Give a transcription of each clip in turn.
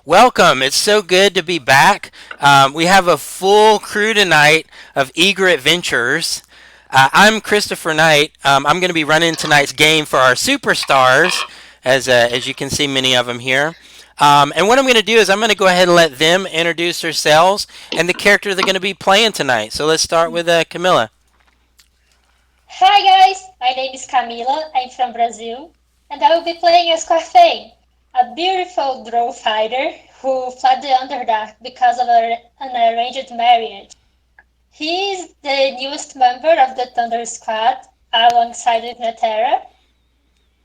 Welcome. It's so good to be back. We have a full crew tonight of eager adventurers. I'm Christopher Knight. I'm going to be running tonight's game for our superstars, as you can see many of them here. And what I'm going to do is I'm going to go ahead and let them introduce themselves and the character they're going to be playing tonight. So let's start with Camilla. Hi guys, my name is Camila, I'm from Brazil, and I will be playing as Corfane, a beautiful drow fighter who fled the Underdark because of an arranged marriage. He is the newest member of the Thunder Squad alongside with Netera,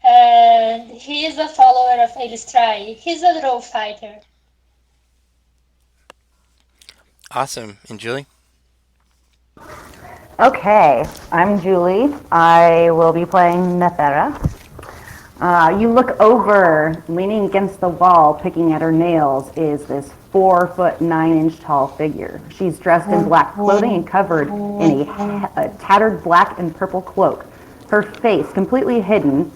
and he is a follower of Elistrai. He's a drow fighter. Awesome. And Julie? Okay, I'm Julie. I will be playing Nethera. You look over, leaning against the wall, picking at her nails, is this 4 foot 9 inch tall figure. She's dressed in black clothing and covered in a tattered black and purple cloak. Her face completely hidden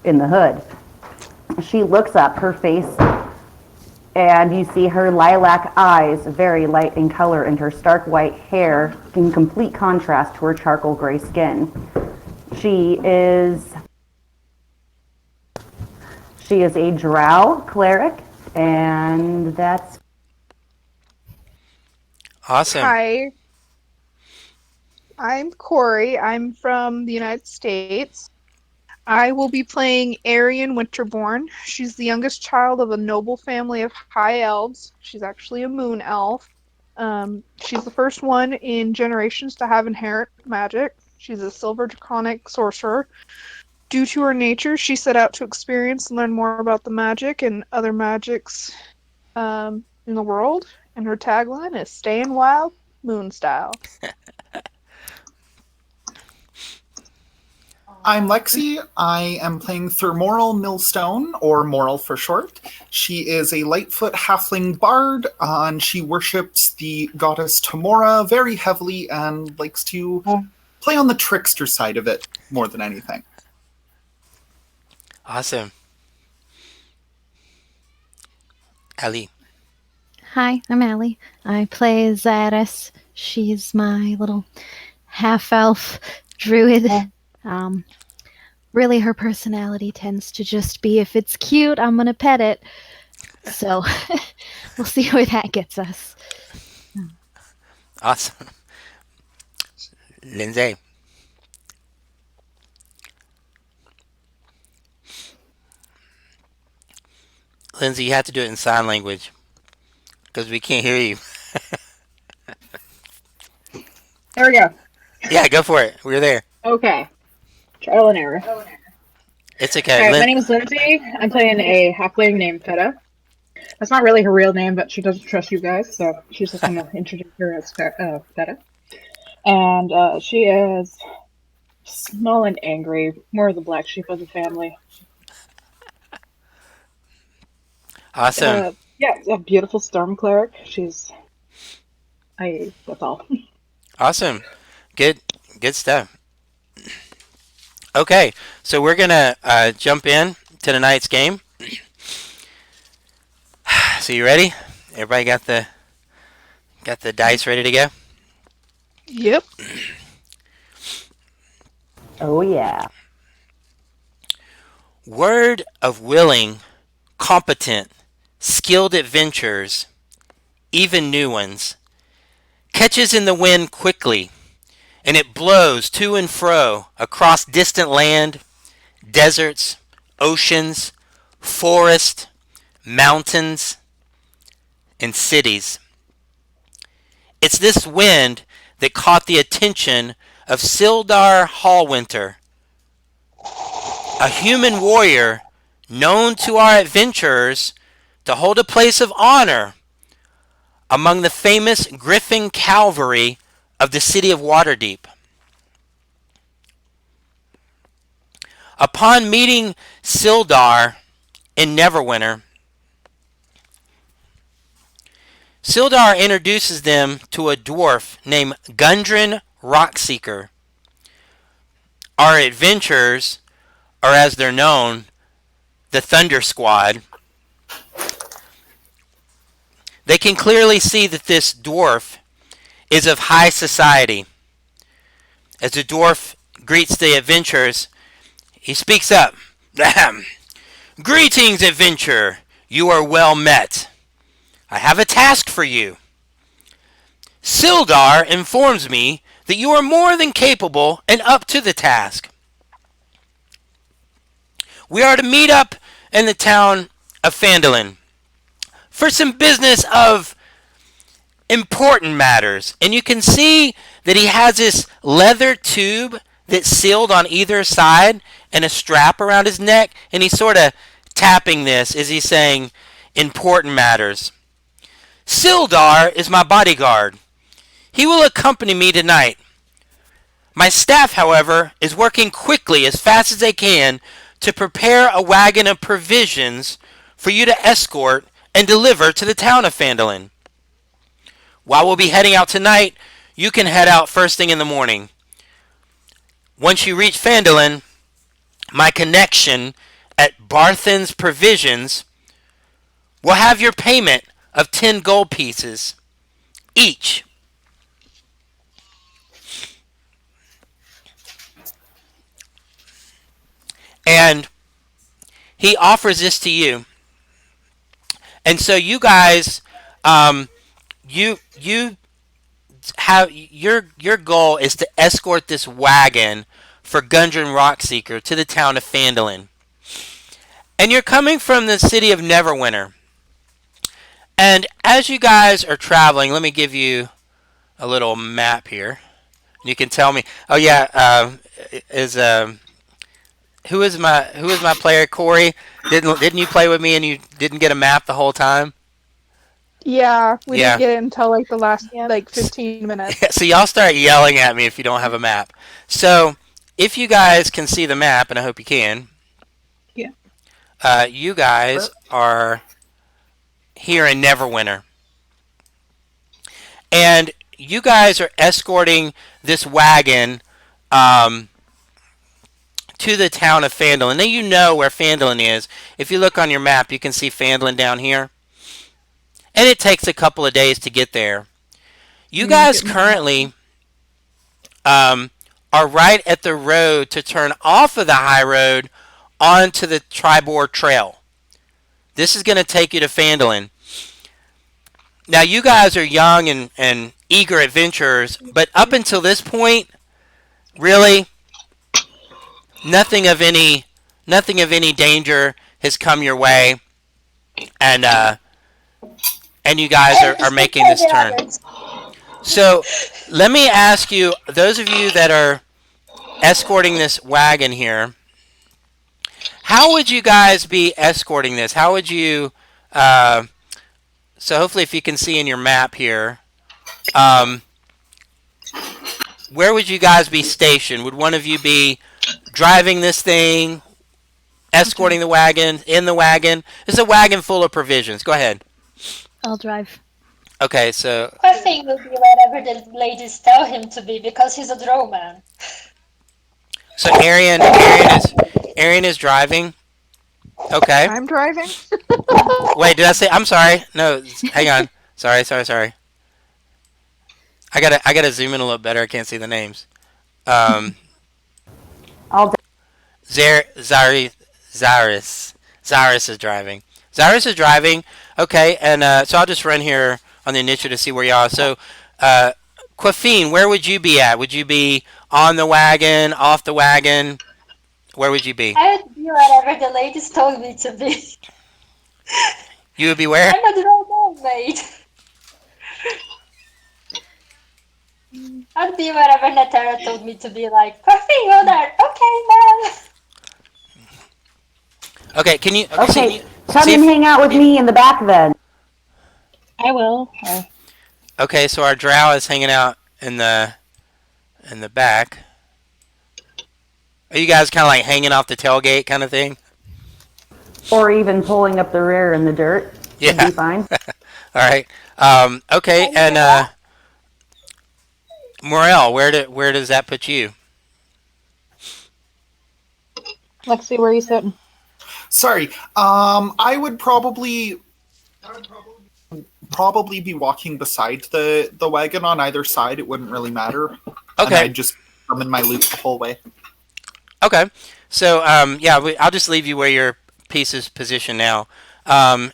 in the hood. She looks up, her face, and you see her lilac eyes, very light in color, and her stark white hair in complete contrast to her charcoal gray skin. She is a drow cleric, and that's Awesome. Hi, I'm Corey. I'm from the United States. I will be playing Arian Winterborn. She's the youngest child of a noble family of high elves. She's actually a moon elf. She's the first one in generations to have inherent magic. She's a silver draconic sorcerer. Due to her nature, she set out to experience and learn more about the magic and other magics in the world. And her tagline is "Staying Wild, Moon Style." I'm Lexi. I am playing Thermoral Millstone, or Moral for short. She is a Lightfoot halfling bard, and she worships the goddess Tamora very heavily and likes to play on the trickster side of it more than anything. Awesome. Ali. Hi, I'm Allie. I play Zadis. She's my little half-elf druid. Really, her personality tends to just be, if it's cute, I'm gonna pet it. So we'll see where that gets us. Awesome. Lindsay. Lindsay, you have to do it in sign language because we can't hear you. There we go. Yeah, go for it. We're there. Okay. Trial and error. It's okay. Alright, my name is Lindsay. I'm playing a halfling named Feta. That's not really her real name, but she doesn't trust you guys, so she's just going to introduce her as Feta. And she is small and angry, more of the black sheep of the family. Awesome. Yeah, a beautiful storm cleric. That's all. Awesome. Good stuff. Okay, so we're gonna jump in to tonight's game. So you ready? Everybody got the dice ready to go? Yep. oh yeah. Word of willing, competent, skilled adventurers, even new ones, catches in the wind quickly, and it blows to and fro across distant land, deserts, oceans, forests, mountains, and cities. It's this wind that caught the attention of Sildar Hallwinter, a human warrior known to our adventurers to hold a place of honor among the famous Griffin cavalry of the city of Waterdeep. Upon meeting Sildar in Neverwinter, Sildar introduces them to a dwarf named Gundren Rockseeker. Our adventurers, or as they're known, the Thunder Squad, They can clearly see that this dwarf is of high society. As the dwarf greets the adventurers, he speaks up. Ahem. Greetings, adventurer. You are well met. I have a task for you. Sildar informs me that you are more than capable and up to the task. We are to meet up in the town of Phandelver for some business of important matters. And you can see that he has this leather tube that's sealed on either side and a strap around his neck. And he's sort of tapping this as he's saying, important matters. Sildar is my bodyguard. He will accompany me tonight. My staff, however, is working quickly as fast as they can to prepare a wagon of provisions for you to escort and deliver to the town of Phandelver. While we'll be heading out tonight, you can head out first thing in the morning. Once you reach Phandelver, my connection at Barthen's Provisions will have your payment of 10 gold pieces each. And he offers this to you. And so you guys, you have your goal is to escort this wagon for Gundren Rockseeker to the town of Phandelver. And you're coming from the city of Neverwinter. And as you guys are traveling, let me give you a little map here. You can tell me. Oh yeah, who is my player? Corey, didn't you play with me and you didn't get a map the whole time? Yeah, we Yeah. didn't get it until like the last Yep. like 15 minutes. So y'all start yelling at me if you don't have a map. So if you guys can see the map, and I hope you can, Yeah. You guys are here in Neverwinter, and you guys are escorting this wagon to the town of Phandelver. Now you know where Phandelver is. If you look on your map, you can see Phandelver down here. And it takes a couple of days to get there. You guys currently are right at the road to turn off of the high road onto the Tribord Trail. This is going to take you to Phandelver. Now you guys are young and eager adventurers, but up until this point, really, nothing of any danger has come your way, and you guys are making this turn. So let me ask you, those of you that are escorting this wagon here, how would you guys be escorting this? How would you? So hopefully, if you can see in your map here, where would you guys be stationed? Would one of you be driving this thing, escorting the wagon, in the wagon? It's a wagon full of provisions. Go ahead. I'll drive. Okay, so I think will be whatever the ladies tell him to be because he's a drow man. Arian is driving. Okay. I'm driving. Wait, did I say? I'm sorry. No, hang on. Sorry. I gotta zoom in a little better. I can't see the names. I'll Zaris is driving. Zaris is driving. Okay, and so I'll just run here on the initiative to see where you are. So, Quafine, where would you be at? Would you be on the wagon, off the wagon? Where would you be? I would be whatever the ladies told me to be. You would be where? I'm a drow mermaid. I'd be whatever Natera told me to be, like, coffee, go there. Okay, man. Okay, can you? Okay, come see and if- hang out with me in the back then. I will. Okay, so our drow is hanging out in the back. Are you guys kind of like hanging off the tailgate kind of thing? Or even pulling up the rear in the dirt. Yeah. Would be fine. All right. Okay, and Morel, where does that put you? Lexi, where are you sitting? Sorry. I would probably probably be walking beside the wagon on either side. It wouldn't really matter. And Okay. I'd just come in my loop the whole way. Okay. So yeah, I'll just leave you where your piece is positioned now. And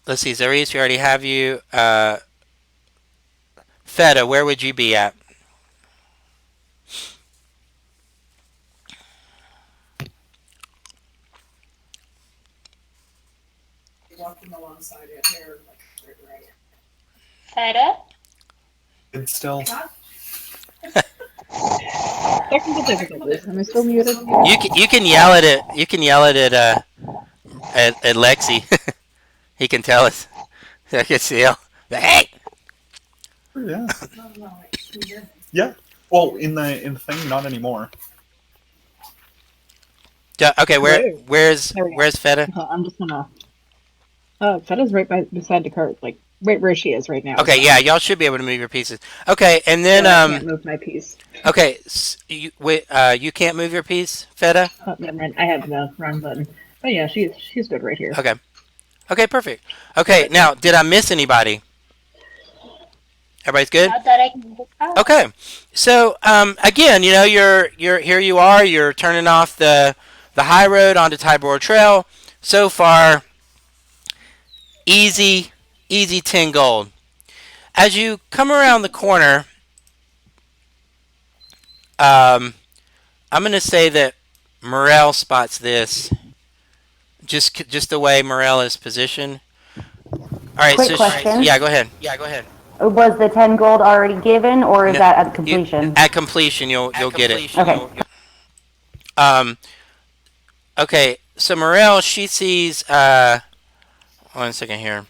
let's see, Zarius, we already have you. Feta, where would you be at? Walking alongside it, they're like right. Feta? It's still. Technical difficulties. Am I still muted? You can yell at it. You can yell at it. At Lexi. He can tell us. I can see him. Hey. Yeah. Yeah. Well, in the thing, not anymore. Okay, There we where's go. Feta? I'm just gonna. Fetta's right beside the cart, like right where she is right now. Okay, yeah, y'all should be able to move your pieces. Okay, and then I can't move my piece. okay, you can't move your piece, Feta. Oh, never mind. I have the wrong button. But yeah, she's good right here. Okay, perfect. Okay, now did I miss anybody? Everybody's good? Not that I can look out. Okay, so again, you're here. You are. You're turning off the high road onto Tybor Trail. So far, easy 10 gold. As you come around the corner, I'm gonna say that Morel spots this. Just the way Morel is positioned. All right, Quick question. Yeah, go ahead. Was the 10 gold already given, or is No, that at completion? At completion, you'll get it. Okay. Okay. So Morel, she sees. 1 second here.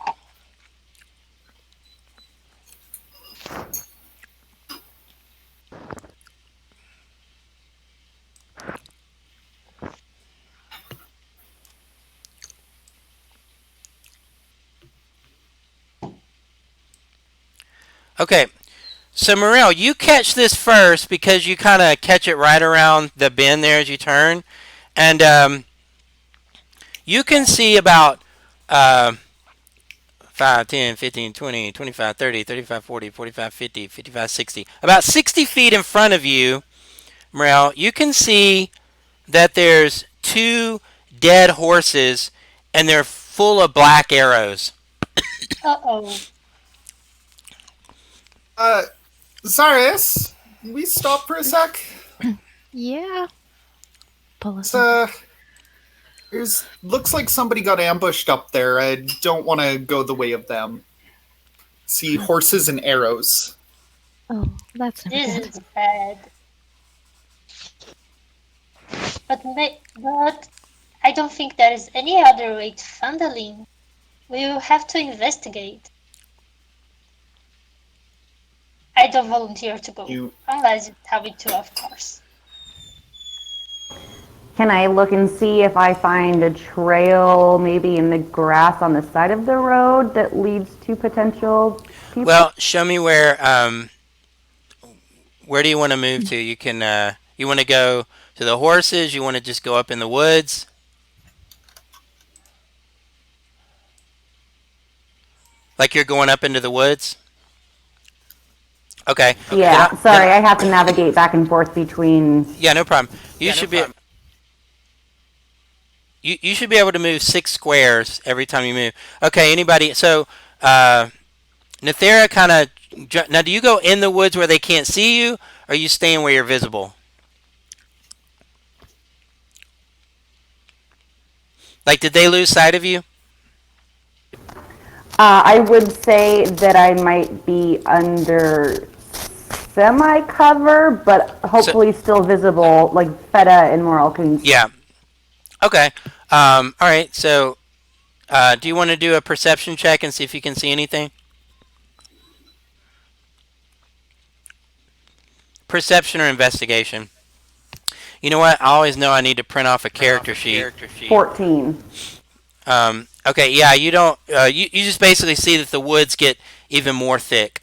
Okay. So Morel, you catch this first because you kind of catch it right around the bend there as you turn, and you can see about 5, 10, 15, 20, 25, 30, 35, 40, 45, 50, 55, 60. About 60 feet in front of you, Morel, you can see that there's 2 dead horses, and they're full of black arrows. Uh-oh. Zarius, can we stop for a sec? Yeah. Pull us Looks like somebody got ambushed up there. I don't want to go the way of them. See horses and arrows. Oh, that's never This good. is bad. But I don't think there is any other way to Phandelver. We will have to investigate. I don't volunteer to go. Unless you tell me to, of course. Can I look and see if I find a trail maybe in the grass on the side of the road that leads to potential people? Well, show me where do you want to move to? You can you want to go to the horses? You want to just go up in the woods? Like you're going up into the woods? Okay. Yeah, sorry, I have to navigate back and forth between... Yeah, no problem. You should be able to move 6 squares every time you move. Okay, anybody? So, Nethera kind of... Now, do you go in the woods where they can't see you, or are you staying where you're visible? Like, did they lose sight of you? I would say that I might be under semi-cover, but hopefully still visible, like Feta and Moral can... Yeah. Okay. All right, so do you want to do a perception check and see if you can see anything? Perception or investigation? You know what? I always know I need to print off a character sheet. 14. Okay, yeah, you don't... you just basically see that the woods get even more thick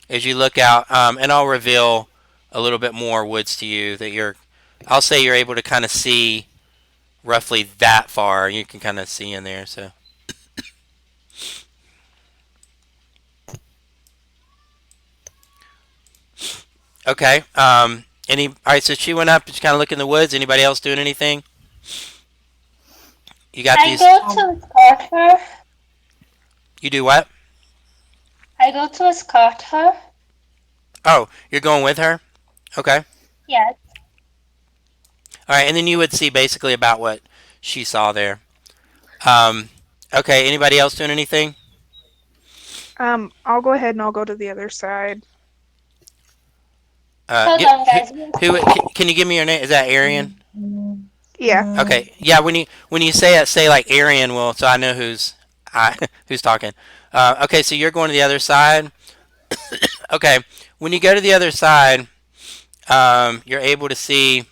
as you look out, and I'll reveal a little bit more woods to you that you're... I'll say you're able to kind of see roughly that far. You can kind of see in there, so... Okay. All right. So she went up. Just kind of look in the woods. Anybody else doing anything? You got I these. go to escort her. You do what? I go to escort her. Oh, you're going with her. Okay. Yes. All right. And then you would see basically about what she saw there. Um. Okay. Anybody else doing anything? I'll go ahead and I'll go to the other side. Hold Get on, guys. who? Can you give me your name? Is that Arian? Yeah. Okay. Yeah. When you say it, say like Arian will, so I know who's talking. Okay. So you're going to the other side. Okay. When you go to the other side, you're able to see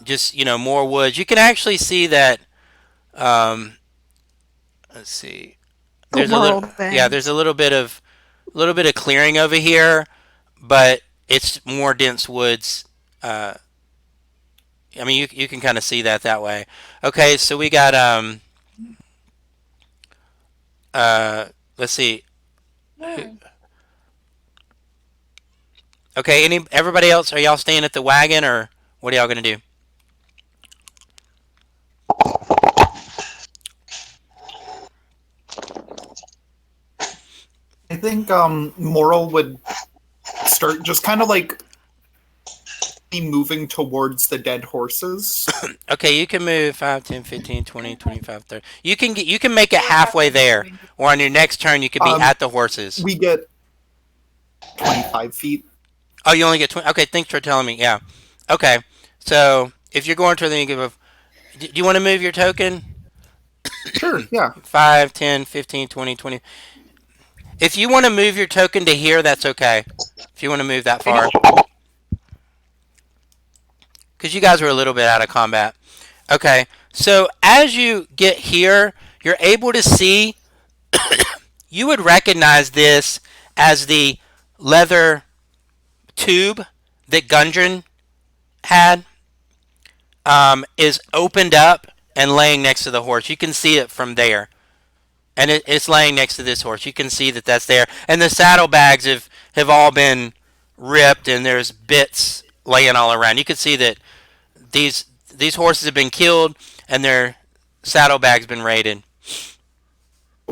just more woods. You can actually see that. Um, let's see. The There's a little. world Yeah. There's ends. a little bit of clearing over here, but it's more dense woods. Uh, I mean, you can kind of see that way. Okay, so we got uh let's see. Hmm. Okay, everybody else, are y'all staying at the wagon or what are y'all gonna do? I think Moral would start just kind of like moving towards the dead horses. Okay, you can move 5, 10, 15, 20, 25, 30. You can make it halfway there, or on your next turn you could be Um, at the horses. we get 25 feet. Oh, you only get 20. Okay, thanks for telling me. Yeah. Okay. So, if you're going to, then you give a. Do you want to move your token? Sure, yeah. 5, 10, 15, 20, 20. If you want to move your token to here, that's okay. If you want to move that far. Because you guys were a little bit out of combat. Okay, so as you get here, you're able to see, you would recognize this as the leather tube that Gundren had, is opened up and laying next to the horse. You can see it from there. And it's laying next to this horse. You can see that that's there. And the saddlebags have all been ripped and there's bits laying all around. You can see that these these horses have been killed and their saddlebags been raided.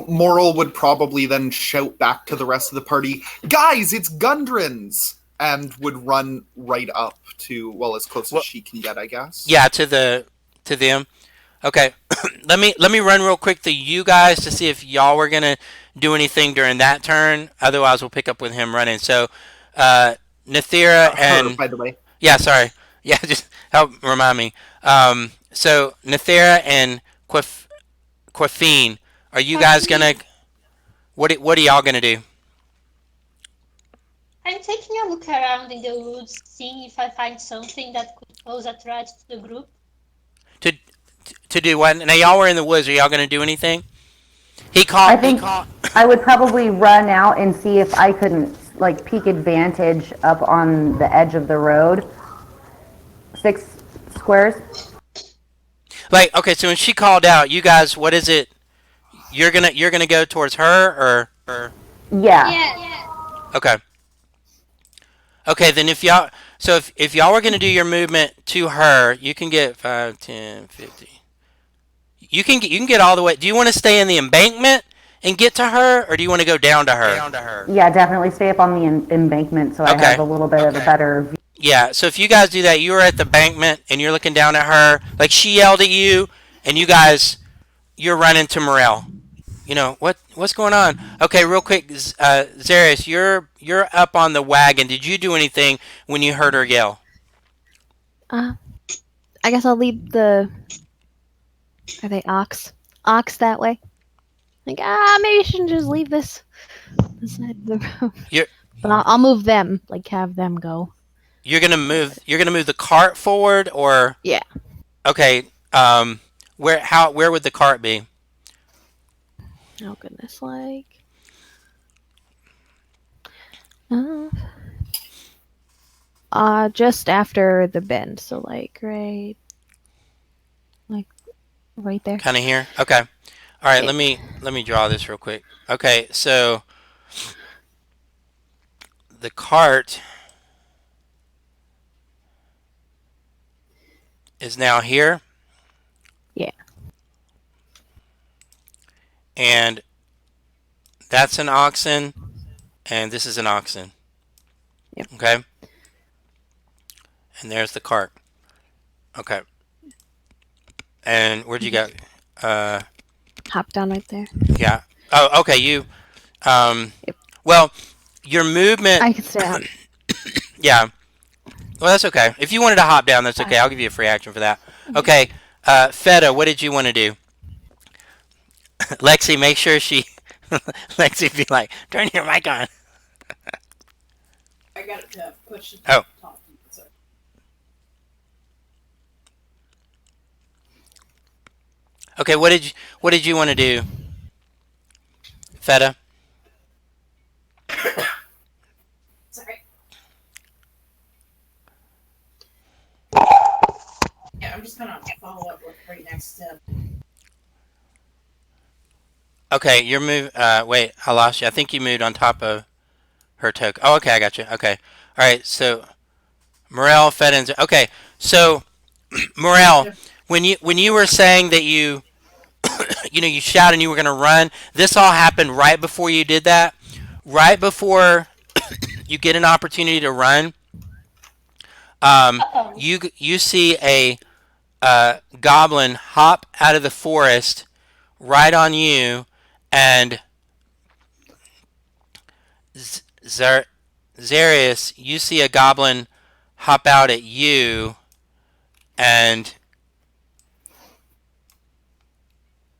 Moral would probably then shout back to the rest of the party, "Guys, it's Gundren's!" And would run right up to, well, as close Well, as she can get, I guess. yeah, to them. Okay, let me run real quick to you guys to see if y'all were gonna do anything during that turn. Otherwise, we'll pick up with him running. So, Nathira Her, and by the way. yeah, sorry, yeah, just help remind me. So Nathira and Quafine, are you guys gonna? What are y'all gonna do? I'm taking a look around in the woods, seeing if I find something that could pose a threat to the group. To to do what? Now y'all were in the woods. Are y'all gonna do anything? He I caught. He think caught. I would probably run out and see if I couldn't like peak advantage up on the edge of the road. 6 squares. Like okay, so when she called out, you guys, what is it? You're gonna go towards her or Yeah. Yeah. okay. Okay, then if y'all were gonna do your movement to her, you can get 5, 10, 50. You can get all the way. Do you want to stay in the embankment and get to her, or do you want to go down to her? Yeah, definitely stay up on the embankment so I Okay. have a little bit of a better view. Yeah. So if you guys do that, you are at the embankment and you're looking down at her, like she yelled at you, and you're running to Morel. What's going on? Okay, real quick, Zarius, you're up on the wagon. Did you do anything when you heard her yell? Uh, I guess I'll lead the. Are they ox? Ox that way. Like maybe you shouldn't just leave this side of the room. You're But I'll move them. Like have them go. you're gonna move. You're gonna move the cart forward, or Yeah. okay. Where would the cart be? Oh goodness, like. Uh, just after the bend, so like right there. Kind of here. Okay. All right. Yeah. Let me draw this real quick. Okay. So the cart is now here. Yeah. And that's an oxen, and this is an oxen. Yep. Okay. And there's the cart. Okay. And where'd you go? Hop down right there. Yeah. Oh, okay. You. Yep. Well, your movement. I can stay up. Yeah. Well, that's okay. If you wanted to hop down, that's okay. I'll give you a free action for that. Okay. Feta, what did you want to do? Lexi, make sure she. Lexi be like, turn your mic on. I got it to push the Oh. top. So. Okay. What did you want to do? Feta. Sorry. Yeah, I'm just gonna follow up with right next to. Okay, you're move. Wait, I lost you. I think you moved on top of her token. Oh, okay, I got you. Okay, all right. So, Morel, Fed, okay. So, Morel, when you were saying that you shouted and you were gonna run, this all happened right before you did that. Right before you get an opportunity to run, Uh-oh. you see a goblin hop out of the forest right on you, and Zarius, you see a goblin hop out at you, and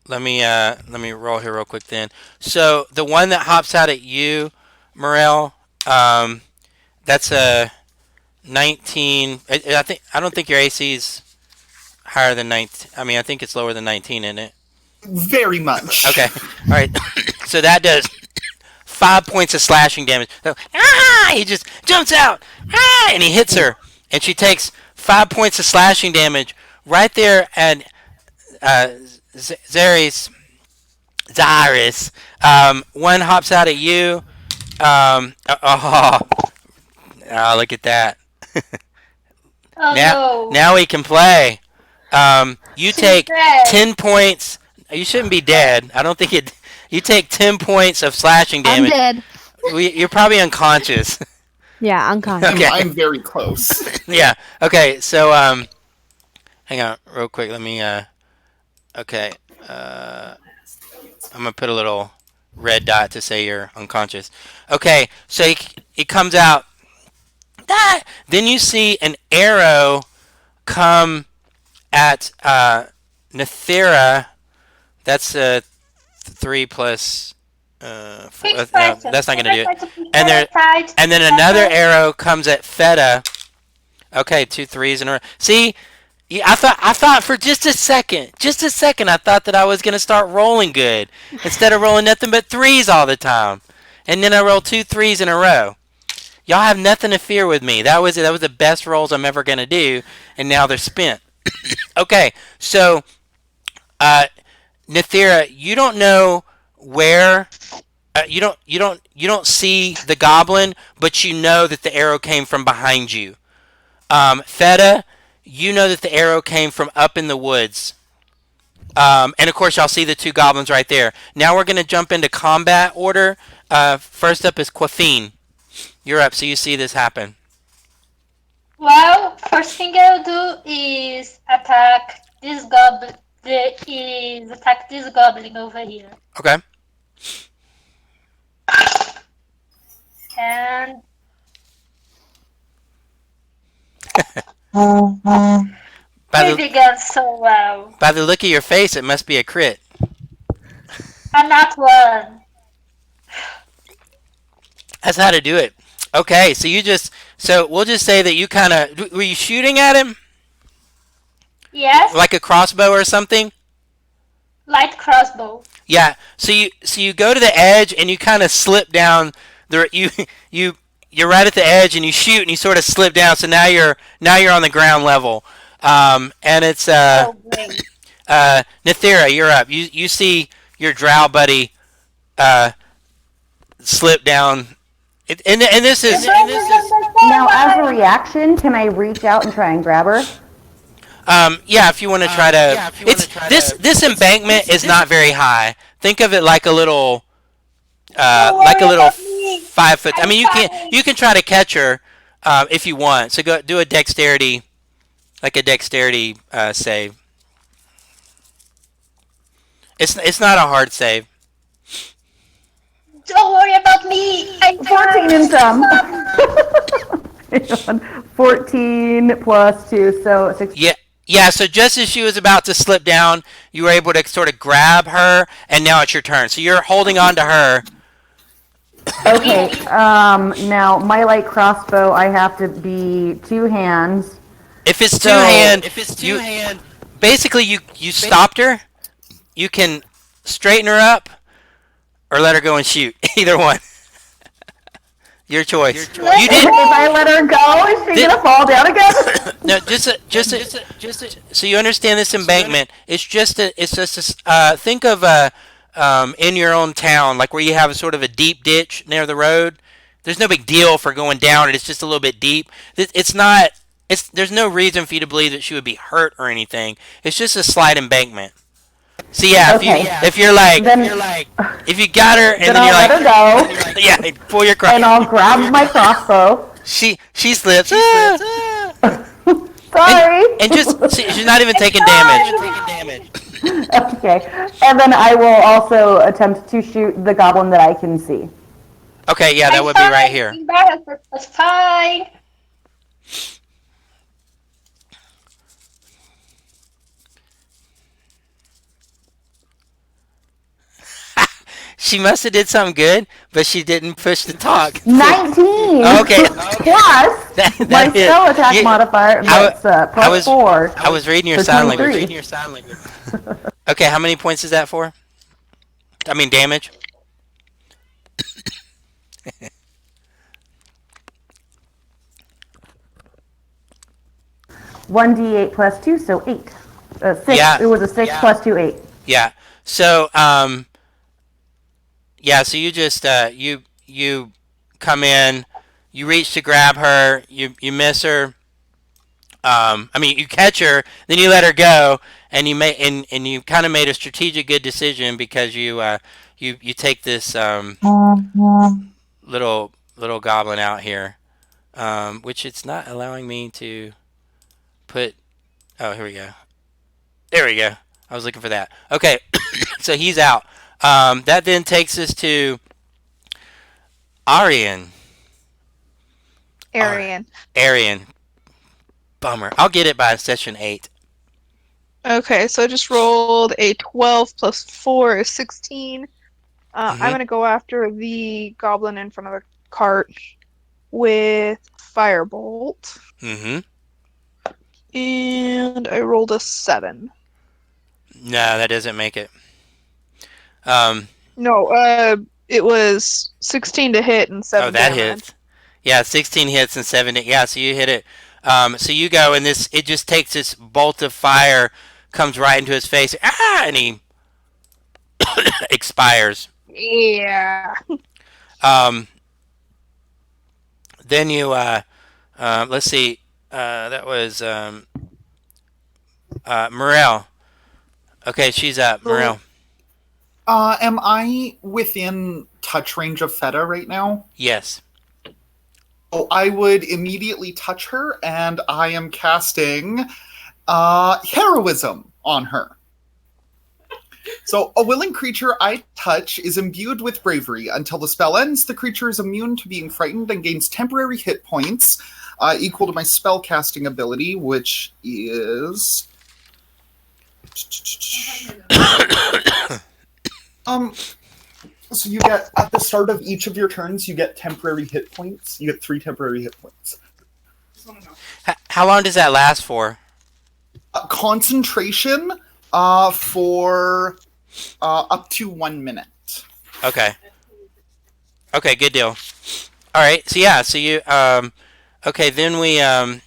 let me roll here real quick then. So the one that hops out at you, Morel, that's a 19. I don't think your AC is higher than 19. I mean, I think it's lower than 19, isn't it? Very much. Okay. All right. So that does 5 points of slashing damage. So, he just jumps out, and he hits her, and she takes 5 points of slashing damage right there. And Zaris, one hops out at you. Look at that. Oh no. Now we can play. You She's take dead. 10 points. You shouldn't be dead. I don't think it. You take 10 points of slashing I'm damage. dead. You're probably unconscious. Yeah, unconscious. Okay. I'm very close. Yeah. Okay. So hang on, real quick. Let me. Okay. I'm gonna put a little red dot to say you're unconscious. Okay. So it comes out. Then you see an arrow come at Nethera. That's a 3 plus. Quick question. That's not gonna do it. And And then another arrow comes at Feta. Okay, 2 3s in a row. See, I thought for just a second, I thought that I was gonna start rolling good instead of rolling nothing but 3s all the time, and then I rolled 2 3s in a row. Y'all have nothing to fear with me. That was the best rolls I'm ever gonna do, and now they're spent. Okay, so Nethera, you don't know where. You don't see the goblin, but you know that the arrow came from behind you. Feta, you know that the arrow came from up in the woods. And of course, y'all see the 2 goblins right there. Now we're gonna jump into combat order. First up is Quaffine. You're up, so you see this happen. Well, first thing I'll do is attack this goblin. Attack this goblin over here. Okay. And By we began so well. the look of your face, it must be a crit. And not one. That's how to do it. Okay, so we'll just say that you kind of were you shooting at him Yes, like a crossbow or something? light crossbow. Yeah. So you go to the edge and you kind of slip down the you're right at the edge and you shoot and you sort of slip down. So now you're on the ground level. And it's Oh, great. Nethera, you're up. You see your drow buddy slip down And this is Now, as a reaction, can I reach out and try and grab her? yeah. If you want to try to, it's this embankment is not very high. Think of it like a little 5 foot. I mean, you can try to catch her if you want. So go do a dexterity, like a dexterity save. It's not a hard save. Don't worry about me. I'm 14 and some. 14 plus 2, so 16. Yeah. Yeah, so just as she was about to slip down, you were able to sort of grab her, and now it's your turn. So you're holding on to her. Okay, now my light crossbow, I have to be 2 hands. If it's So- two hand, basically you stopped her. You can straighten her up, or let her go and shoot. Either one. Your choice. You If did. I let her go, is she gonna fall down again? No, so you understand this embankment. It's just think of in your own town, like where you have a sort of a deep ditch near the road. There's no big deal for going down it. It's just a little bit deep. It's not. There's no reason for you to believe that she would be hurt or anything. It's just a slight embankment. So yeah, Okay. if you're like, if you got her and Then then you're I'll like, let her go, yeah, pull your and I'll grab my crossbow. she slips. Sorry. And just see, she's not even taking damage. Okay, and then I will also attempt to shoot the goblin that I can see. Okay, yeah, that would be right here. That's fine. She must have did something good, but she didn't push the talk. 19. Okay. Plus That my hit. spell attack You- modifier. That's plus 4. I was reading your So sign 23. language. Okay, how many points is that for? I mean damage. 1d8 plus 2, so 8. 6. Yeah. It was a 6 plus 2, 8. Yeah. So yeah. So you just you come in, you reach to grab her, you miss her. I mean, you catch her, then you let her go, and you kind of made a strategic good decision because you take this little goblin out here, which it's not allowing me to put. Oh, here we go. There we go. I was looking for that. Okay, so he's out. That then takes us to Arian. Arian. Bummer. I'll get it by session 8. Okay, so I just rolled a 12 plus 4 is 16. I'm going to go after the goblin in front of the cart with Firebolt. Mm-hmm. And I rolled a 7. No, that doesn't make it. No, it was 16 to hit and 7 Oh, that damage. hits. Yeah, 16 hits and 7. Yeah, so you hit it. So you go, and it just takes this bolt of fire, comes right into his face, and he expires. Yeah. Then you, let's see, that was Morel. Okay, she's up. Morel. Am I within touch range of Feta right now? Yes. Oh, I would immediately touch her, and I am casting heroism on her. So, a willing creature I touch is imbued with bravery. Until the spell ends, the creature is immune to being frightened and gains temporary hit points equal to my spell casting ability, which is... So you get, at the start of each of your turns, you get temporary hit points. You get 3 temporary hit points. How long does that last for? Concentration for up to 1 minute. Okay. Okay, good deal. All right. So yeah. So you okay. Then we and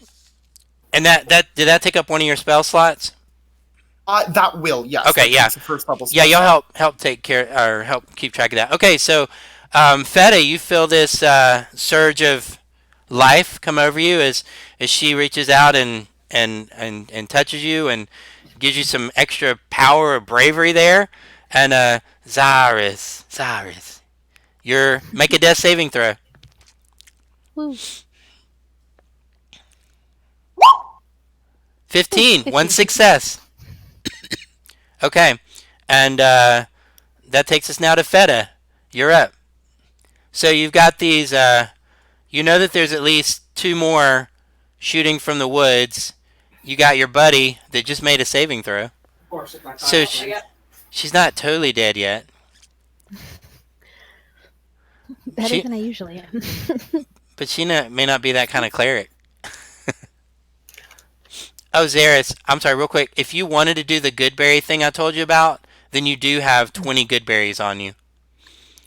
that did that take up one of your spell slots? That will, yes. Okay, that yeah. takes the first level Yeah, spell you'll slot. help take care or help keep track of that. Okay, so Feta, you feel this surge of life come over you as she reaches out and touches you and gives you some extra power or bravery there. And Zaris, you're make a death saving throw. Woo. 15, one 15. success. Okay, and that takes us now to Feta. You're up. So you've got these. You know that there's at least two more shooting from the woods. You got your buddy that just made a saving throw. So she's not totally dead yet. Better She, than I usually am. but she may not be that kind of cleric. Oh, Zaris, I'm sorry, real quick. If you wanted to do the good berry thing I told you about, then you do have 20 good berries on you.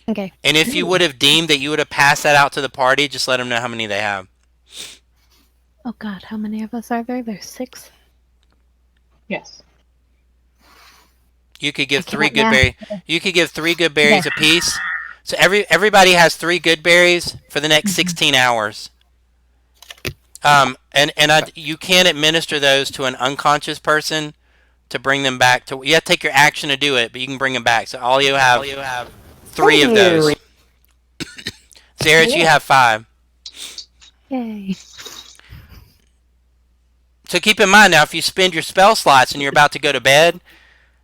Okay. And if you would have deemed that you would have passed that out to the party, just let them know how many they have. Oh God, how many of us are there? There's 6. Yes. You could give I three can't good math. berries. You could give 3 good berries apiece. So everybody has 3 good berries for the next 16 hours. You can administer those to an unconscious person to bring them back to. You have to take your action to do it, but you can bring them back. So all you have 3 of those. Zaris, you have 5. Yay. So keep in mind now, if you spend your spell slots and you're about to go to bed,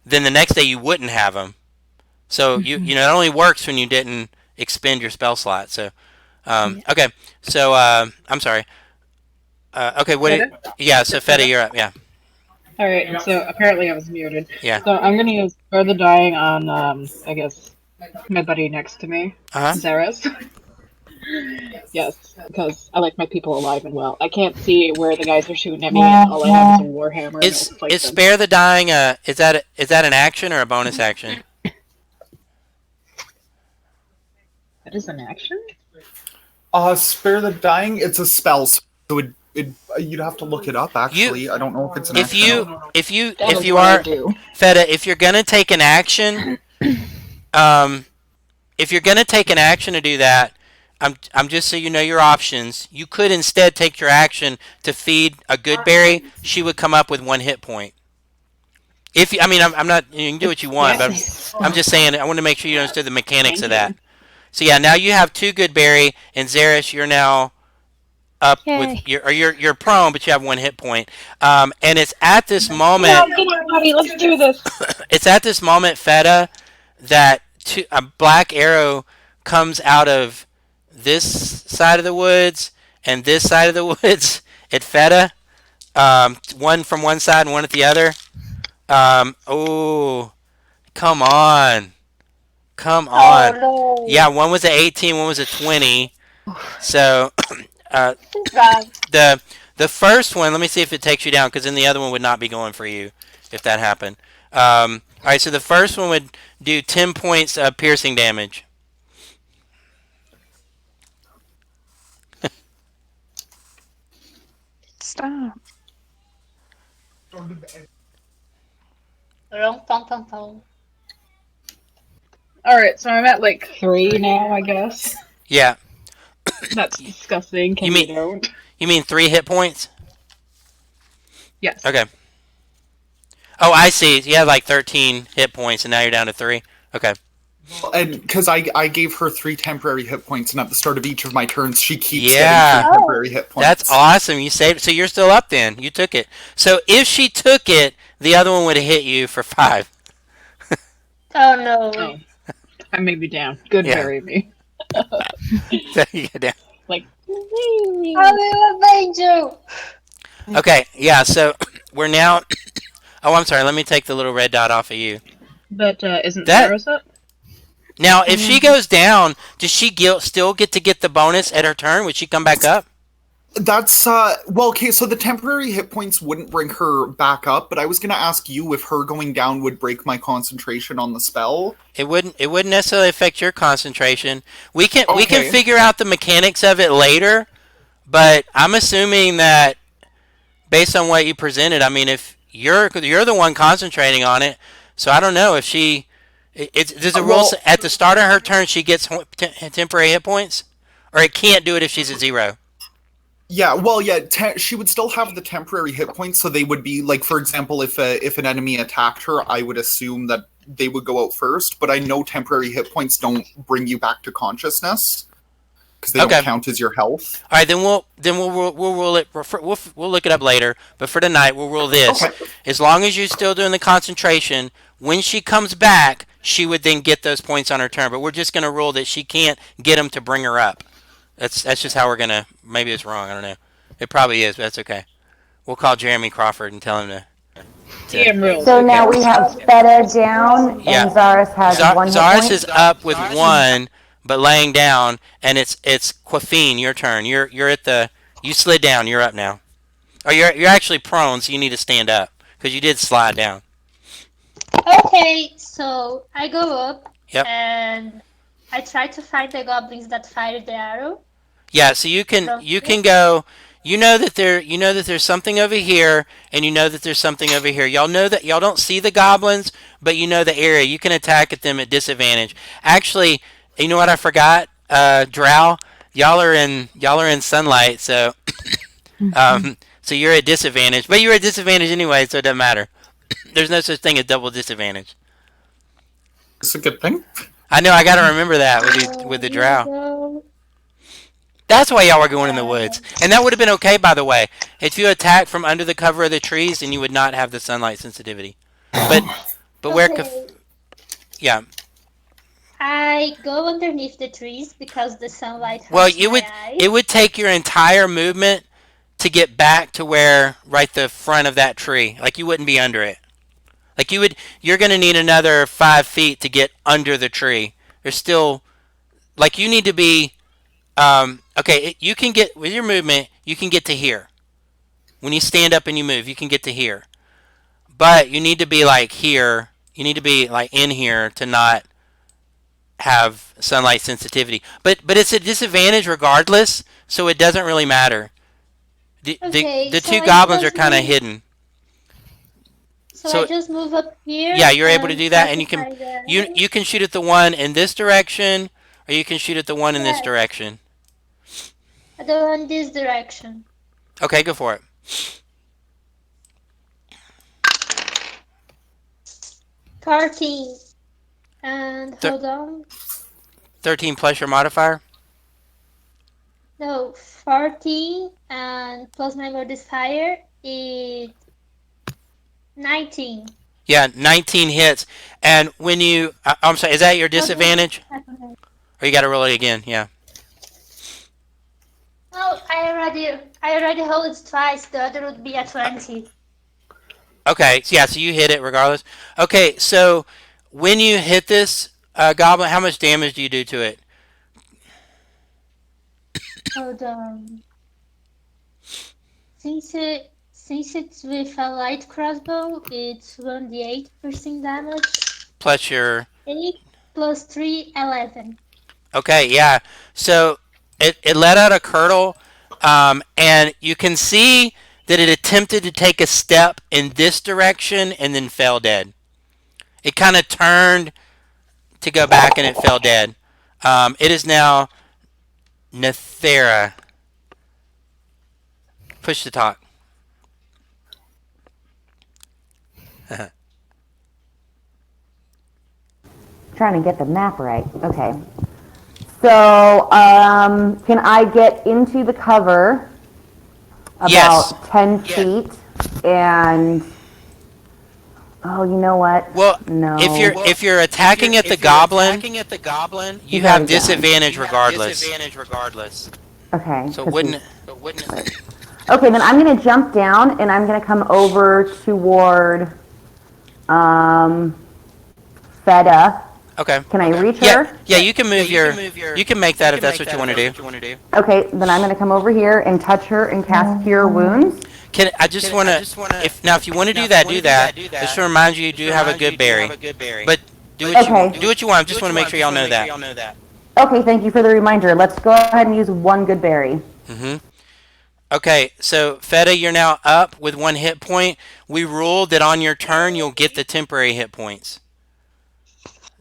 then the next day you wouldn't have them. So you know it only works when you didn't expend your spell slot. So okay. So I'm sorry. Okay. Yeah. So Feta, you're up. Yeah. Alright, so apparently I was muted. Yeah. So I'm gonna use Spare the Dying on, I guess, my buddy next to me, Zaris. Yes, because I like my people alive and well. I can't see where the guys are shooting at me, and all I have is a warhammer. Is Spare the Dying is that an action or a bonus action? That is an action? Spare the Dying, it's a spell, so you'd have to look it up, actually. I don't know if it's an action. If you are Feta, if you're gonna take an action, if you're gonna take an action to do that, I'm just so you know your options. You could instead take your action to feed a good berry. She would come up with 1 hit point. If you, I mean, I'm not. You can do what you want, but I'm just saying. I want to make sure you understood the mechanics of that. So yeah, now you have 2 good berry, and Zaris, you're now up with you're prone, but you have 1 hit point. And it's at this moment. Come on, buddy, let's do this. It's at this moment, Feta, that a black arrow comes out of this side of the woods and this side of the woods at Feta. One from one side and one at the other. Oh, come on. Come on. Oh, no. Yeah, one was a 18, one was a 20. So, the first one, let me see if it takes you down, because then the other one would not be going for you if that happened. All right, so the first one would do 10 points of piercing damage. Stop. Rum, pum, pum, pum. Alright, so I'm at like 3 now, I guess. Yeah. That's disgusting. You mean 3 hit points? Yes. Okay. Oh, I see. You had like 13 hit points, and now you're down to 3. Okay. And because I gave her 3 temporary hit points, and at the start of each of my turns, she keeps Yeah. getting 3 temporary hit points. That's awesome. You saved it. So you're still up then. You took it. So if she took it, the other one would have hit you for 5. Oh no. Oh. I may be down. Good bury me. So you get down. Like, I will avenge you. Okay, yeah, so we're now... Oh, I'm sorry. Let me take the little red dot off of you. but isn't That- Zaros up? Now, if she goes down, does she still get to get the bonus at her turn? Would she come back up? That's, well, okay, so the temporary hit points wouldn't bring her back up, but I was going to ask you if her going down would break my concentration on the spell. It wouldn't necessarily affect your concentration. We can Okay. figure out the mechanics of it later, but I'm assuming that based on what you presented, I mean, if you're the one concentrating on it, so I don't know if she Does the rule Well, say at the start of her turn she gets temporary hit points, or it can't do it if she's at 0? yeah, well, yeah, she would still have the temporary hit points, so they would be like, for example, if an enemy attacked her, I would assume that they would go out first. But I know temporary hit points don't bring you back to consciousness because they don't Okay. count as your health. All right, then we'll rule it. We'll look it up later. But for tonight, we'll rule this: Okay. as long as you're still doing the concentration, when she comes back, she would then get those points on her turn. But we're just going to rule that she can't get them to bring her up. That's just how we're gonna. Maybe it's wrong. I don't know. It probably is, but that's okay. We'll call Jeremy Crawford and tell him to. TM rules. So Okay. now we have Feta down, Yeah. and Zaris has one hit Zaris point. is up with 1, but laying down, and it's Quaffine. Your turn. You're at the. You slid down. You're up now. Oh, you're actually prone, so you need to stand up because you did slide down. Okay, so I go up Yep. and I try to find the goblins that fired the arrow. Yeah. So you can go. You know that there's something over here, and you know that there's something over here. Y'all know that y'all don't see the goblins, but you know the area. You can attack at them at disadvantage. Actually, you know what I forgot? Drow, y'all are in sunlight, so so you're at disadvantage. But you're at disadvantage anyway, so it doesn't matter. There's no such thing as double disadvantage. It's a good thing. I know. I got to remember that with the drow. So, That's why y'all were going in the woods. And that would have been okay, by the way. If you attacked from under the cover of the trees, then you would not have the sunlight sensitivity. But where... okay, Yeah. I go underneath the trees because the sunlight Well, hurts my eyes. it would take your entire movement to get back to where... Right the front of that tree. Like, you wouldn't be under it. Like, you're going to need another 5 feet to get under the tree. There's still... Like, you need to be... Okay, you can get... With your movement, you can get to here. When you stand up and you move, you can get to here. But you need to be, like, here. You need to be, like, in here to not have sunlight sensitivity. But it's a disadvantage regardless, so it doesn't really matter. Okay, The so two I goblins are just kind of move- hidden. So I just move up here. Yeah, you're able to do that, try and you find can the you can shoot at the one in this direction, or you can shoot at the one in this Yes. direction. I go in this direction. Okay, go for it. 13. And hold on. 13 plus your modifier. No, 14 and plus my modifier is 19. Yeah, 19 hits. And when you... I'm sorry, is that your disadvantage? Or you got to roll it again? Yeah. Oh, I already rolled it twice. The other would be a 20. Okay, so yeah, so you hit it regardless. Okay, so when you hit this goblin, how much damage do you do to it? Hold on. Since it's with a light crossbow, it's 1d8 damage. Plus your... 8 plus 3, 11. Okay, yeah. So it let out a curdle, and you can see that it attempted to take a step in this direction and then fell dead. It kind of turned to go back and it fell dead. It is now Nethera. Push to talk. Trying to get the map right. Okay. So, can I get into the cover about Yes. 10 feet and... Oh, you know what? Well, No. if you're attacking at the goblin, you He's have already disadvantage regardless. Okay. So 'cause wouldn't Okay, then I'm going to jump down and I'm going to come over toward Feta. Okay. Can I reach Yeah, her? yeah, you can move you can make that if that's what you want to do. Okay, then I'm going to come over here and touch her and cast Cure Wounds. I just want to if you want to do that, do that. Just to remind you, you do have a good berry. But do what Okay. you want. I just want to make sure y'all know that. Okay, thank you for the reminder. Let's go ahead and use one good berry. Okay, so Feta, you're now up with 1 hit point. We ruled that on your turn you'll get the temporary hit points.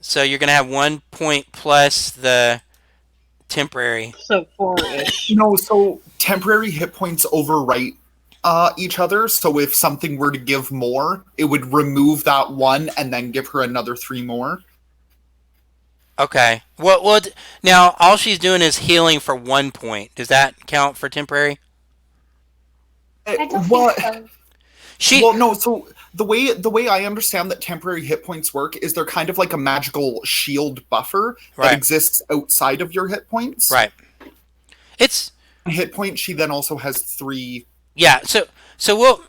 So you're gonna have 1 point plus the temporary. So 4-ish. No, so temporary hit points overwrite each other. So if something were to give more, it would remove that one and then give her another 3 more. Okay. Well, now all she's doing is healing for 1 point. Does that count for temporary? I don't Well, think so. She. well, no. So the way I understand that temporary hit points work is they're kind of like a magical shield buffer that Right. exists outside of your hit points. Right. It's Hit point. She then also has 3. yeah. So we'll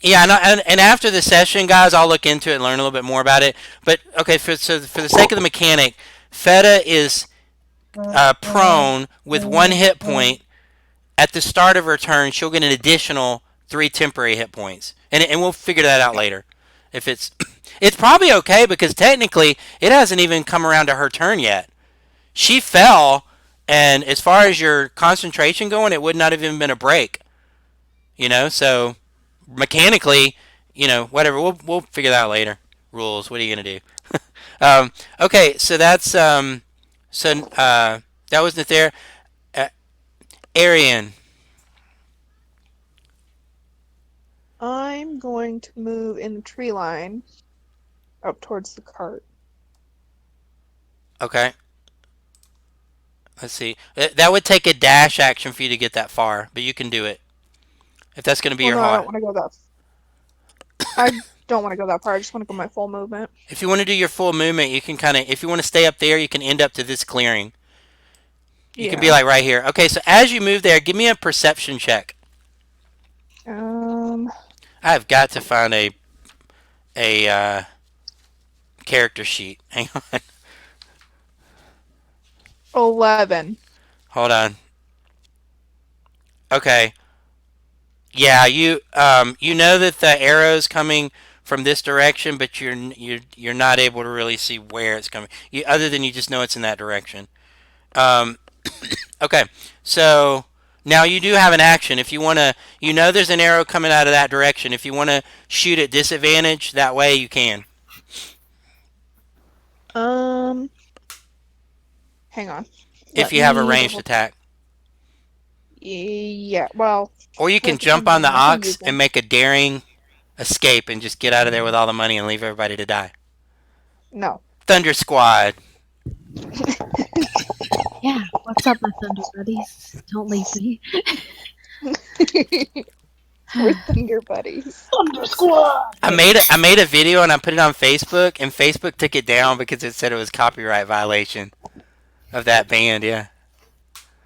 yeah. And after the session, guys, I'll look into it and learn a little bit more about it. But okay, so for the sake of the mechanic, Feta is prone with 1 hit point. At the start of her turn, she'll get an additional 3 temporary hit points, and we'll figure that out later. If it's probably okay because technically it hasn't even come around to her turn yet. She fell, and as far as your concentration going, it would not have even been a break. So mechanically, whatever. We'll figure that out later. Rules. What are you gonna do? Okay, so that's that was Nether. Uh, Arian. I'm going to move in the tree line up towards the cart. Okay. Let's see. That would take a dash action for you to get that far, but you can do it. If that's going to be your No, I haunt. don't want to go that. I don't want to go that far. I just want to go my full movement. If you want to do your full movement, you can kind of, if you want to stay up there, you can end up to this clearing. You can be like right here. Okay, so as you move there, give me a perception check. I've got to find a character sheet. Hang on. 11. Hold on. Okay. Yeah, you know that the arrow's coming from this direction, but you're not able to really see where it's coming. Other than you just know it's in that direction. Okay, so now you do have an action. If you want to, there's an arrow coming out of that direction. If you want to shoot at disadvantage, that way you can. Hang on. If you have a ranged attack. Yeah, well. Or you can jump on the ox and make a daring escape and just get out of there with all the money and leave everybody to die. No. Thunder Squad. Yeah, what's up, my Thunder buddies? Don't leave me. We're Thunder buddies. Thunder Squad! I made a video and I put it on Facebook, and Facebook took it down because it said it was copyright violation of that band. Yeah.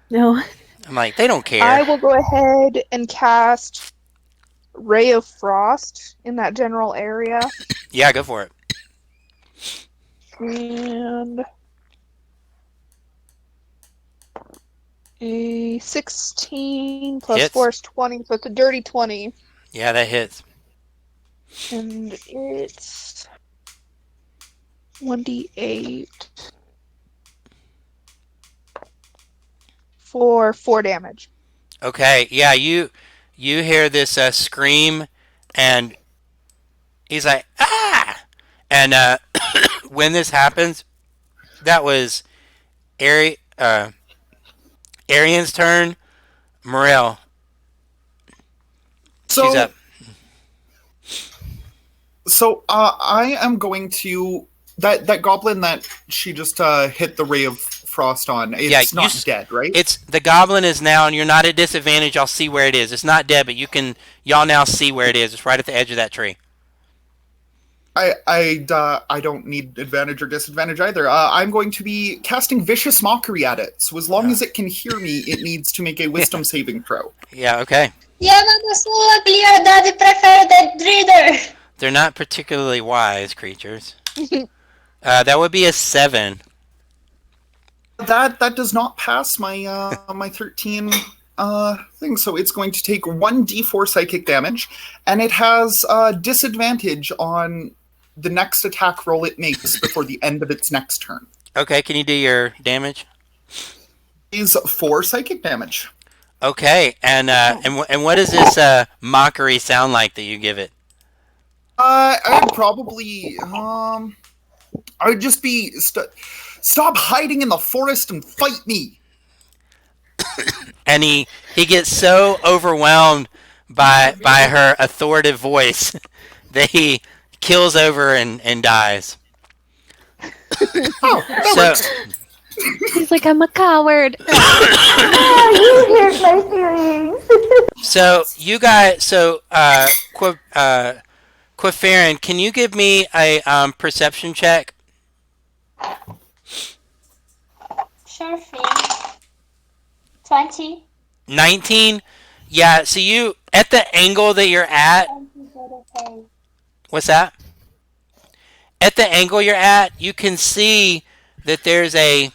No. I'm like, they don't care. I will go ahead and cast Ray of Frost in that general area. Yeah, go for it. And a 16 plus Hits. 4 is 20, so it's a dirty 20. Yeah, that hits. And it's 1d8 for 4 damage. Okay, yeah, you hear this scream, and he's like, ah! And when this happens, that was Arian's turn. Morel. She's up. So I am going to that goblin that she just hit the ray of frost on. It's not dead, right? It's the goblin is now, and you're not at disadvantage. I'll see where it is. It's not dead, but y'all now see where it is. It's right at the edge of that tree. I don't need advantage or disadvantage either. I'm going to be casting vicious mockery at it. So as long as it can hear me, it needs to make a wisdom saving throw. Yeah. Okay. Yana so ugly, your daddy prefer that reader. They're not particularly wise creatures. That would be a 7. That does not pass my my 13 thing. So it's going to take 1d4 psychic damage, and it has disadvantage on the next attack roll it makes before the end of its next turn. Okay. Can you do your damage? Is 4 psychic damage. Okay. And what does this mockery sound like that you give it? I'd probably I would just be stop hiding in the forest and fight me. And he gets so overwhelmed by her authoritative voice that he kills over and dies. Oh, that So works. He's like, I'm a coward. Oh, you hurt my feelings. so you guys Quifarin, can you give me a perception check? Sure thing. 20. 19. Yeah. So you at the angle that you're at. Okay. What's that? At the angle you're at, you can see that there's a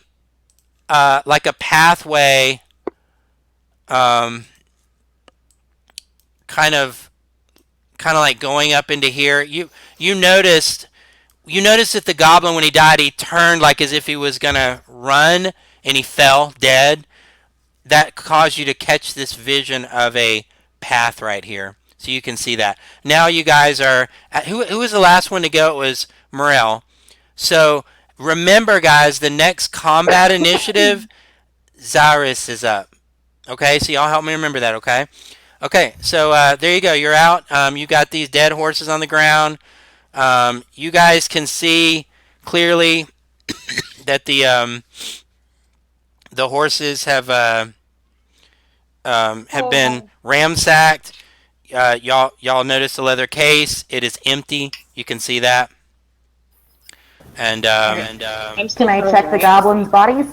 like a pathway, kind of like going up into here. You noticed that the goblin, when he died, he turned like as if he was gonna run, and he fell dead. That caused you to catch this vision of a path right here, so you can see that. Now you guys are who was the last one to go? It was Morel. So remember, guys, the next combat initiative, Zaris is up. Okay, so y'all help me remember that. Okay, so there you go. You're out. You got these dead horses on the ground. You guys can see clearly that the horses have been ransacked. Y'all notice the leather case. It is empty. You can see that. And I'm still Can I check the goblins' bodies?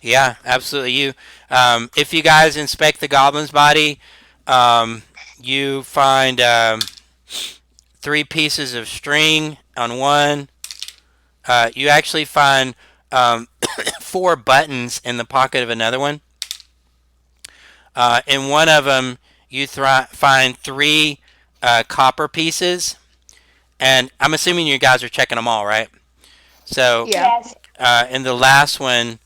yeah, absolutely. If you guys inspect the goblin's body, you find 3 pieces of string on one. You actually find 4 buttons in the pocket of another one. In one of them, you find 3 copper pieces, and I'm assuming you guys are checking them all, right? So, Yeah. Yes. in the last one,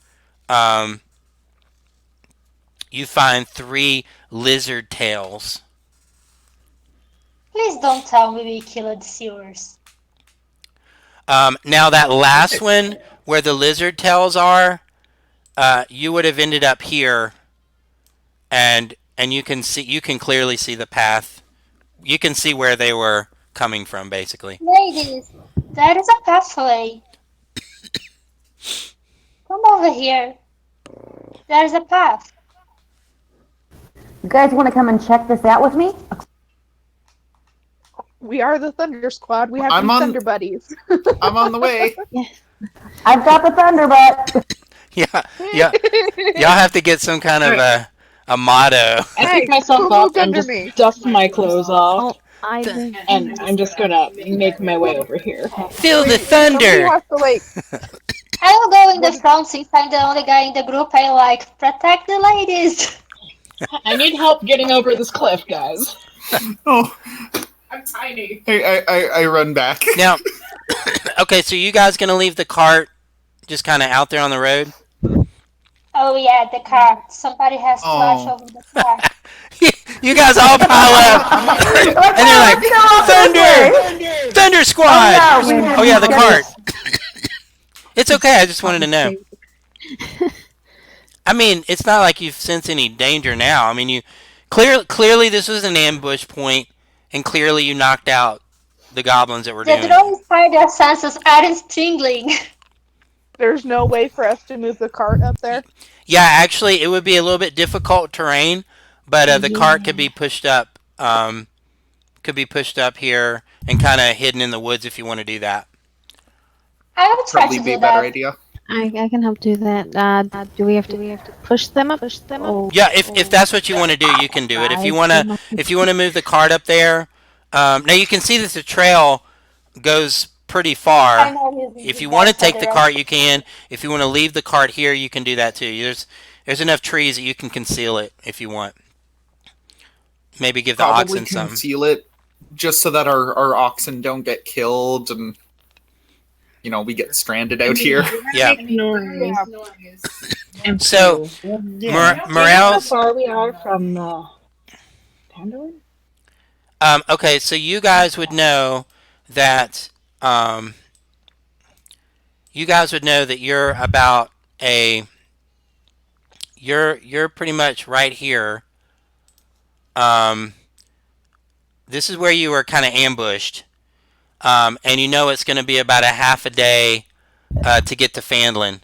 you find 3 lizard tails. Please don't tell me we killed Sewers. Now that last one, where the lizard tails are, you would have ended up here, and you can clearly see the path. You can see where they were coming from, basically. Ladies, there is a pathway. Come over here. There's a path. You guys want to come and check this out with me? We are the Thunder Squad. We have to I'm be on- Thunder Buddies. I'm on the way. I've got the thunderbutt. Yeah. Y'all have to get some kind of a motto. I pick myself Who up moved and under just me? dust my clothes off, I think and I'm just gonna make my way over here. Feel the Somebody thunder. has to like. I will go in the front since I'm the only guy in the group. I like protect the ladies. I need help getting over this cliff, guys. Oh, I'm tiny. I run back. Now, okay, so you guys gonna leave the cart just kind of out there on the road? Oh yeah, the car. Somebody has to Oh. watch over the car. You guys all pile up, and they're like, Thunder Squad! Oh, no, Oh yeah, the cart. It's okay. I just wanted to know. I mean, it's not like you sense any danger now. I mean, you clearly this was an ambush point, and clearly you knocked out the goblins that were The doing it. drones fired their senses aren't tingling. There's no way for us to move the cart up there. Yeah, actually, it would be a little bit difficult terrain, but the cart could be pushed up. Here and kind of hidden in the woods if you want to do that. I will try Probably to be do a better that. idea. I can help do that. Do we have to push them up? Oh, Yeah, if that's what you want to do, you can do it. If you wanna move the cart up there, now you can see that the trail goes pretty I far. know he's If you the want to best take the at cart, you can. If you want to leave the cart here, you can do that too. There's enough trees that you can conceal it if you want. Maybe give the Probably oxen some. conceal it just so that our oxen don't get killed and we get stranded out here. Yeah. Make noise. And So, how Morale's. far we are from Phandelver? Okay, so you guys would know that you guys would know that you're about a you're pretty much right here. Um, this is where you were kind of ambushed, and you know it's going to be about a half a day to get to Phandlin.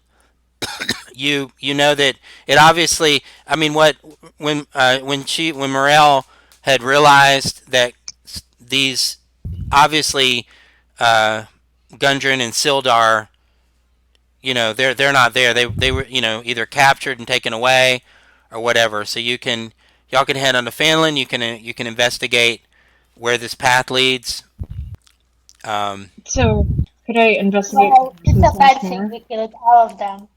You know that it obviously. I mean, what when Morel had realized that these obviously Gundren and Sildar, they're not there. They were either captured and taken away or whatever. So y'all can head on to Phandlin. You can investigate where this path leads. Um, So, could I investigate Well, it's this a bad once thing more? we killed all of them.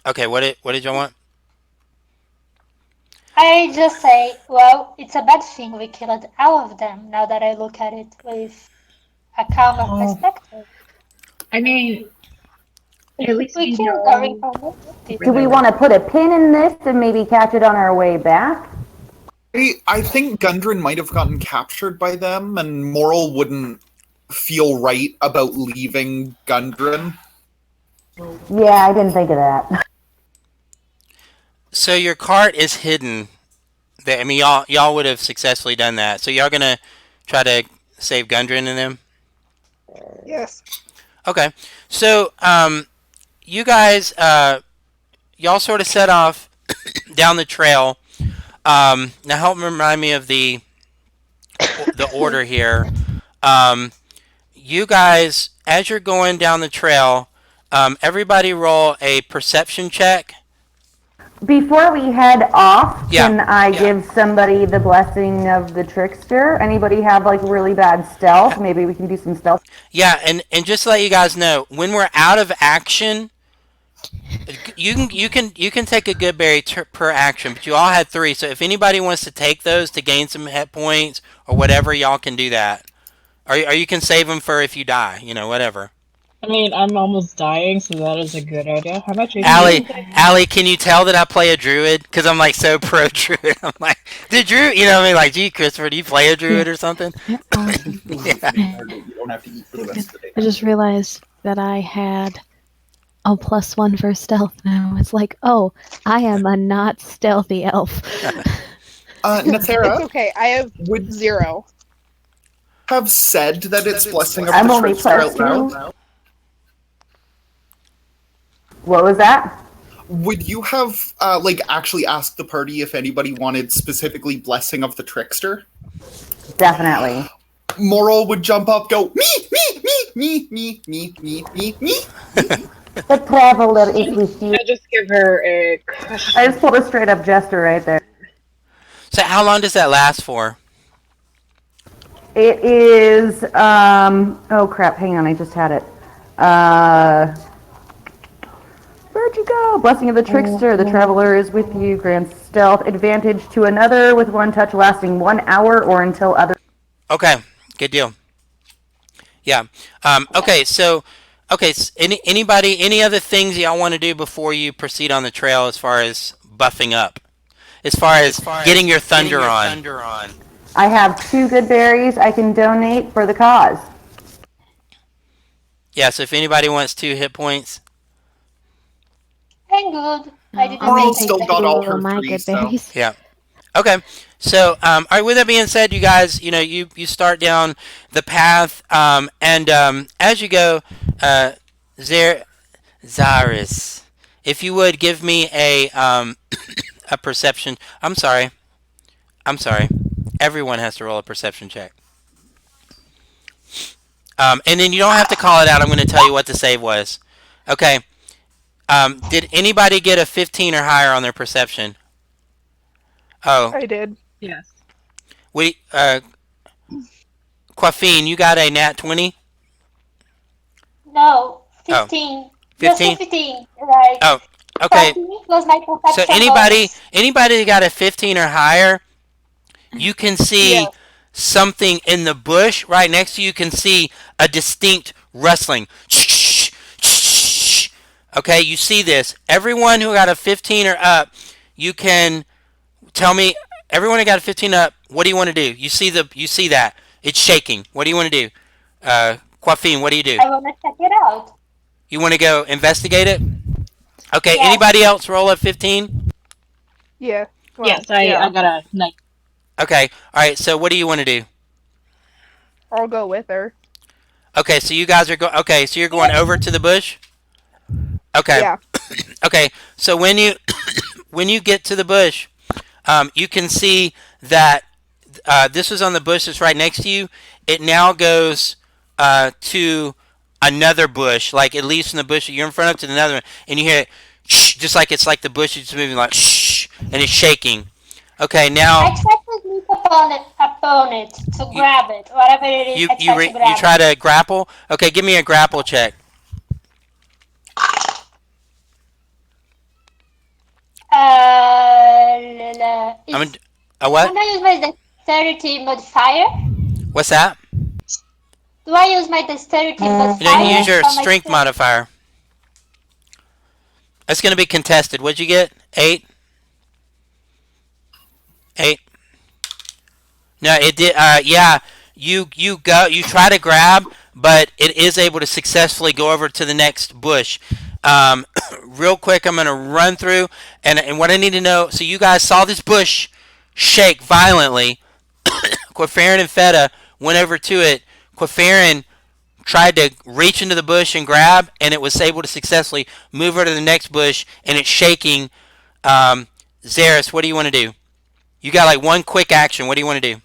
okay, what did y'all want? I just say, well, it's a bad thing we killed all of them now that I look at it with a calmer Oh, perspective. I mean, at least We we killed our know incarnated. Do we want to put a pin in this and maybe catch it on our way back? I think Gundren might have gotten captured by them, and Moral wouldn't feel right about leaving Gundren. Yeah, I didn't think of that. So your cart is hidden. I mean, y'all would have successfully done that. So y'all gonna try to save Gundren and them. Yes. Okay. So you guys y'all sort of set off down the trail. Now help remind me of the order here. Um, you guys, as you're going down the trail, everybody roll a perception check. Before we head off, Yeah. can I give somebody the blessing of the trickster? Anybody have like really bad stealth? Maybe we can do some stealth. Yeah, and just to let you guys know, when we're out of action, you can take a good berry per action, but you all had 3. So if anybody wants to take those to gain some hit points or whatever, y'all can do that. Or you can save them for if you die, whatever. I mean, I'm almost dying, so that is a good idea. How much HP Allie, did I Allie, can you tell that I play a druid? Because I'm like so pro druid. I'm like, the druid, what I mean? Like, gee, Christopher, do you play a druid or something? You don't have to eat for the rest of the day. I just realized that I had a +1 for stealth now. It's like, oh, I am a not stealthy elf. It's Nathera okay. I have would 0. have said that it's blessing of I'm the only trickster plus out loud. 2. What was that? Would you have actually asked the party if anybody wanted specifically blessing of the trickster? Definitely. Moral would jump up, go me. The traveler is with you. Can I just give her a question? I just pulled a straight up jester right there. So how long does that last for? It is, oh crap, hang on, I just had it. Where'd you go? Blessing of the trickster, the traveler is with you, grants stealth advantage to another with one touch lasting 1 hour or until other. Okay, good deal. Yeah. Okay. So, any other things y'all want to do before you proceed on the trail as far as buffing up, as far as getting your thunder on? I have 2 good berries I can donate for the cause. Yeah. So if anybody wants 2 hit points, I'm good. I didn't Moral take still anything. got all her my 3, good so. berries. yeah. Okay. So, all right. With that being said, you guys, you start down the path, and as you go, Zaris, if you would give me a a perception. I'm sorry. Everyone has to roll a perception check. And then you don't have to call it out. I'm going to tell you what the save was. Okay. Did anybody get a 15 or higher on their perception? Oh, I did. Yes. Quaffine, you got a nat 20? No, 15. Just 15? 15. Right. Oh, okay. 14 was my So perception anybody bonus. that got a 15 or higher, you can see Yeah. something in the bush right next to you. You can see a distinct rustling. Okay, you see this. Everyone who got a 15 or up, you can tell me. Everyone who got a 15 up, what do you want to do? You see that it's shaking. What do you want to do? Coiffine, what do you do? I wanna check it out. You want to go investigate it? Okay. Yes. Anybody else roll a 15? Yeah. Well, Yes, I yeah. got a night. Okay. All right. So what do you want to do? I'll go with her. Okay. So you guys are going. Okay. So you're going over to the bush. Okay. Yeah. Okay. So when you when you get to the bush, you can see that this is on the bush that's right next to you. It now goes to another bush, like it leaves from the bush that you're in front of to another one, and you hear it shh, just like it's like the bush is moving, like shh, and it's shaking. Okay, I now try to leap upon it to you grab it. Whatever it is, I try to you grab try it. to grapple. Okay, give me a grapple check. I'm Is a what? Can I use my dexterity modifier? What's that? Do I use my dexterity You modifier use your or my strength modifier. That's going to be contested. What'd you get? 8. 8. No, it did. Yeah, you go. You try to grab, but it is able to successfully go over to the next bush. Real quick, I'm going to run through and what I need to know. So you guys saw this bush shake violently. Quafarin and Feta went over to it. Quafarin tried to reach into the bush and grab, and it was able to successfully move her to the next bush, and it's shaking. Zaris, what do you want to do? You got like one quick action. What do you want to do?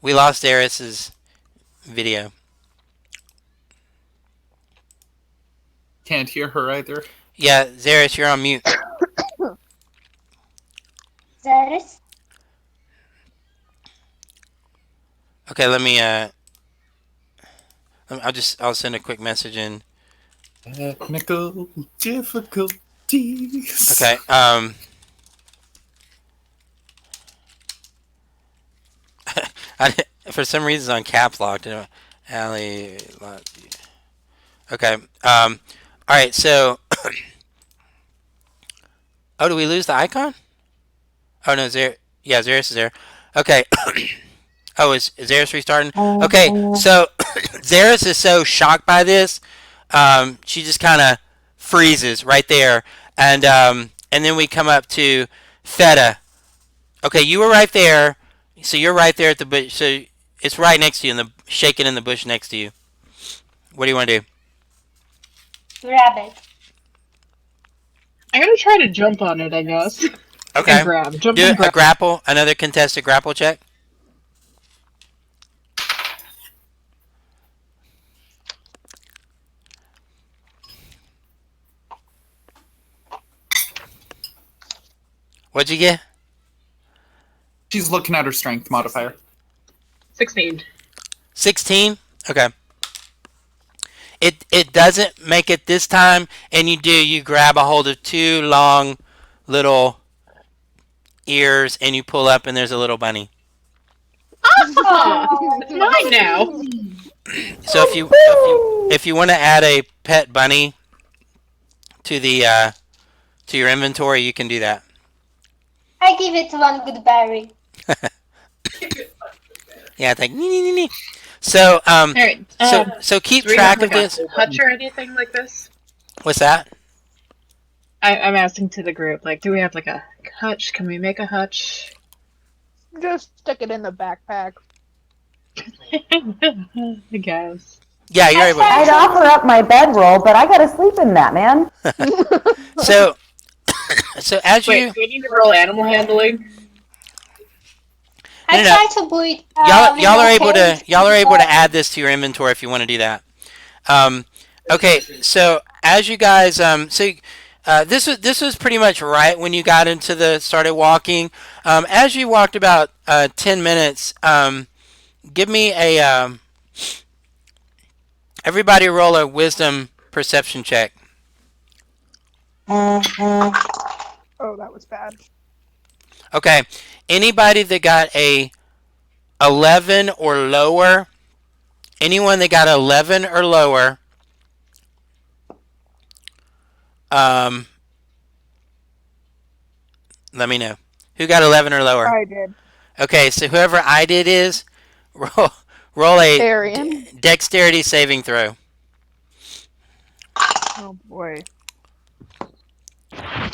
We lost Zaris's video. Can't hear her either. Yeah, Zaris, you're on mute. Zaris? Okay, let me. I'll send a quick message in. Technical difficulties. Okay. For some reason, it's on caps locked. Allie. Okay. All right. So. Oh, do we lose the icon? Oh no, yeah, Zaris is there. Okay. Oh, is Zaris restarting? Okay, so Zaris is so shocked by this, she just kind of freezes right there, and then we come up to Feta. Okay, you were right there, so you're right there at the bush. So it's right next to you, in the shaking in the bush next to you. What do you want to do? Grab it. I'm gonna try to jump on it, I guess. Okay, And grab. Jump do and a grab. grapple, another contested grapple check. What'd you get? She's looking at her strength modifier. 16. 16? Okay. It doesn't make it this time, and you grab a hold of two long little ears, and you pull up, and there's a little bunny. Oh, it's mine now. So if you want to add a pet bunny to the to your inventory, you can do that. I give it one good berry. Yeah, it's like nee, nee, nee, nee. So Alright, so keep do we track have, of like, this. a hutch or anything like this? What's that? I'm asking to the group, like, do we have like a hutch? Can we make a hutch? Just stick it in the backpack. I guess. Yeah, you're able. I'd offer up my bedroll, but I gotta sleep in that, man. So as Wait, you do we need to roll animal handling? I No. try to build. y'all are able to add this to your inventory if you want to do that. Okay, so as you guys this was pretty much right when you got into the started walking. As you walked about 10 minutes, give me a everybody roll a wisdom perception check. Oh, that was bad. Okay, anybody that got a 11 or lower, anyone that got 11 or lower, let me know. Who got 11 or lower? I did. Okay, so whoever I did is, roll, roll a Arian. dexterity saving throw. Oh boy.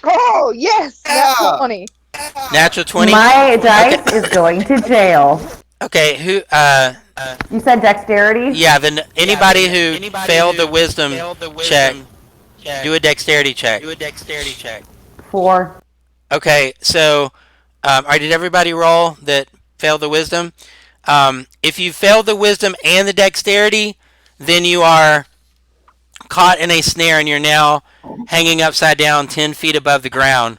Oh yes, Yeah. nat 20. Natural 20. My dice is going to jail. Okay, who? You said dexterity? Yeah. Then anybody who failed the wisdom check, do a dexterity check. 4. Okay, so, alright, did everybody roll that failed the wisdom? If you failed the wisdom and the dexterity, then you are caught in a snare and you're now hanging upside down 10 feet above the ground.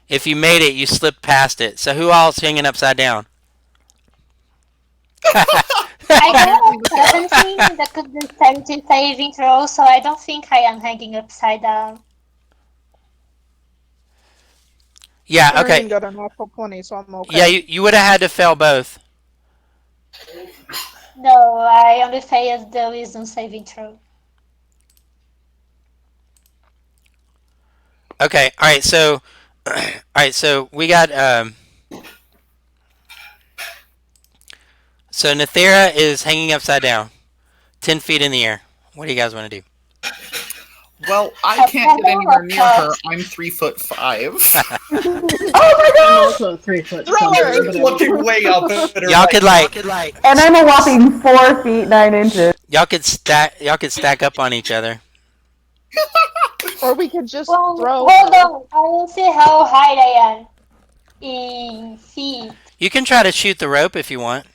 If you made it, you slipped past it. So who else hanging upside down? I got a 17 in the dexterity saving throw, so I don't think I am hanging upside down. Yeah, Arian okay. got a natural 20, so I'm okay. Yeah, you would have had to fail both. No, I only failed the wisdom saving throw. Okay, alright, so we got so Nethera is hanging upside down, 10 feet in the air. What do you guys want to do? Well, I can't get anywhere near her. I'm 3'5". I'm also 3 foot. She's looking way up at her. Y'all could like And I'm a whopping 4 feet 9 inches. y'all could stack up on each other. Or we could just Well, throw. hold on. I will see how high I am in feet. You can try to shoot the rope if you want.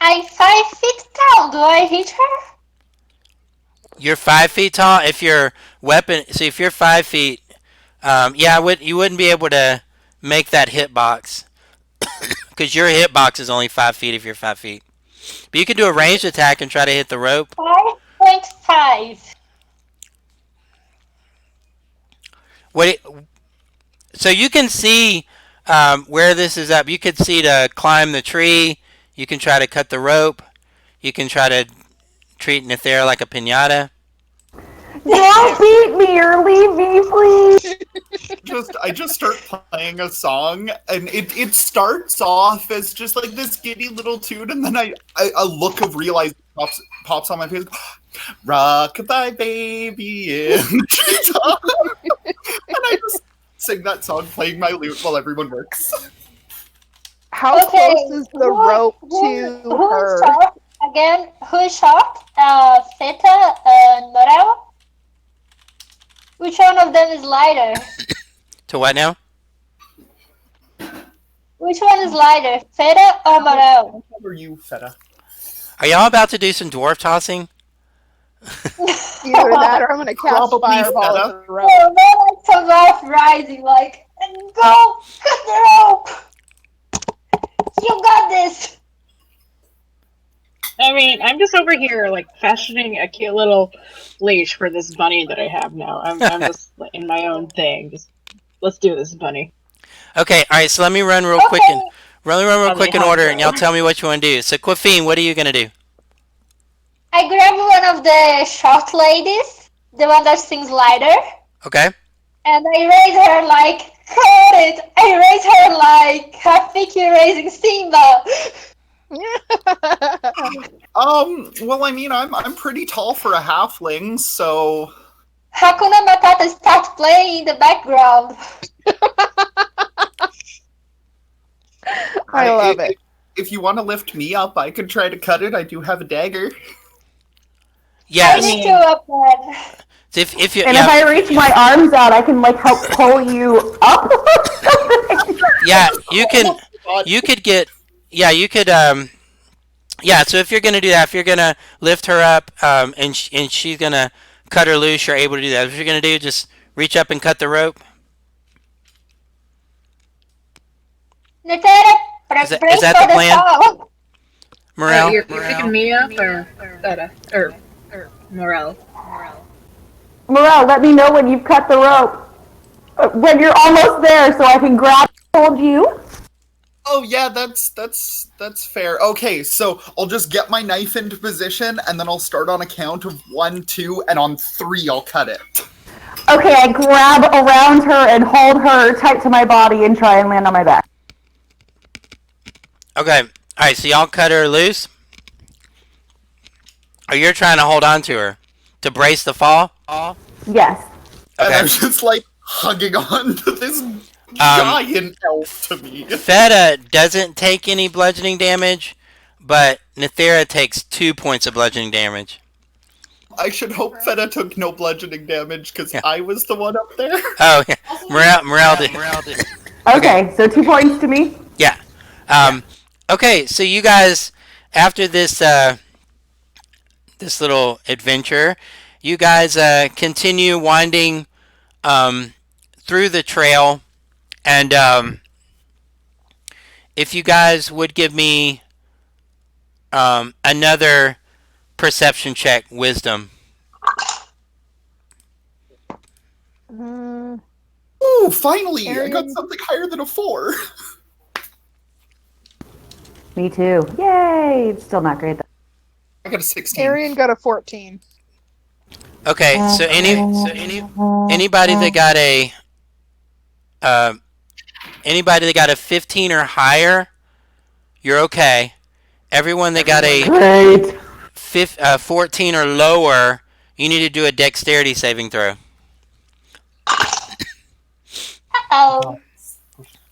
I'm 5 feet tall. Do I hit her? You're 5 feet tall. If your weapon, so if you're 5 feet, you wouldn't be able to make that hitbox because your hitbox is only 5 feet if you're 5 feet. But you could do a ranged attack and try to hit the rope. 5.5. So you can see where this is up. You could see to climb the tree. You can try to cut the rope. You can try to treat Nethera like a piñata. Don't beat me or leave me, please. I just start playing a song, and it starts off as just like this giddy little tune, and then a look of realization pops on my face. Rockabye baby in the treetop. And I just sing that song playing my lute while everyone works. How Okay, close is the rope to who her? shot? Again, who shot? Feta and Morel? Which one of them is lighter? To what now? Which one is lighter, Feta or Morel? How are you, Feta? Are y'all about to do some dwarf tossing? Either that or I'm gonna cast Probably fireball Feta. at the rope. Oh, no, like some rough rising, like, and go, cut the rope! You got this! I mean, I'm just over here, like, fashioning a cute little leash for this bunny that I have now. I'm just in my own thing. Just, let's do this, bunny. Okay, all right. So let me run real quick and in order, and y'all tell me what you want to do. So, Quafine, what are you gonna do? I grab one of the short ladies, the one that sings lighter, Okay. and I raise her like, cut it! I raise her like Rafiki raising Simba! Well, I mean, I'm pretty tall for a halfling, so Hakuna Matata starts playing in the background. I love it. If you want to lift me up, I can try to cut it. I do have a dagger. I Yes. lift you up then. So if you And if I reach my arms out, I can like help pull you up. you could get so if you're gonna do that, if you're gonna lift her up and she's gonna cut her loose, you're able to do that. If you're gonna do, just reach up and cut the rope. Natera, Is that the plan? Morel. You're picking me up, or Feta? Or Morel? Morel, let me know when you've cut the rope. When you're almost there, so I can grab and hold you. Oh yeah, that's fair. Okay, so I'll just get my knife into position, and then I'll start on a count of 1, 2, and on 3 I'll cut it. Okay, I grab around her and hold her tight to my body and try and land on my back. Okay. All right, so y'all cut her loose, or you're trying to hold on to her to brace the fall. Yes. And Okay. I'm just like hugging on to this Um, giant elf to me. Feta doesn't take any bludgeoning damage, but Nethera takes 2 points of bludgeoning damage. I should hope Feta took no bludgeoning damage because Yeah. I was the one up there. Oh, yeah. Morale did. Okay, so 2 points to me. Yeah. Okay, so you guys, after this this little adventure, you guys continue winding through the trail, and if you guys would give me another perception check, wisdom. Mm, Ooh, finally! I got Arian- something higher than a 4. Me too. Yay! It's still not great though. I got a 16. Arian got a 14. Okay, so anybody that got a anybody that got a 15 or higher, you're okay. Everyone that got a Great. 14 or lower, you need to do a dexterity saving throw. Oh,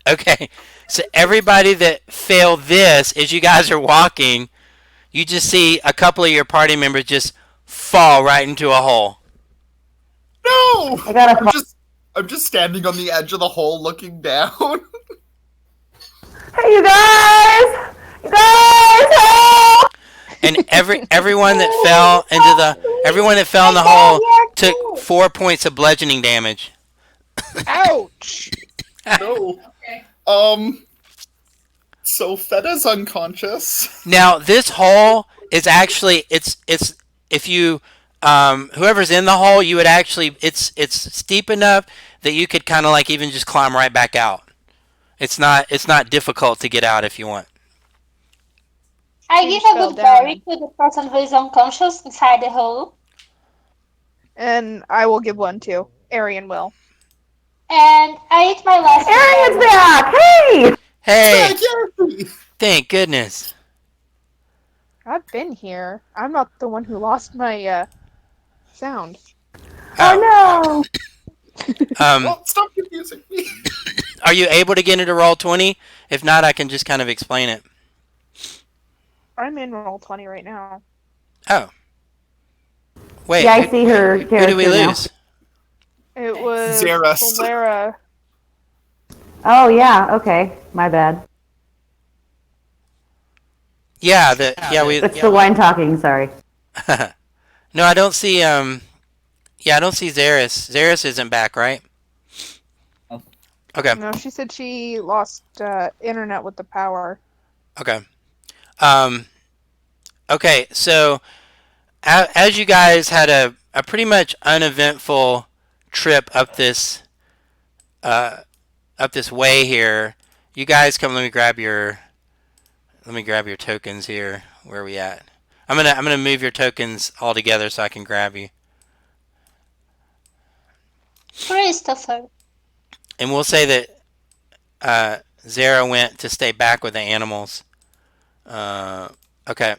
Okay, so everybody that failed this, as you guys are walking, you just see a couple of your party members just fall right into a hole. No! I got a I'm just standing on the edge of the hole looking down. Hey, you guys! You guys! Help! And everyone that fell in the hole took 4 points of bludgeoning damage. Ouch! No. So Feta's unconscious. Now this hole is actually it's if you whoever's in the hole, you would actually it's steep enough that you could kind of like even just climb right back out. It's not difficult to get out if you want. I You give just a fell good down. berry to the person who is unconscious inside the hole. And I will give one too. Arian will. And I eat my last Arian's berry. back! Hey! Hey, Yay! thank goodness. I've been here. I'm not the one who lost my sound. Oh no! Well, stop confusing me. Are you able to get into roll 20? If not, I can just kind of explain it. I'm in roll 20 right now. Oh. Wait, Yeah, I see her who character did we now. lose? It was Xeris. Valera. Oh yeah, okay. My bad. Yeah, It's the wine talking, sorry. No, I don't see I don't see Xeris. Xeris isn't back, right? Okay. No, she said she lost internet with the power. Okay. Okay, so as you guys had a pretty much uneventful trip up this way here, you guys come. Let me grab your tokens here. Where are we at? I'm gonna move your tokens all together so I can grab you. Christopher. And we'll say that Zara went to stay back with the animals. Okay.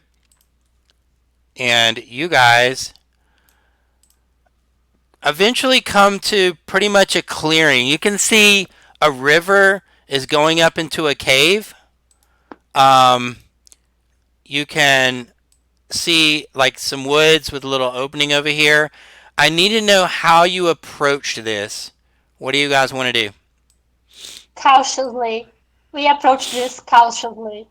And you guys eventually come to pretty much a clearing. You can see a river is going up into a cave. You can see like some woods with a little opening over here. I need to know how you approached this. What do you guys want to do? Cautiously. We approach this cautiously.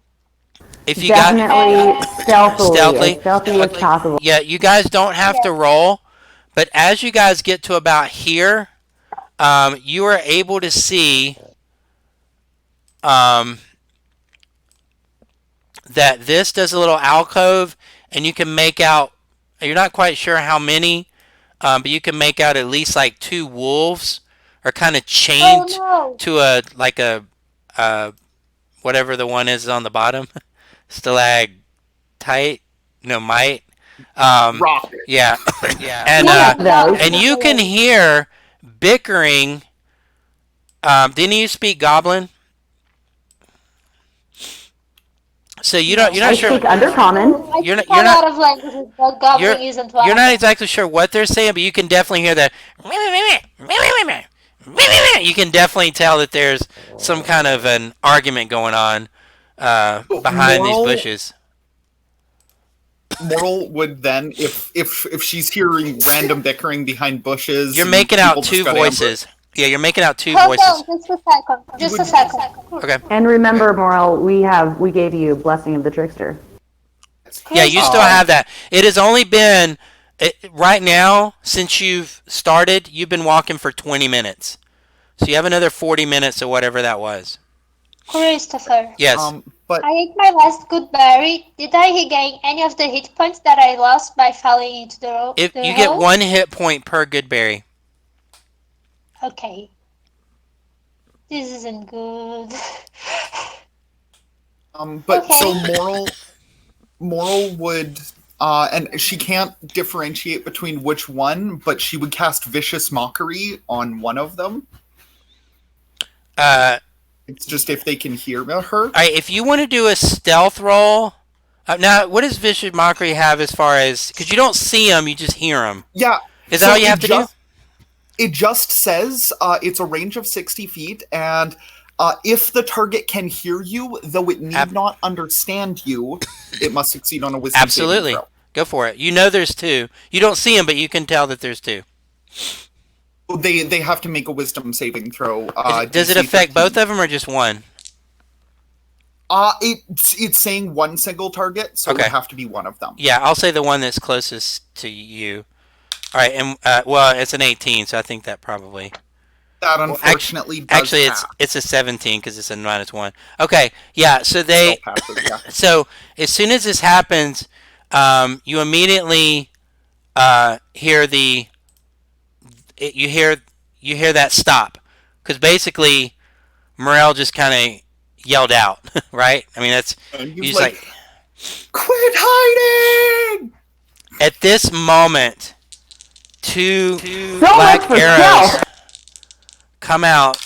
If you got Definitely stealthily. As stealthy as possible. yeah, you guys don't have to roll, but as you guys get to about here, you are able to see that this does a little alcove, and you can make out. You're not quite sure how many, but you can make out at least like 2 wolves are kind of chained to a whatever the one is on the bottom, stalactite, no mite. Rock. Yeah, and Those. and you can hear bickering. Didn't you speak Goblin? So you're not I sure. speak Undercommon. I You're speak not. a lot of languages, but You're Goblin isn't one you're of not them. exactly sure what they're saying, but you can definitely hear that. You can definitely tell that there's some kind of an argument going on behind these Moral bushes. Moral would then, if she's hearing random bickering behind bushes You're and making out people just two got ambushed, voices. Yeah, you're making out two Hold voices. on, just a second. Just a second. Okay. And remember, Morel, we gave you Blessing of the Trickster. Yeah, you still Crystal. have that. It has only been right now since you've started. You've been walking for 20 minutes, so you have another 40 minutes or whatever that was. Christopher. Yes. but I ate my last good berry. Did I regain any of the hit points that I lost by falling into If the you get hole? 1 hit point per good berry. Okay. This isn't good. but Okay. so moral would and she can't differentiate between which one, but she would cast vicious mockery on one of them. It's just if they can hear her. All right, if you want to do a stealth roll, now what does vicious mockery have as far as, because you don't see them, you just hear them. Yeah. Is that all you have to do? It just says it's a range of 60 feet, and if the target can hear you, though it need not understand you, it must succeed on a wisdom Absolutely. saving throw. Go for it. You know there's two. You don't see them, but you can tell that there's two. They have to make a wisdom saving throw. Does it DC affect 13. both of them or just one? It's saying one single target, so it would have to be one of them. Yeah, I'll say the one that's closest to you. All right, and well, it's an 18, so I think that probably. That unfortunately does actually pass. it's a 17 because it's a -1. Okay, yeah. So Still passes, yeah. so as soon as this happens, you immediately hear you hear that stop, because basically Morel just kind of yelled out, right? I mean that's He's like quit hiding. At this moment, two So black much for arrows stealth. come out.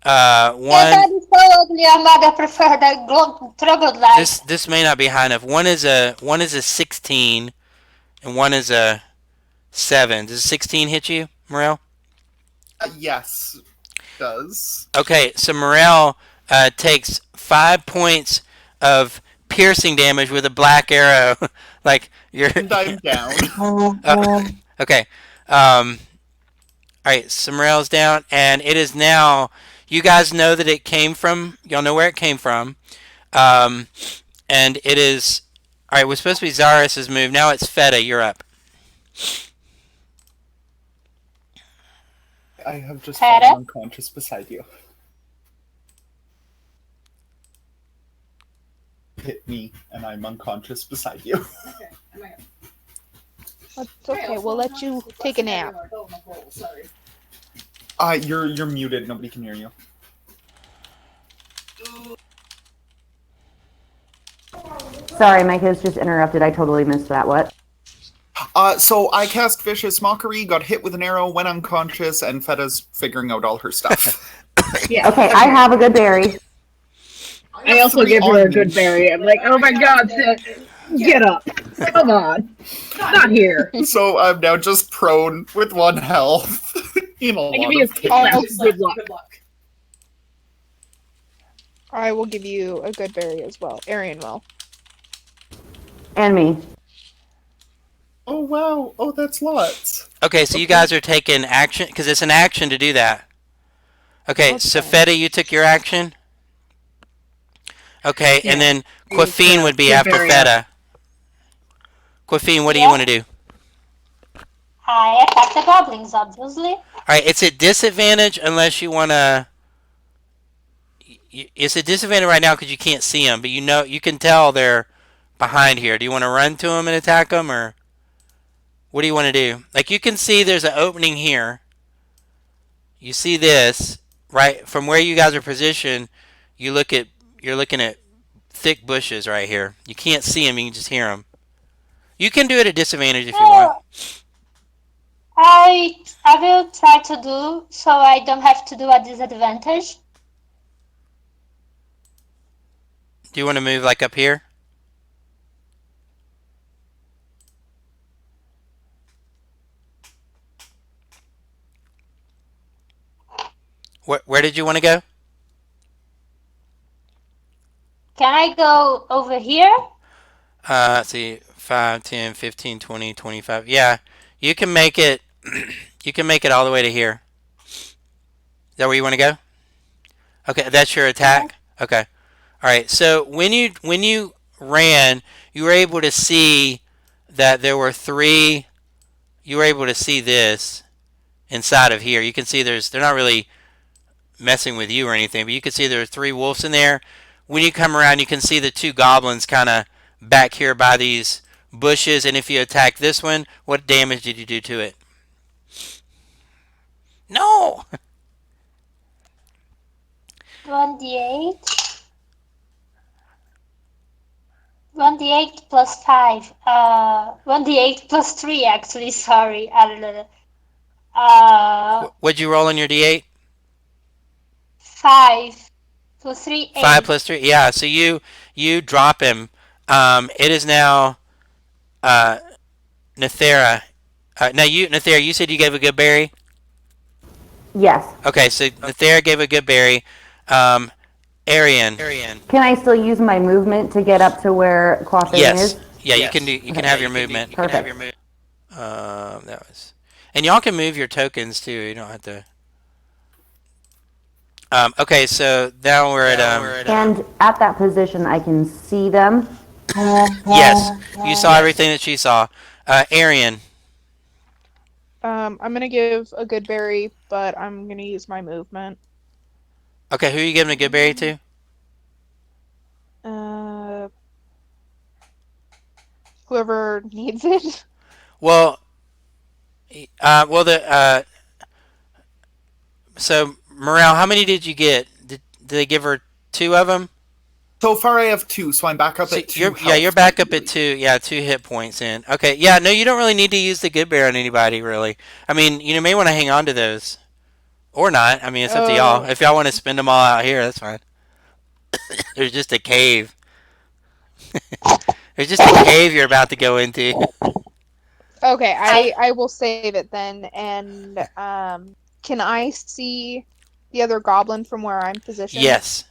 That One. is so ugly. I might prefer the troubled light. This may not be high enough. One is a 16, and one is a 7. Does a 16 hit you, Morel? Yes, does. Okay, so Morel takes 5 points of piercing damage with a black arrow. Like you're. And I'm down. Okay. All right, so Morel's down, and it is now. You guys know that it came from. Y'all know where it came from. And it is. All right, it was supposed to be Zaris's move. Now it's Feta. You're up. I have just Feta? fallen unconscious beside you. Hit me, and I'm unconscious beside you. It's okay. We'll let you take a nap. You're muted. Nobody can hear you. Sorry, my kids just interrupted. I totally missed that. What? So I cast Vicious Mockery, got hit with an arrow, went unconscious, and Feta's figuring out all her stuff. Yeah. Okay, I have a good berry. I also give her a good berry. I'm like, oh my god, sis, get up. Come on. Not here. So I'm now just prone with 1 health. In a I give lot you of all cases. good luck. I will give you a good berry as well. Arian will. And me. Oh wow! Oh, that's lots. Okay, so you guys are taking action because it's an action to do that. Okay, so Feta, you took your action. Okay, Yeah. and then Quafine would be Good after berry. Feta. Quafine, what do you want to do? I attack the goblins, obviously. All right, it's at disadvantage unless you want to. It's a disadvantage right now because you can't see them, but you can tell they're behind here. Do you want to run to them and attack them, or what do you want to do? Like you can see, there's an opening here. You see this right from where you guys are positioned. You're looking at thick bushes right here. You can't see them; you can just hear them. You can do it at disadvantage if you want. I will try to do so I don't have to do a disadvantage. Do you want to move like up here? Where did you want to go? Can I go over here? Let's see, 5, 10, 15, 20, 25. Yeah, you can make it. You can make it all the way to here. Is that where you want to go? Okay, that's your Yeah. attack. Okay. All right. So when you ran, you were able to see that there were three. You were able to see this inside of here. You can see they're not really messing with you or anything, but you can see there are three wolves in there. When you come around, you can see the two goblins kind of back here by these bushes. And if you attack this one, what damage did you do to it? No. 1d8. 1d8 plus 5. 1d8 plus 3, actually. Sorry. What'd you roll on your d8? 5 plus 3, 5 8. plus 3. Yeah. So you drop him. It is now uh, Nethera. Now Nethera, you said you gave a good berry. Yes. Okay, so Nethera gave a good berry. Um, Arian. Can I still use my movement to get up to where Quaffing Yes. is? Yeah, you can do. You can have your movement. Perfect. That was. And y'all can move your tokens too. You don't have to. Okay, so now we're at. And at that position, I can see them. Yes, you saw everything that she saw. Arian. I'm gonna give a good berry, but I'm gonna use my movement. Okay, who are you giving a good berry to? Whoever needs it. Well, so Morale, how many did you get? Did they give her two of them? So far, I have 2, so I'm back up So at 2 you're back up at 2. Yeah, 2 hit points in. Okay, yeah, no, you don't really need to use the good bear on anybody, really. I mean, you may want to hang on to those. Or not. I mean, it's up to y'all. If y'all want to spend them all out here, that's fine. There's just a cave. There's just a cave you're about to go into. Okay, I will save it then. And can I see the other goblin from where I'm positioned? Yes.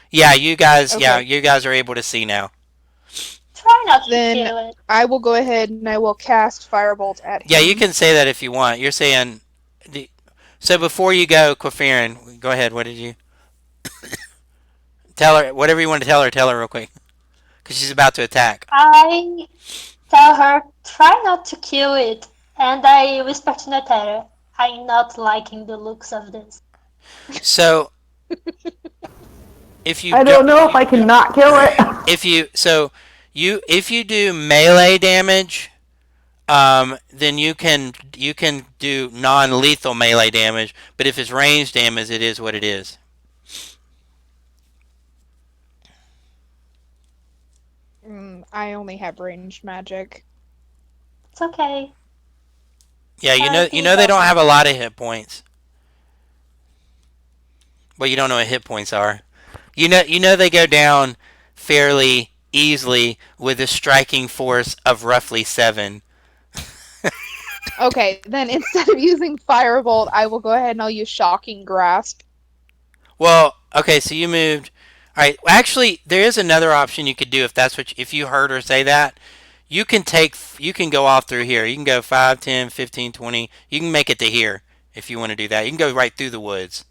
Yeah, you guys. Okay. Yeah, you guys are able to see now. Try not to Then kill it. I will go ahead and I will cast Firebolt at him. Yeah, you can say that if you want. You're saying. So before you go, Quafirin, go ahead. What did you tell her? Whatever you want to tell her. Tell her real quick, because she's about to attack. I tell her, try not to kill it. And I whisper to Notera, I'm not liking the looks of this. So, if you I don't know if I can not kill it. if you do melee damage, then you can do non-lethal melee damage. But if it's range damage, it is what it is. I only have ranged magic. It's okay. Yeah, you know they don't have a lot of hit points. Well, you don't know what hit points are. You know they go down fairly easily with a striking force of roughly 7. Okay, then instead of using Firebolt, I will go ahead and I'll use Shocking Grasp. Well, okay, so you moved. All right, actually, there is another option you could do if that's if you heard her say that. You can go off through here. You can go 5, 10, 15, 20. You can make it to here if you want to do that. You can go right through the woods.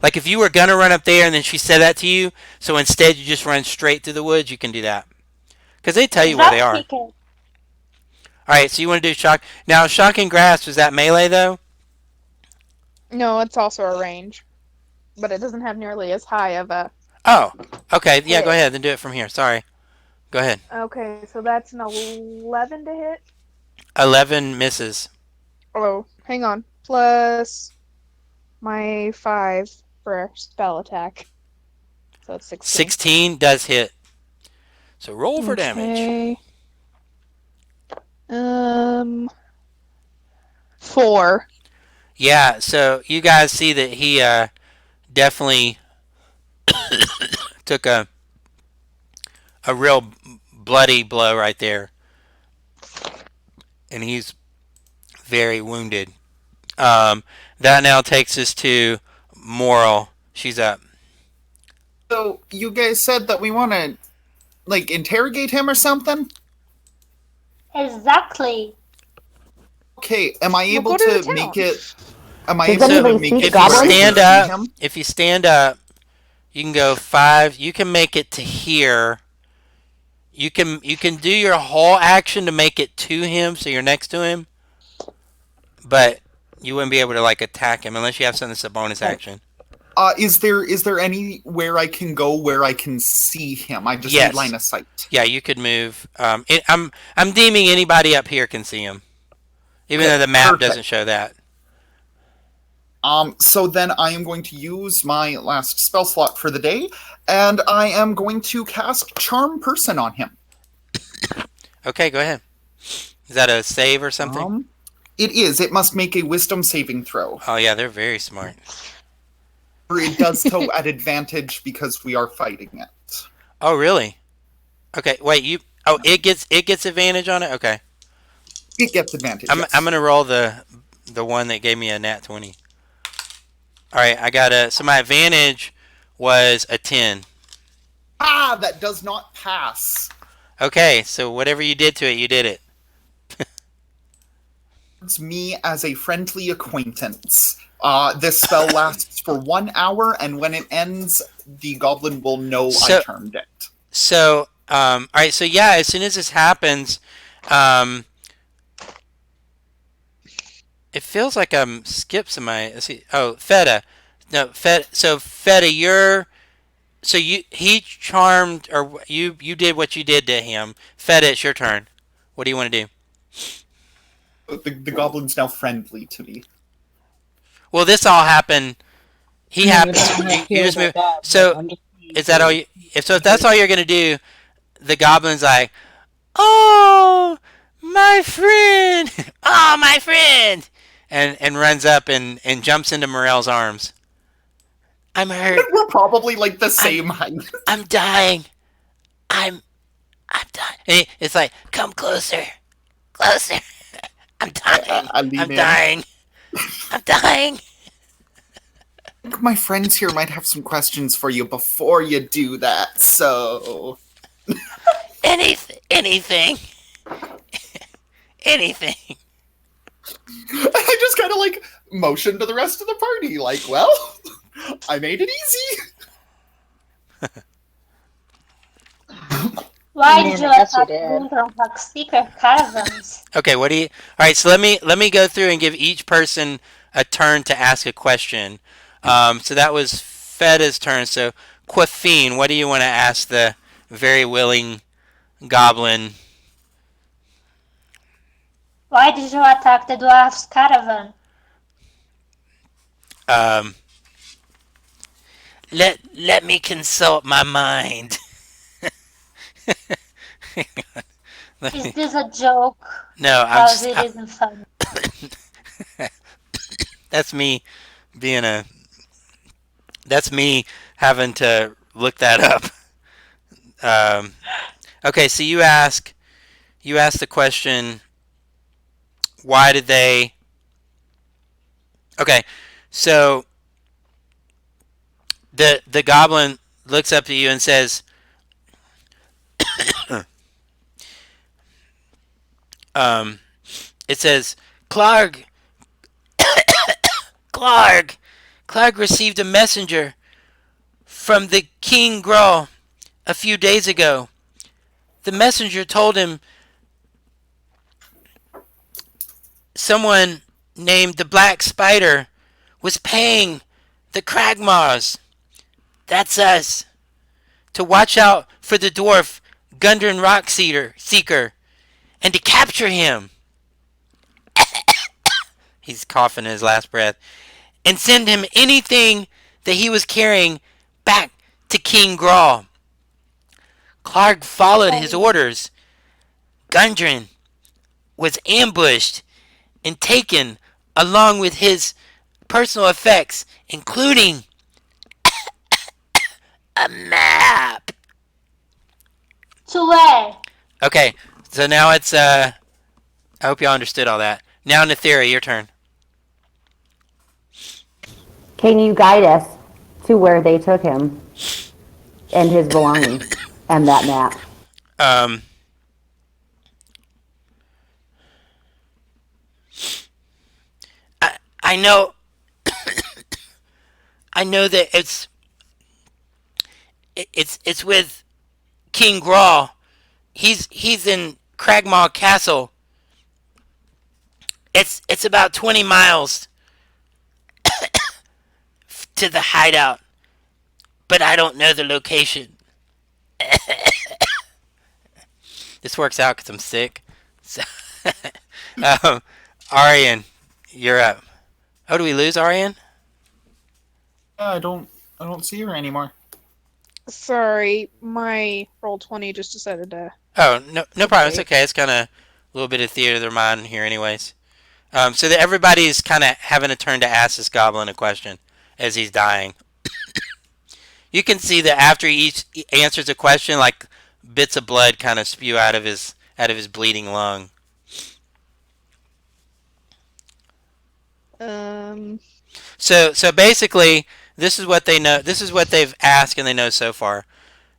Like if you were going to run up there and then she said that to you, so instead you just run straight through the woods, you can do that. Because they tell you where they are. Alright, so you want to do shock. Now, shocking grasp, is that melee though? No, it's also a range. But it doesn't have nearly as high of a... Oh, okay. Yeah, go ahead. Then do it from here. Sorry. Go ahead. Okay, so that's an 11 to hit. 11 misses. Oh, hang on. Plus my 5 for spell attack. So it's 16. 16 does hit. So roll for damage. 4. Yeah, so you guys see that he definitely took a a real bloody blow right there, and he's very wounded. That now takes us to Moral. She's up. So you guys said that we want to like interrogate him or something? Exactly. Okay, am I We'll able go to the to town. make it? Am I Does able to anybody make speak it If you where I goblin? can stand see up, him? if you stand up, you can go 5. You can make it to here. You can do your whole action to make it to him, so you're next to him. But you wouldn't be able to like attack him unless you have something that's a bonus action. Is there anywhere I can go where I can see him? I just need Yes. line of sight. Yeah, you could move. I'm deeming anybody up here can see him, even Okay, though the map perfect. doesn't show that. So then I am going to use my last spell slot for the day, and I am going to cast Charm Person on him. Okay, go ahead. Is that a save or something? It is. It must make a Wisdom saving throw. Oh yeah, they're very smart. Or it does so at advantage because we are fighting it. Oh really? Okay, wait. It gets advantage on it. Okay. It gets advantage. I'm yes. gonna roll the one that gave me a nat 20. All right, I got so my advantage was a 10. That does not pass. Okay, so whatever you did to it, you did it. It's me as a friendly acquaintance. This spell lasts for 1 hour, and when it ends, the goblin will know I turned it. So, all right. So yeah, as soon as this happens, it feels like I'm skip somebody. Let's see. Oh, Feta. No, So Feta, he charmed, or you did what you did to him. Feta, it's your turn. What do you want to do? The goblin's now friendly to me. Well, this all happened. He happened. You just moved. So is that all? If that's all you're gonna do, the goblin's like, "Oh, my friend! Oh, my friend!" and runs up and jumps into Morel's arms. I'm hurt. We're probably like the same height. I'm dying. I'm dying. And it's like, come closer, closer. I'm dying. I'm dying. I'm dying. My friends here might have some questions for you before you do that, so... Anything. Anything. I just kind of, like, motion to the rest of the party, like, well, I made it easy. Why did you attack Thundertree seeker caravans? Okay, what do you... All right, so let me go through and give each person a turn to ask a question. So that was Feta's turn. So, Quaffine, what do you want to ask the very willing goblin? Why did you attack the dwarf's caravan? Let me consult my mind. Is this a joke? No, Because it isn't funny. That's me being a... That's me having to look that up. Okay, so you ask the question, why did they... Okay, so the goblin looks up to you and says, it says, Clark received a messenger from the King Grawl a few days ago. The messenger told him someone named the Black Spider was paying the Kragmaws, that's us, to watch out for the dwarf Gundren Seeker and to capture him. He's coughing his last breath. And send him anything that he was carrying back to King Grawl. Clark followed his orders. Gundren was ambushed and taken along with his personal effects, including a map. To where? Okay, so now it's I hope y'all understood all that. Now, Nethera, your turn. Can you guide us to where they took him and his belongings and that map? Um, I know I know that it's with King Grawl. He's in Cragmaw Castle. It's about 20 miles to the hideout, but I don't know the location. This works out because I'm sick. So, um, Arian, you're up. Oh, do we lose Arian? Yeah, I don't see her anymore. Sorry, my roll 20 just decided to Oh, no problem. It's update. okay. It's kind of a little bit of theater of their mind here, anyways. So that everybody's kind of having a turn to ask this goblin a question as he's dying. You can see that after he answers a question, like bits of blood kind of spew out of his bleeding lung. Um, So basically, this is what they know. This is what they've asked and they know so far.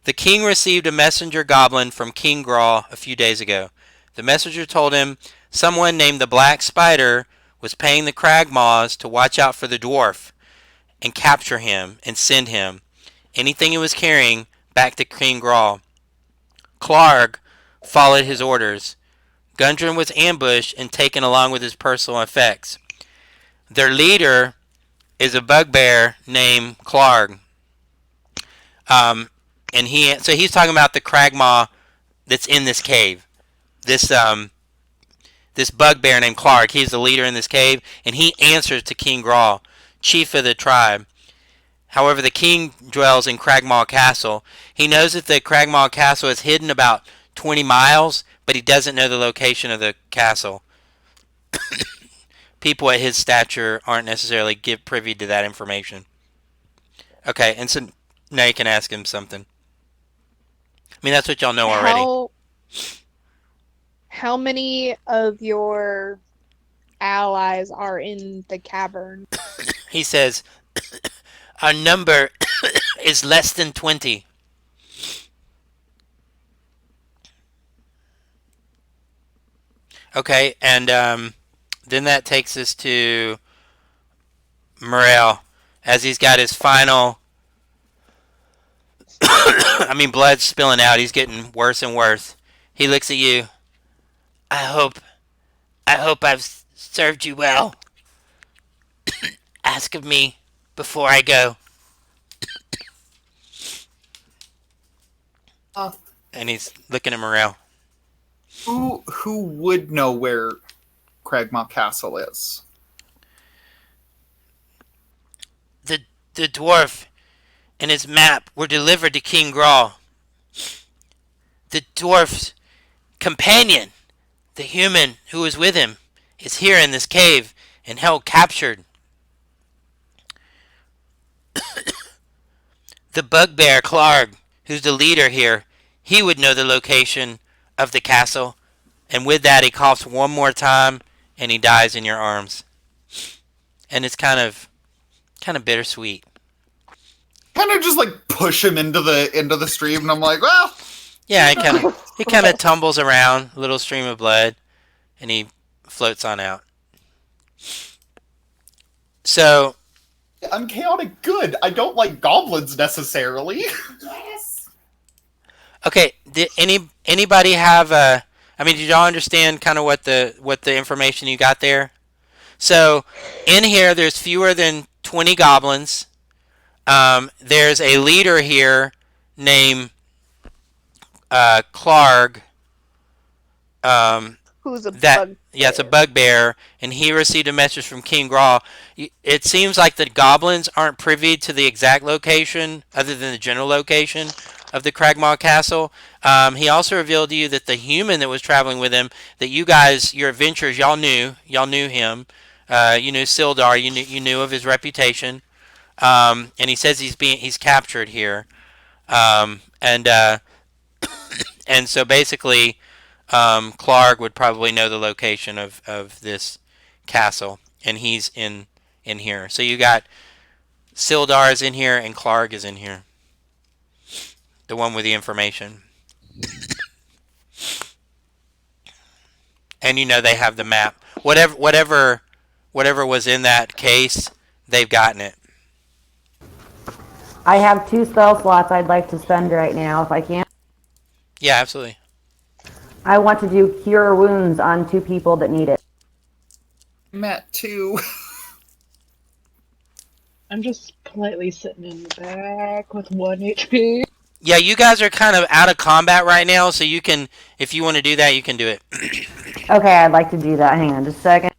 The king received a messenger goblin from King Grawl a few days ago. The messenger told him someone named the Black Spider was paying the Cragmaws to watch out for the dwarf and capture him and send him anything he was carrying back to King Grawl. Clark followed his orders. Gundren was ambushed and taken along with his personal effects. Their leader is a bugbear named Clark. Um, and he's talking about the Cragmaw that's in this cave. This bugbear named Clark. He's the leader in this cave, and he answers to King Grawl, chief of the tribe. However, the king dwells in Cragmaw Castle. He knows that the Cragmaw Castle is hidden about 20 miles, but he doesn't know the location of the castle. People at his stature aren't necessarily privy to that information. Okay, and so now you can ask him something. I mean, that's what y'all know already. how many of your allies are in the cavern? He says, our number is less than 20. Okay, and then that takes us to Morel as he's got his final. I mean, blood's spilling out. He's getting worse and worse. He looks at you. I hope I've served you well. Ask of me before I go. Uh, And he's looking at Morel. who would know where Cragmaw Castle is? The dwarf and his map were delivered to King Grawl. The dwarf's companion, the human who was with him, is here in this cave and held captured. The bugbear Clark, who's the leader here, he would know the location of the castle. And with that, he coughs one more time, and he dies in your arms. And it's kind of bittersweet. Kind of just like push him into the stream, and I'm like, well, Yeah, he kind of tumbles around, a little stream of blood, and he floats on out. So, I'm chaotic good. I don't like goblins necessarily. Yes. okay, did anybody have a? I mean, did y'all understand kind of what the information you got there? So, in here, there's fewer than 20 goblins. There's a leader here named Clark. Who's a That bug? Yeah, it's a bugbear, and he received a message from King Grawl. It seems like the goblins aren't privy to the exact location, other than the general location of the Cragmaw Castle. He also revealed to you that the human that was traveling with him, that you guys, your adventurers, y'all knew him. You knew Sildar. You knew of his reputation. And he says he's captured here. And And so basically, Clark would probably know the location of this castle, and he's in here. So you got Sildar is in here, and Clark is in here, the one with the information. And they have the map. Whatever was in that case, they've gotten it. I have 2 spell slots I'd like to spend right now if I can. Yeah, absolutely. I want to do Cure Wounds on 2 people that need it. Matt too. I'm just politely sitting in the back with 1 HP. Yeah, you guys are kind of out of combat right now, so you can, if you want to do that, you can do it. Okay, I'd like to do that. Hang on just a second.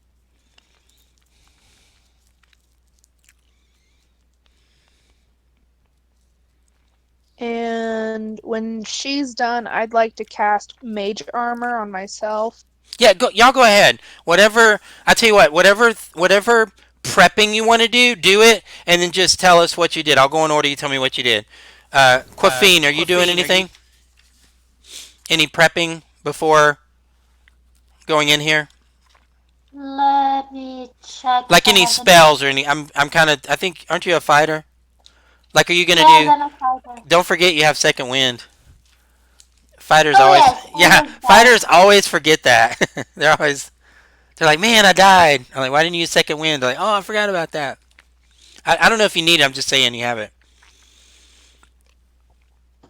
And when she's done, I'd like to cast Mage Armor on myself. Yeah, y'all go ahead. Whatever, I tell you what, whatever prepping you want to do it, and then just tell us what you did. I'll go in order. You tell me what you did. Quafine, are you doing anything? Any prepping before going in here? Let me check. Like if I any have spells or any? I'm kind of. I think, aren't you a fighter? Like, are you gonna Yes, do? I'm a fighter. Don't forget you have second wind. Fighters Oh always. yes, I Yeah, was that. fighters always forget that. They're always. They're like, man, I died. I'm like, why didn't you use second wind? They're like, oh, I forgot about that. I don't know if you need it. I'm just saying you have it.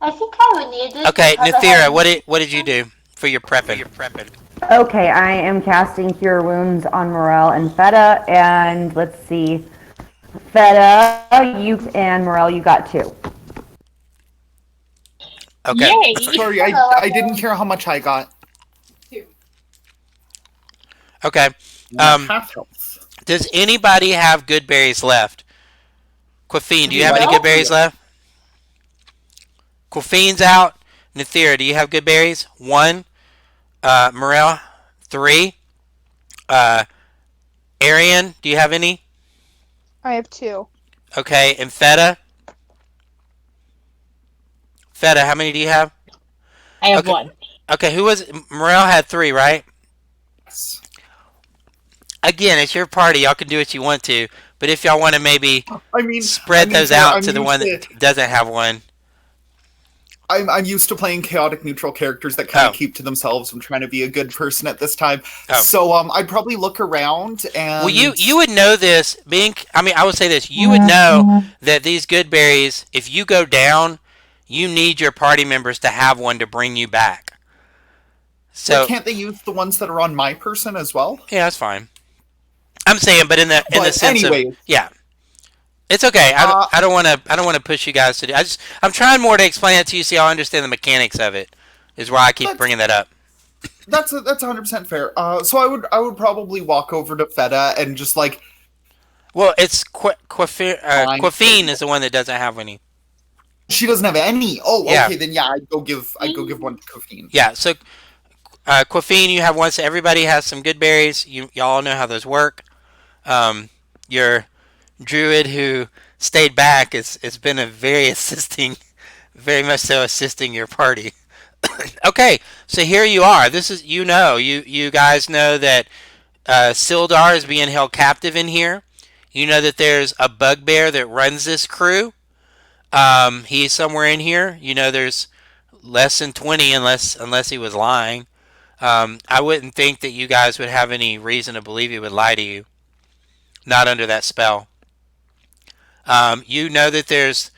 I think I would need it Okay, because I Nathira, have. what did you do for your prepping? Okay, I am casting Cure Wounds on Morel and Feta, and let's see. Feta, you and Morel, you got 2. Okay. Yay! Sorry, I didn't care how much I got. Okay. Half health. Does anybody have good berries left? Quafine, do you have any good berries left? Quafine's out. Nathira, do you have good berries? 1. Morel, 3. Arian, do you have any? I have 2. Okay, and Feta? Feta, how many do you have? I have Okay. 1. Okay, who was Morel had 3, right? Yes. Again, it's your party. Y'all can do what you want to, but if y'all want to maybe I mean, spread those sorry, out to the one that doesn't have one. I'm used to playing chaotic neutral characters that kind of Oh. keep to themselves. I'm trying to be a good person at this time. Oh. So I'd probably look around and Well, you would know this. I would say this. You would know that these good berries, if you go down, you need your party members to have one to bring you back. So But can't they use the ones that are on my person as well? yeah, that's fine. I'm saying, but in the But sense anyways. of yeah, it's okay. I don't want to push you guys to do. I'm trying more to explain it to you so y'all understand the mechanics of it. Is why I keep bringing that up. That's 100% fair. So I would probably walk over to Feta and just like Well, it's Quafine is the one that doesn't have any. she doesn't have any. Oh, Yeah. okay, then yeah, I'd go give one to Caffeine. Yeah, so Quafine, you have one. So everybody has some good berries. Y'all know how those work. Your druid who stayed back has been a very very much so assisting your party. Okay, so here you are. This is you guys know that Sildar is being held captive in here. You know that there's a bugbear that runs this crew. He's somewhere in here. You know there's less than 20 unless he was lying. I wouldn't think that you guys would have any reason to believe he would lie to you. Not under that spell. You know that there's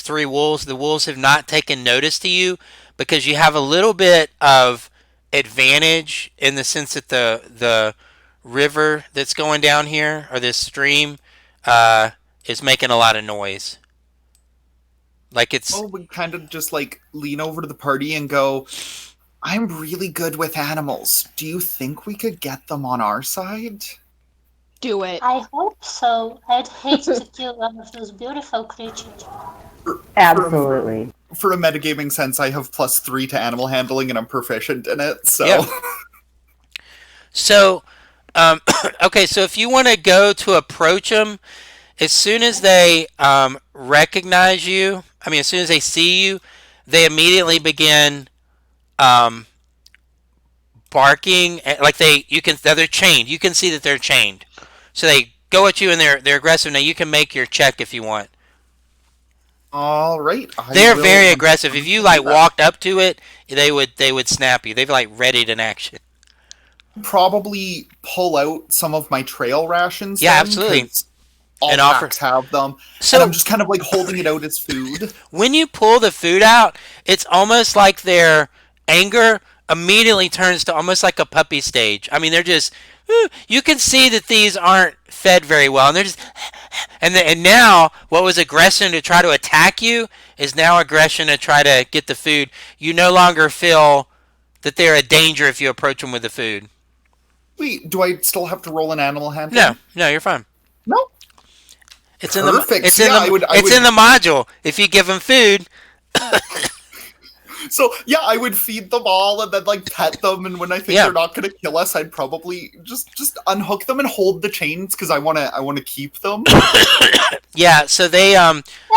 3 wolves. The wolves have not taken notice to you because you have a little bit of advantage in the sense that the river that's going down here, or this stream, is making a lot of noise. Like it's Oh, we kind of just like lean over to the party and go, I'm really good with animals. Do you think we could get them on our side? Do it. I hope so. I'd hate to kill one of those beautiful creatures. Absolutely. For a metagaming sense, I have +3 to animal handling and I'm proficient in it, so... Yep. So, okay, so if you want to go to approach them, as soon as they recognize you, as soon as they see you, they immediately begin um, barking, like they're chained. You can see that they're chained. So they go at you and they're aggressive. Now you can make your check if you want. All right, I They're will very aggressive. If you 100% do like that. walked up to it, they would snap you. They've like readied an action. Probably pull out some of my trail rations Yeah, then, absolutely. because all And offer. packs have them. So And I'm just kind of like holding it out as food. when you pull the food out, it's almost like their anger immediately turns to almost like a puppy stage. I mean, they're just you can see that these aren't fed very well, and they're just and now what was aggression to try to attack you is now aggression to try to get the food. You no longer feel that they're a danger if you approach them with the food. Wait, do I still have to roll an animal handling? No, you're fine. No. It's in the Perfect. it's So, in yeah, the I would- it's in the module. If you give them food, So yeah, I would feed them all and then like pet them, and when I think Yeah. they're not going to kill us, I'd probably just unhook them and hold the chains because I want to keep them. yeah. So they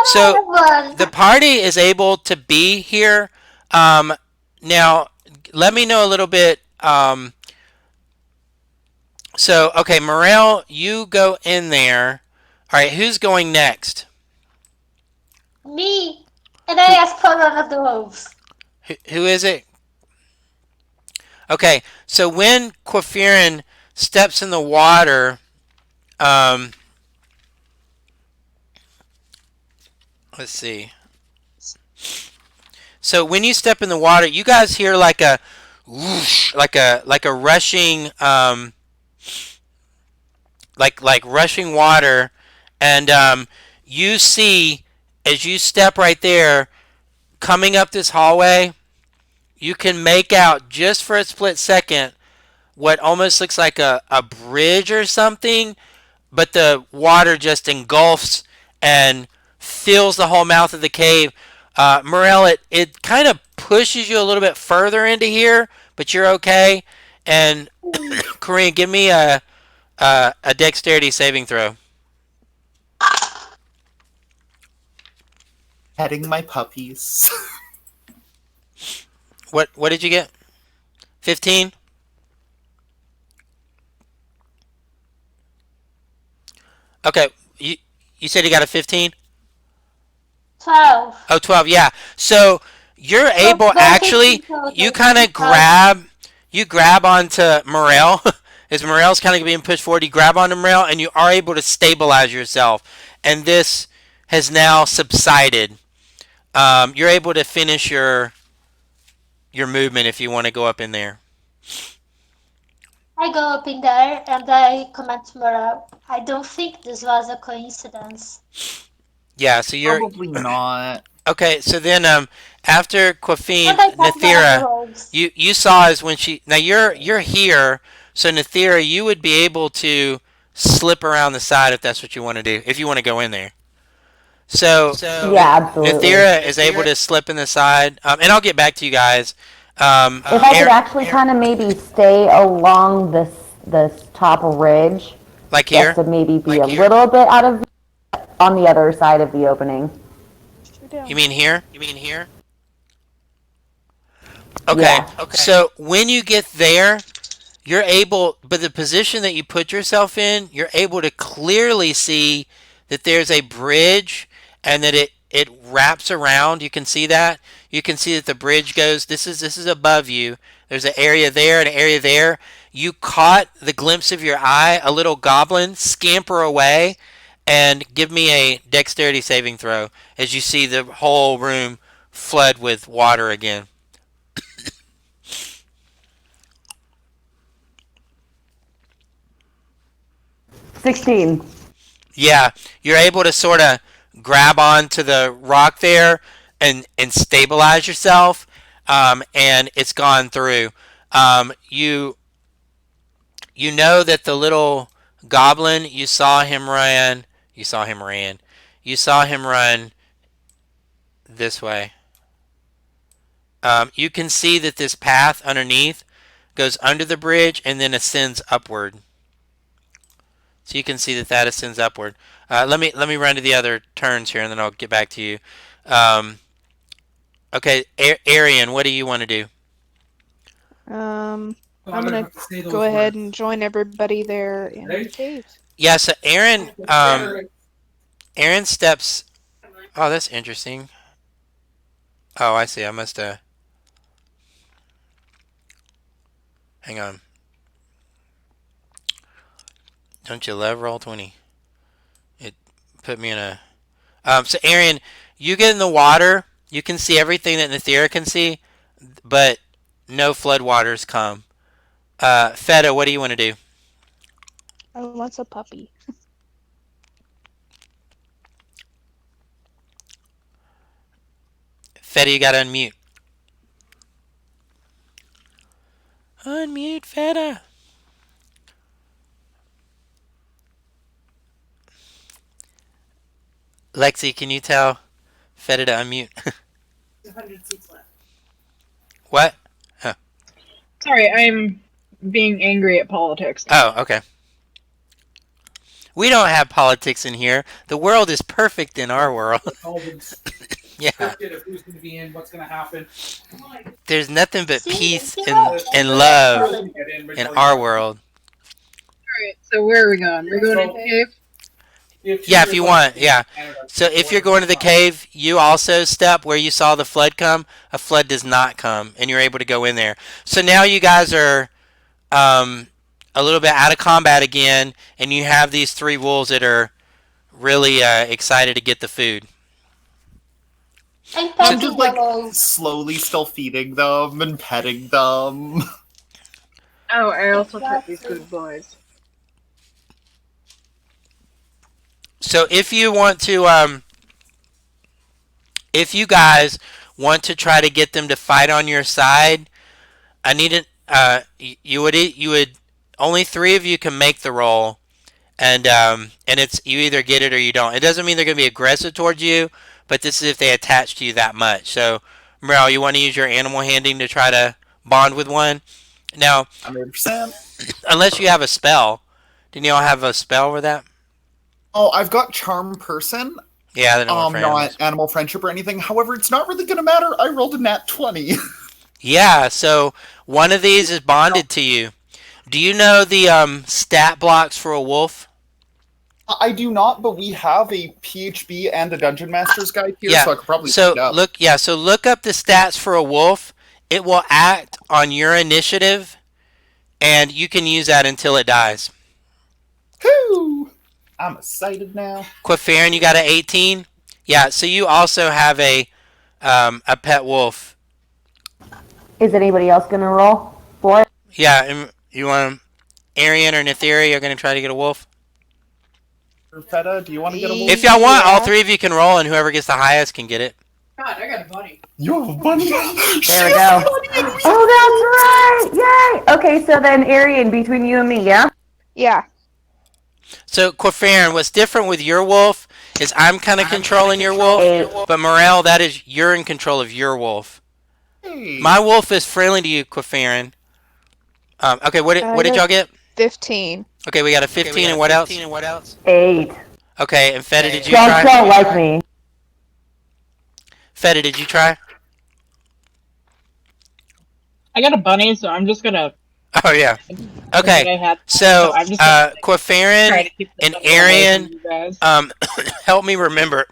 so the party is able to be here. Now, let me know a little bit. So, okay, Morel, you go in there. All right, who's going next? Me. And I asked for one of the wolves. Who is it? Okay, so when Quafirin steps in the water, let's see. So when you step in the water, you guys hear like a whoosh, like a rushing, like rushing water, and you see as you step right there, coming up this hallway, you can make out just for a split second what almost looks like a bridge or something, but the water just engulfs and fills the whole mouth of the cave. Morel, it kind of pushes you a little bit further into here, but you're okay. And Corinne, give me a dexterity saving throw. Petting my puppies. What did you get? 15? Okay, you said you got a 15? 12. Oh, 12, yeah. So you're able, actually, you kind of grab onto Morel. As Morel's kind of being pushed forward, you grab onto Morel, and you are able to stabilize yourself. And this has now subsided. You're able to finish your movement if you want to go up in there. I go up in there and I comment to Morale. I don't think this was a coincidence. Yeah, so you're Probably not. okay. So then, after Quafine, And I pass one of the Nathira, wolves. you saw is when she now you're here. So Nathira, you would be able to slip around the side if that's what you want to do. If you want to go in there. So Yeah, absolutely. Nathira is able to slip in the side, and I'll get back to you guys. If I could actually kind of maybe stay along this top ridge, like here. just to maybe be a little bit out of on the other side of the opening. You mean here? Okay. Yeah. So when you get there, you're able, but the position that you put yourself in, you're able to clearly see that there's a bridge and that it wraps around. You can see that. You can see that the bridge goes. This is above you. There's an area there and an area there. You caught the glimpse of your eye. A little goblin scamper away, and give me a dexterity saving throw as you see the whole room flood with water again. 16. Yeah, you're able to sort of grab onto the rock there and stabilize yourself, and it's gone through. You know that the little goblin, you saw him run. You saw him run this way. You can see that this path underneath goes under the bridge and then ascends upward. So you can see that ascends upward. Let me run to the other turns here, and then I'll get back to you. Okay, Arian, what do you want to do? I'm I'm gonna have to say those go ahead words. and join everybody there in Ready? the cave. Yeah, so Aaron steps. Oh, that's interesting. Oh, I see. I must hang on. Don't you love Roll20? It put me in a. So Aaron, you get in the water. You can see everything that Nethera can see, but no floodwaters come. Feta, what do you want to do? I want a puppy. Feta, you gotta unmute. Unmute Feta. Lexi, can you tell Feta to unmute? 100 seats left. What? Sorry, I'm being angry at politics. Oh, okay. We don't have politics in here. The world is perfect in our world. It's all been Yeah. scripted of who's going to be in, what's going to happen. There's nothing but See, peace you and, know, and I love love in our world. Alright, so where are we going? We're going into the cave? Yeah, if you want. Yeah. So if you're going to the cave, you also step where you saw the flood come. A flood does not come, and you're able to go in there. So now you guys are a little bit out of combat again, and you have these three wolves that are really excited to get the food. I'm I'm petting just the like wolves. slowly still feeding them and petting them. Oh, I also pet these Exactly. good boys. So if you want to, if you guys want to try to get them to fight on your side, I need it. You would only three of you can make the roll, and it's you either get it or you don't. It doesn't mean they're going to be aggressive towards you, but this is if they attach to you that much. So, Meryl, you want to use your animal handling to try to bond with one. Now, 100%. unless you have a spell, didn't you all have a spell for that? Oh, I've got Charm Person. Yeah, they don't work for Not animals. Animal Friendship or anything. However, it's not really going to matter. I rolled a nat 20. Yeah, so one of these is bonded to you. Do you know the stat blocks for a wolf? I do not, but we have a PHB and a Dungeon Master's guide here, Yeah. so I could probably So look it up. look, yeah. So look up the stats for a wolf. It will act on your initiative, and you can use that until it dies. Whoo! I'm excited now. Quifarin, you got an 18. Yeah. So you also have a pet wolf. Is anybody else going to roll for it? Yeah. And you want Arian or Netheri? You're going to try to get a wolf. Feta, do you want to get a wolf? If y'all want, all Yeah. three of you can roll, and whoever gets the highest can get it. God, I got a bunny. You have a bunny. There we go. Oh, that's right! Yay! Okay, so then Arian, between you and me, yeah? Yeah. So, Quifarin, what's different with your wolf is I'm kind of controlling your wolf, Eight. but Morel, that is you're in control of your wolf. Hey. My wolf is friendly to you, Quifarin. Okay, what did y'all get? 15. Okay, we got a 15, and what else? 8. Okay, and Feta, did you Dogs try? don't like me. Feta, did you try? I got a bunny, so I'm just gonna. Oh yeah. I Okay, had, so I'm just gonna try Quifarin to keep and this away from Arian, you guys. help me remember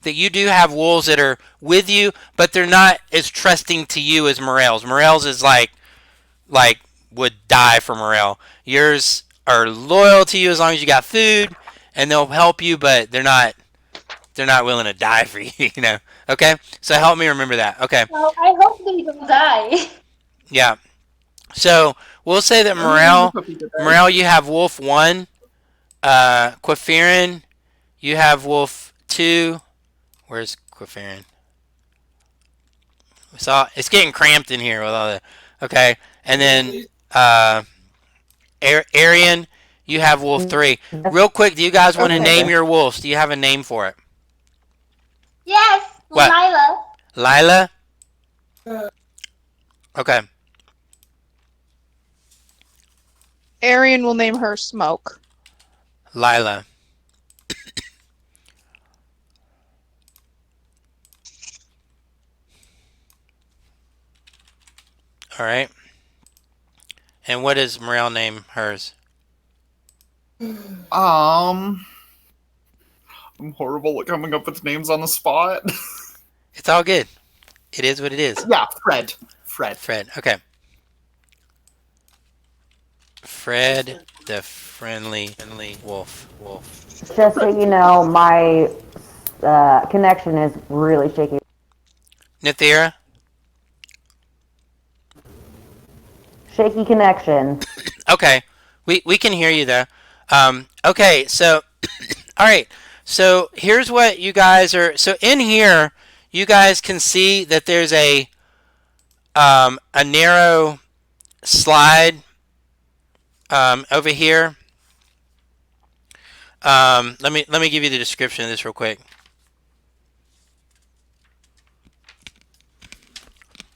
that you do have wolves that are with you, but they're not as trusting to you as Morel's. Morel's is like would die for Morel. Yours are loyal to you as long as you got food, and they'll help you, but they're not willing to die for you. You know. Okay, so help me remember that. Okay, Well, I hope they don't die. yeah. So we'll say that Morel, you have Wolf 1. Quifarin, you have Wolf 2. Where's Quifarin? It's getting cramped in here with all the. Okay, and then Arian, you have Wolf 3. Real quick, do you guys want to name your wolves? Do you have a name for it? Yes, What? Lila. Lila? Okay. Arian will name her Smoke. Lila. All right. And what does Morel name hers? I'm horrible at coming up with names on the spot. It's all good. It is what it is. Yeah, Fred. Fred. Fred. Okay. Fred the friendly wolf. Just so you know, my connection is really shaky. Nithira? Shaky connection. Okay. We can hear you though. Okay, so all right. So here's what you guys are. So in here, you guys can see that there's a narrow slide over here. Let me give you the description of this real quick.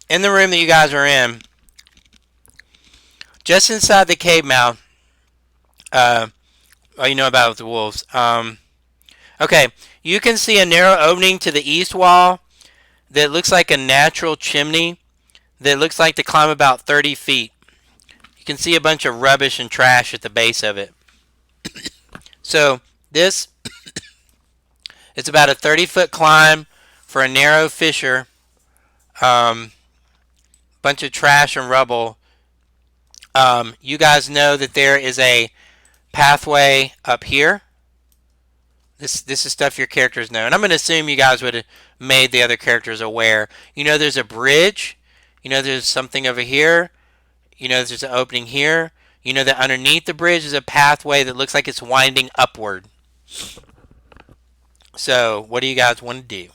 In the room that you guys are in, just inside the cave mouth, oh, you know about the wolves. Okay, you can see a narrow opening to the east wall that looks like a natural chimney that looks like to climb about 30 feet. You can see a bunch of rubbish and trash at the base of it. So this it's about a 30-foot climb for a narrow fissure. Bunch of trash and rubble. You guys know that there is a pathway up here. This is stuff your characters know, and I'm going to assume you guys would have made the other characters aware. You know, there's a bridge. You know, there's something over here. You know, there's an opening here. You know that underneath the bridge is a pathway that looks like it's winding upward. So, what do you guys want to do?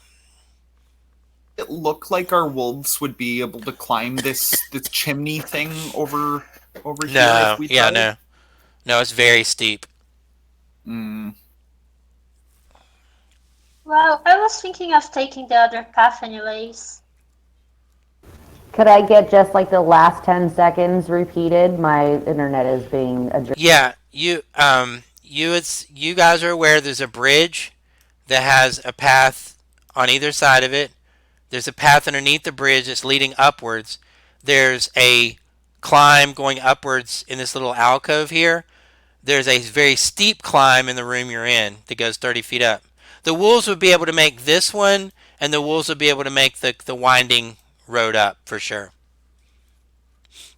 It looked like our wolves would be able to climb this chimney thing over here. No, If we yeah, tried. no, it's very steep. Mm. Well, I was thinking of taking the other path anyways. Could I get just like the last 10 seconds repeated? My internet is being adjusted. Yeah, you guys are aware there's a bridge that has a path on either side of it. There's a path underneath the bridge that's leading upwards. There's a climb going upwards in this little alcove here. There's a very steep climb in the room you're in that goes 30 feet up. The wolves would be able to make this one, and the wolves would be able to make the winding road up for sure.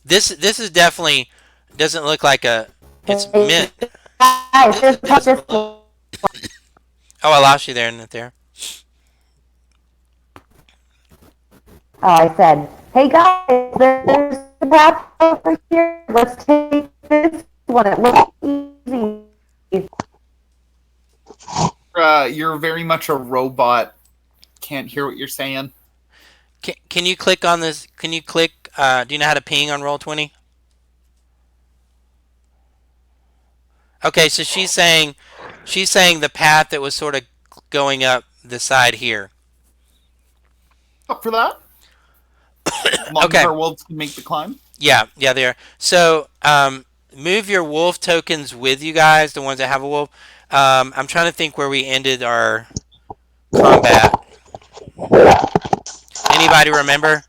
This is definitely doesn't look like a. It's meant. Guys, this Oh, I lost you there, isn't it there? Oh, I said, hey guys, there's a path over here. Let's take this one. It looks easy. You're very much a robot. Can't hear what you're saying. Can you click on this? Can you click? Do you know how to ping on Roll20? Okay, so she's saying the path that was sort of going up the side here. Up for that? As long Okay. as our wolves can make the climb. Yeah, they are. So, move your wolf tokens with you guys, the ones that have a wolf. I'm trying to think where we ended our combat. Anybody remember?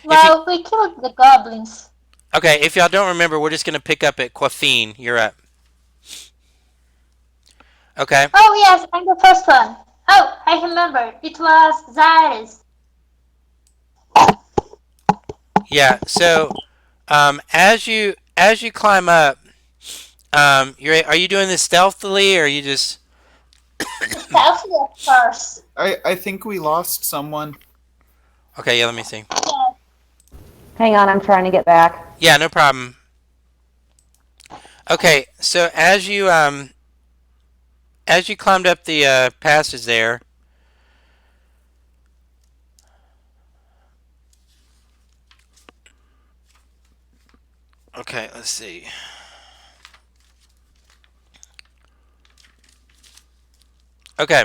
Well, we killed the goblins. Okay, if y'all don't remember, we're just going to pick up at Coiffine. You're up. Okay. Oh yes, I'm the first one. Oh, I remember. It was Zares. Yeah, so as you climb up, are you doing this stealthily, or are you just... Stealthy at first. I think we lost someone. Okay, yeah, let me see. Yes. Hang on, I'm trying to get back. Yeah, no problem. Okay, so as you climbed up the passage there, okay, let's see. Okay,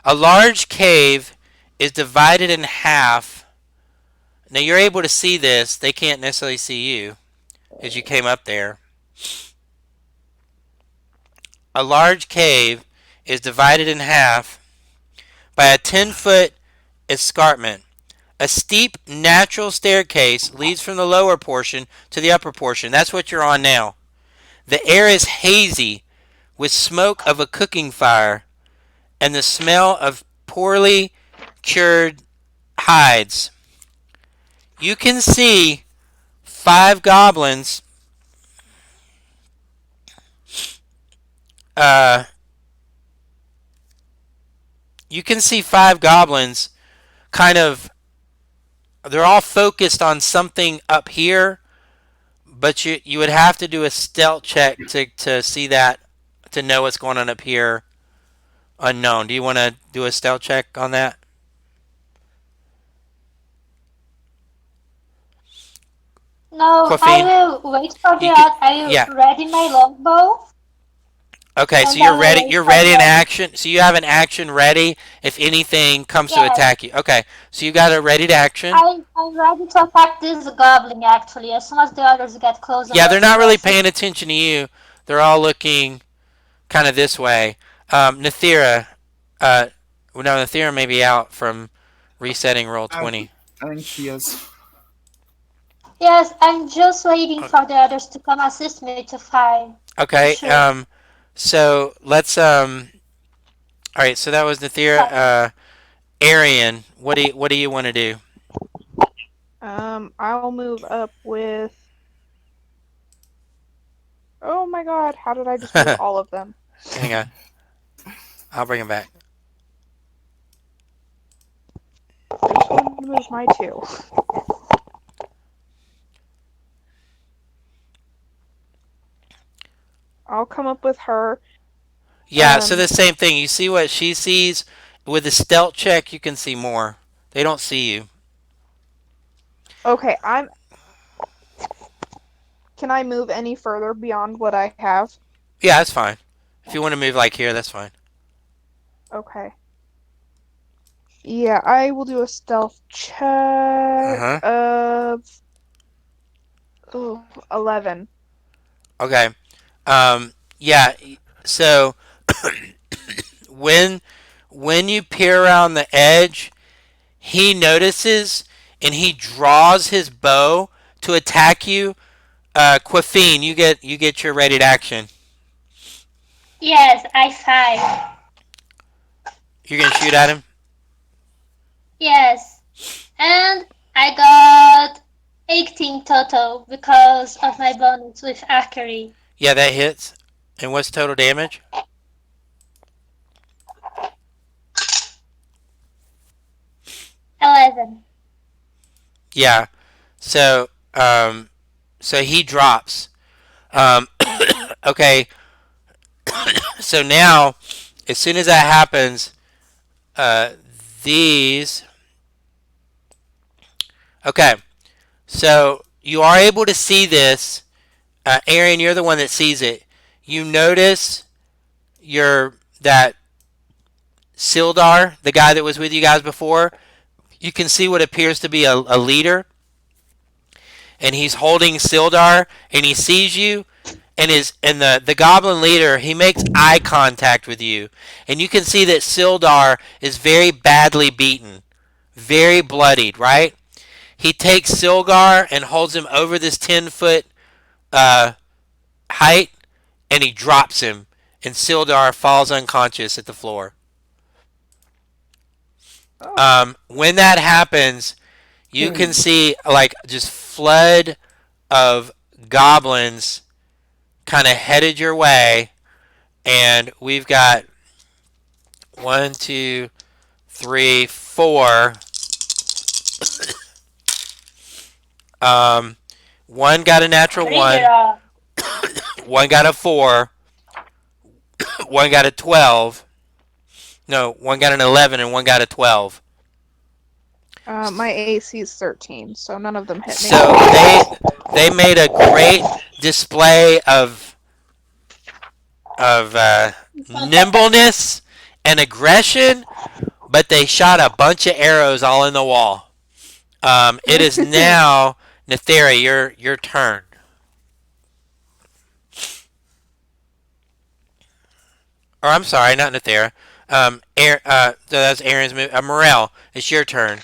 a large cave is divided in half. Now you're able to see this. They can't necessarily see you as you came up there. A large cave is divided in half by a 10-foot escarpment. A steep natural staircase leads from the lower portion to the upper portion. That's what you're on now. The air is hazy with smoke of a cooking fire and the smell of poorly cured hides. You can see 5 goblins uh, you can see 5 goblins kind of, they're all focused on something up here, but you would have to do a stealth check to see that, to know what's going on up here unknown. Do you want to do a stealth check on that? No, I Coffeen? will wait for the You could, odd. I yeah. will ready my longbow, Okay, so and I you're will ready. wait You're for ready in the. action. So you have an action ready if anything comes to Yes, attack you. Okay, so you got a ready to action. I'm ready to attack this goblin actually. As soon as the others get close Yeah, they're enough not to really us. paying attention to you. They're all looking kind of this way. Nathira, uh, well, no, Nathira may be out from resetting roll I, 20. I think she is. Yes, I'm just waiting for the others to come assist me to find to Okay. shoot. So let's All right. So that was Nathira. But Arian, what do you want to do? I'll move up with. Oh my god, how did I just move all of them? Hang on, I'll bring him back. I just want to move my two. I'll come up with her. Yeah. So the same thing. You see what she sees with the stealth check. You can see more. They don't see you. Okay, Can I move any further beyond what I have? Yeah, that's fine. If you want to move like here, that's fine. Okay. Yeah, I will do a stealth check Uh huh. of 11. Okay. Yeah. So when when you peer around the edge, he notices and he draws his bow to attack you. Quafine, you get your ready to action. yes, I fired. You're gonna shoot at him. Yes, and I got 18 total because of my bonus with archery. Yeah, that hits. And what's total damage? 11. Yeah. So so he drops. Um, okay. So now, as soon as that happens, uh, these. Okay. So you are able to see this. Aaron, you're the one that sees it. You notice that Sildar, the guy that was with you guys before. You can see what appears to be a leader, and he's holding Sildar, and he sees you, and the goblin leader, he makes eye contact with you, and you can see that Sildar is very badly beaten, very bloodied, right? He takes Silgar and holds him over this 10-foot height, and he drops him, and Sildar falls unconscious at the floor. When that happens, you can see like just flood of goblins kind of headed your way, and we've got 1, 2, 3, 4. One got a natural Bring it 1. on. One got a 4. One got a 12. No, one got an 11 and one got a 12. My AC is 13, so none of them hit me. So they made a great display of nimbleness and aggression, but they shot a bunch of arrows all in the wall. It is now Nethera, your turn. Or I'm sorry, not Nethera. So that's Aaron's move. Morel, it's your turn.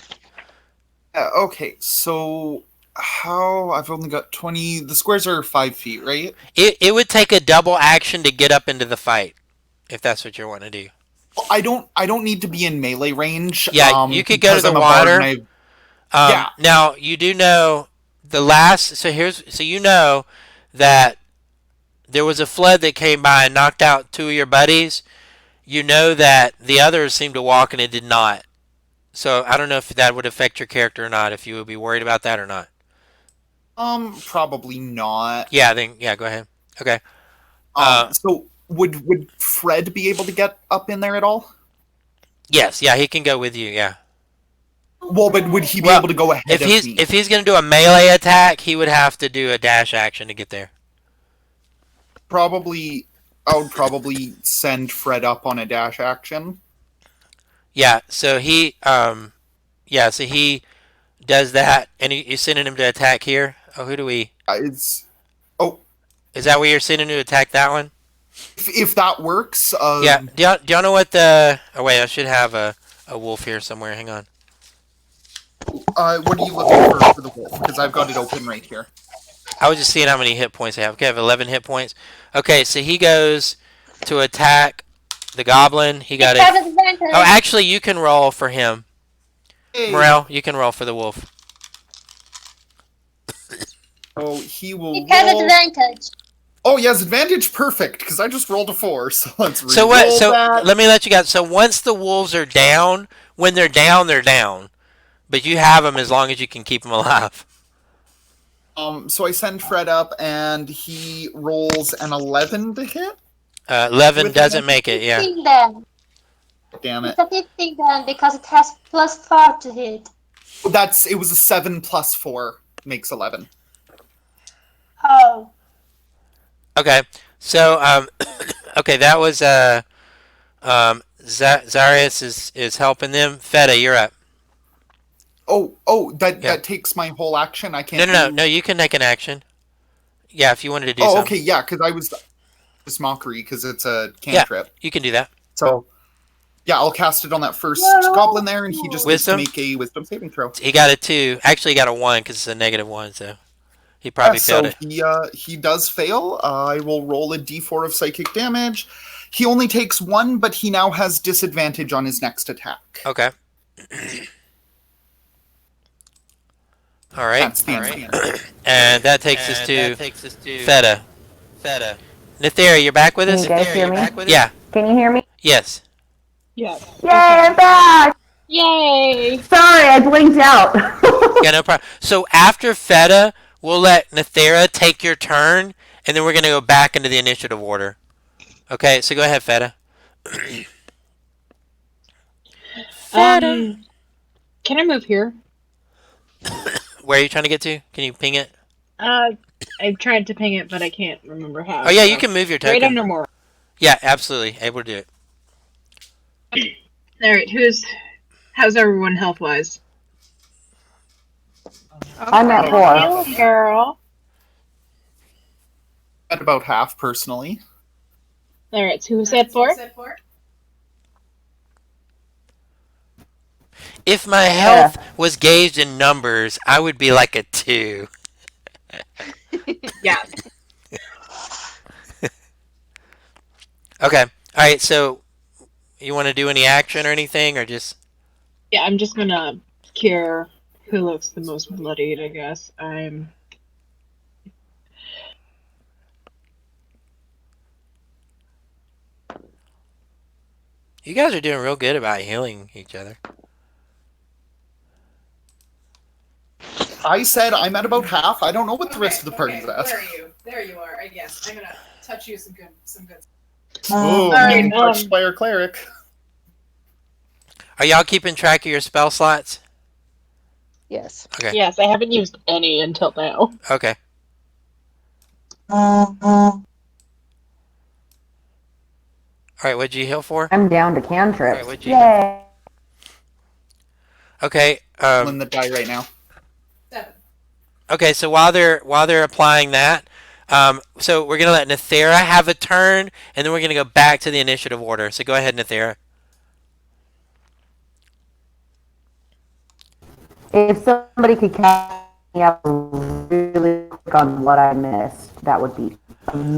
Okay, so how I've only got 20. The squares are 5 feet, right? It would take a double action to get up into the fight, if that's what you want to do. I don't need to be in melee range. Yeah, you could go to Because the I'm a bard and water. I yeah. Now you do know the last. So you know that there was a flood that came by and knocked out two of your buddies. You know that the others seemed to walk and it did not. So I don't know if that would affect your character or not. If you would be worried about that or not. Probably not. Yeah, then yeah, go ahead. Okay. Uh, So would Fred be able to get up in there at all? yes, yeah, he can go with you. Yeah. Well, but would he be Well, able to go ahead of me? if he's gonna do a melee attack, he would have to do a dash action to get there. Probably, I would probably send Fred up on a dash action. Yeah. So he does that, and you're sending him to attack here. Oh, who do we? It's oh, Is that where you're sending to attack that one? if that works. Yeah. Do y'all know what the? Oh wait, I should have a wolf here somewhere. Hang on. What are you looking for the wolf? Because I've got it open right here. I was just seeing how many hit points I have. Okay, I have 11 hit points. Okay, so he goes to attack the goblin. He got It it. has advantage. Oh, actually, you can roll for him. Hey. Morel, you can roll for the wolf. Oh, he will. It has roll. advantage. Oh, he has advantage. Perfect, because I just rolled a 4. So let's reroll So what? So that. let me let you guys. So once the wolves are down, when they're down, they're down. But you have them as long as you can keep them alive. So I send Fred up, and he rolls an 11 to hit. 11 With doesn't an- make it. Yeah. 15 then. Damn it! It's a 15 then because it has +4 to hit. It was a 7 plus 4 makes 11. Oh. Okay. So okay, that was Zarius is helping them. Feta, you're up. That Yeah. that takes my whole action. I No, can't. no. You can make an action. Yeah, if you wanted to do Oh, something. okay, yeah, because I was just mockery because it's a cantrip. You can do that. So, yeah, I'll cast it on that first No. goblin there, and he just Wisdom? needs to make a wisdom saving throw. He got a 2. Actually, he got a 1 because it's a -1, so he probably failed so it. he does fail. I will roll a d4 of psychic damage. He only takes 1, but he now has disadvantage on his next attack. Okay. All right. That's the end. And that takes us to Feta. Nithera, you're back with Can us? you guys hear me? Yeah. Can you hear me? Yes. Yes. Yay, I'm back! Yay! Sorry, I blinked out. Yeah, no problem. So after Feta, we'll let Nithera take your turn, and then we're going to go back into the initiative order. Okay, so go ahead, Feta. Can I move here? Where are you trying to get to? Can you ping it? I've tried to ping it, but I can't remember how. Oh, yeah, so- you can move your token. Right under more. Yeah, absolutely. Able to do it. Alright, how's everyone health wise? I'm at 4. Girl. At about half, personally. Alright, so who said 4? If my health was gauged in numbers, I would be like a 2. Yeah. Okay. All right. So, you want to do any action or anything, or just? Yeah, I'm just gonna cure who looks the most bloodied, I guess. I'm... You guys are doing real good about healing each other. I said I'm at about half. I don't know what the rest of the party's Where at. are you? There you are. I guess I'm gonna touch you some good. Oh, Alright, being touched by our cleric. Are y'all keeping track of your spell slots? Yes. Okay. Yes, I haven't used any until now. Okay. I'm All right. What'd you heal for? down to cantrips. Alright, what'd you- Yay. Okay. In the die right now. 7. Okay. So while they're applying that, so we're gonna let Nithera have a turn, and then we're gonna go back to the initiative order. So go ahead, Nithera. If somebody could catch me up really quick on what I missed, that would be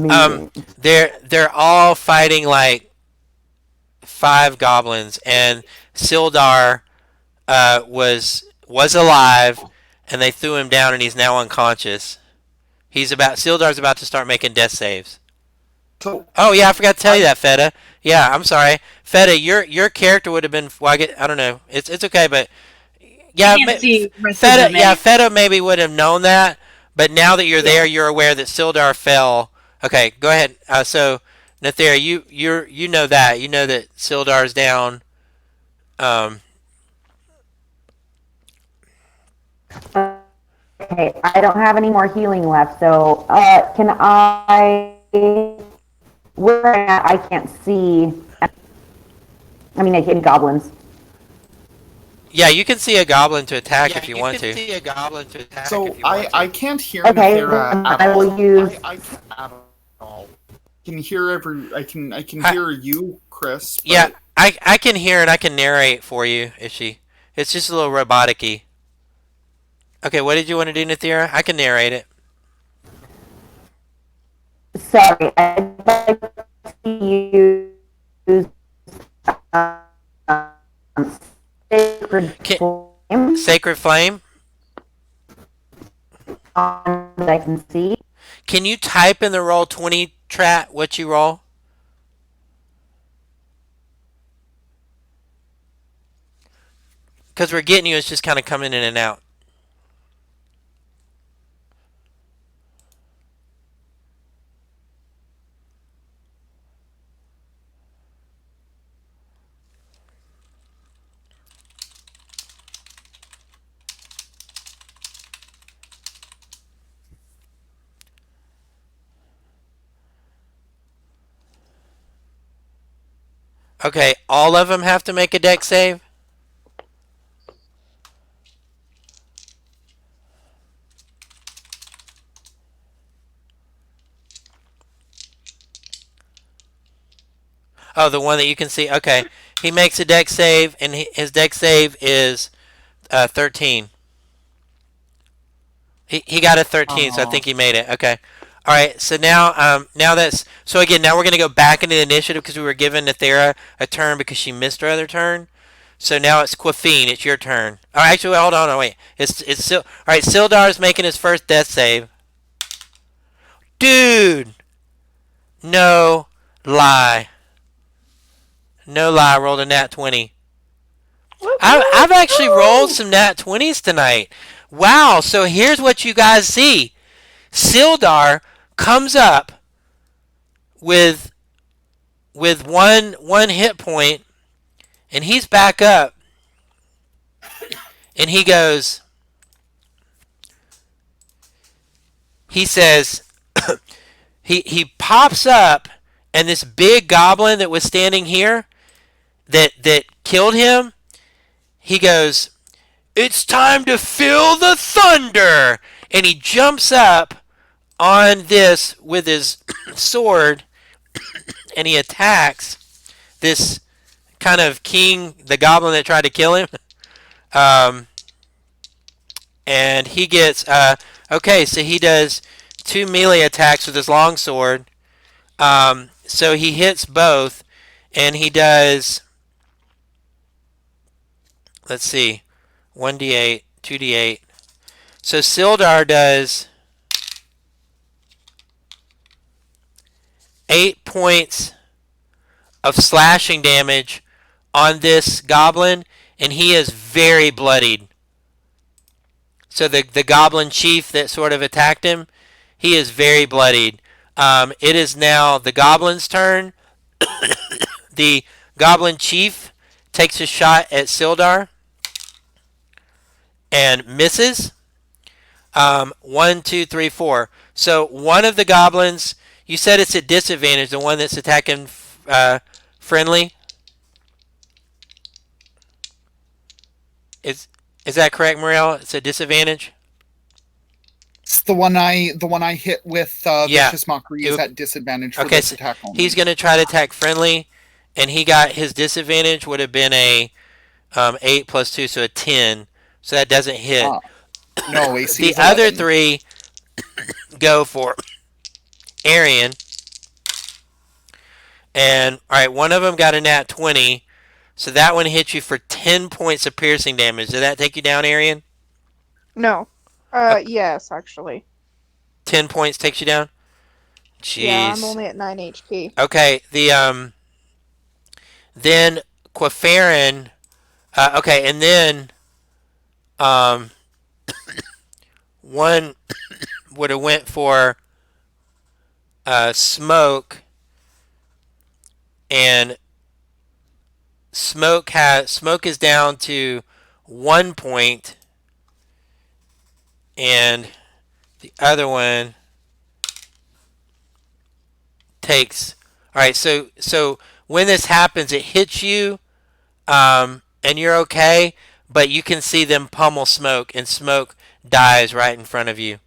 Um, amazing. they're all fighting like 5 goblins, and Sildar was alive, and they threw him down, and he's now unconscious. Sildar's about to start making death saves. So Oh yeah, I forgot to tell you I that, Feta. Yeah, I'm sorry, Feta. Your character would have been. Well, I don't know. It's okay, but I yeah, can't see the rest of the Feta. Yeah, name. Feta maybe would have known that, but now that you're there, you're aware that Sildar fell. Okay, go ahead. So, Nathera, you know that Sildar's down. Um, Okay, I don't have any more healing left, so can where I'm at, I can't see. I mean, I can goblins. yeah, you can see a goblin to attack if you want to. so I can't hear Okay, Nathera then at I all. will use. I can't at all. Can hear I can Hi- hear you, Chris, Yeah, but I can hear and I can narrate for you if she. It's just a little robotic-y. Okay, what did you want to do, Nathira? I can narrate it. Sorry, I'd like to use um, sacred Can, flame Sacred Flame? on that I can see. Can you type in the roll 20 chat what you roll? Because we're getting you, it's just kind of coming in and out. Okay, all of them have to make a deck save? Oh, the one that you can see. Okay, he makes a deck save, and his deck save is 13. He got a 13, so I think he made it. Okay. All right. So now that's so again. Now we're gonna go back into the initiative because we were giving Nathera a turn because she missed her other turn. So now it's Quafine. It's your turn. Oh, actually, wait, hold on. No, wait. It's still all right. Sildar's making his first death save. Dude, no lie, no lie. Rolled a nat 20. I've actually rolled some nat 20s tonight. Wow. So here's what you guys see. Sildar comes up with one hit point, and he's back up, and he goes. He says, he pops up, and this big goblin that was standing here, that killed him. He goes, "It's time to feel the thunder," and he jumps up on this with his sword, and he attacks this kind of king, the goblin that tried to kill him. Um, and he gets okay. So he does 2 melee attacks with his longsword. So he hits both, and he does. Let's see, 1d8, 2d8. So Sildar does 8 points of slashing damage on this goblin, and he is very bloodied. So the goblin chief that sort of attacked him, he is very bloodied. It is now the goblin's turn. The goblin chief takes a shot at Sildar and misses. 1, 2, 3, 4. So one of the goblins, you said it's at disadvantage, the one that's attacking friendly. Is that correct, Muriel? It's a disadvantage? it's the one I hit with Yeah. vicious mockery is at disadvantage for Okay, this so attack only. he's going to try to attack friendly, and he got his disadvantage would have been a 8 plus 2, so a 10 so that doesn't hit. No, AC The is other 11. three go for Arian. And all right, one of them got a nat 20, so that one hits you for 10 points of piercing damage. Did that take you down, Arian? No. Okay, Yes, actually. 10 points takes you down. Yeah, I'm Jeez. only at 9 HP. Okay, then Quafarin. Okay, and then um one would have went for Smoke, and Smoke is down to 1 point, and the other one takes. All right, so when this happens, it hits you, and you're okay, but you can see them pummel Smoke, and Smoke dies right in front of you.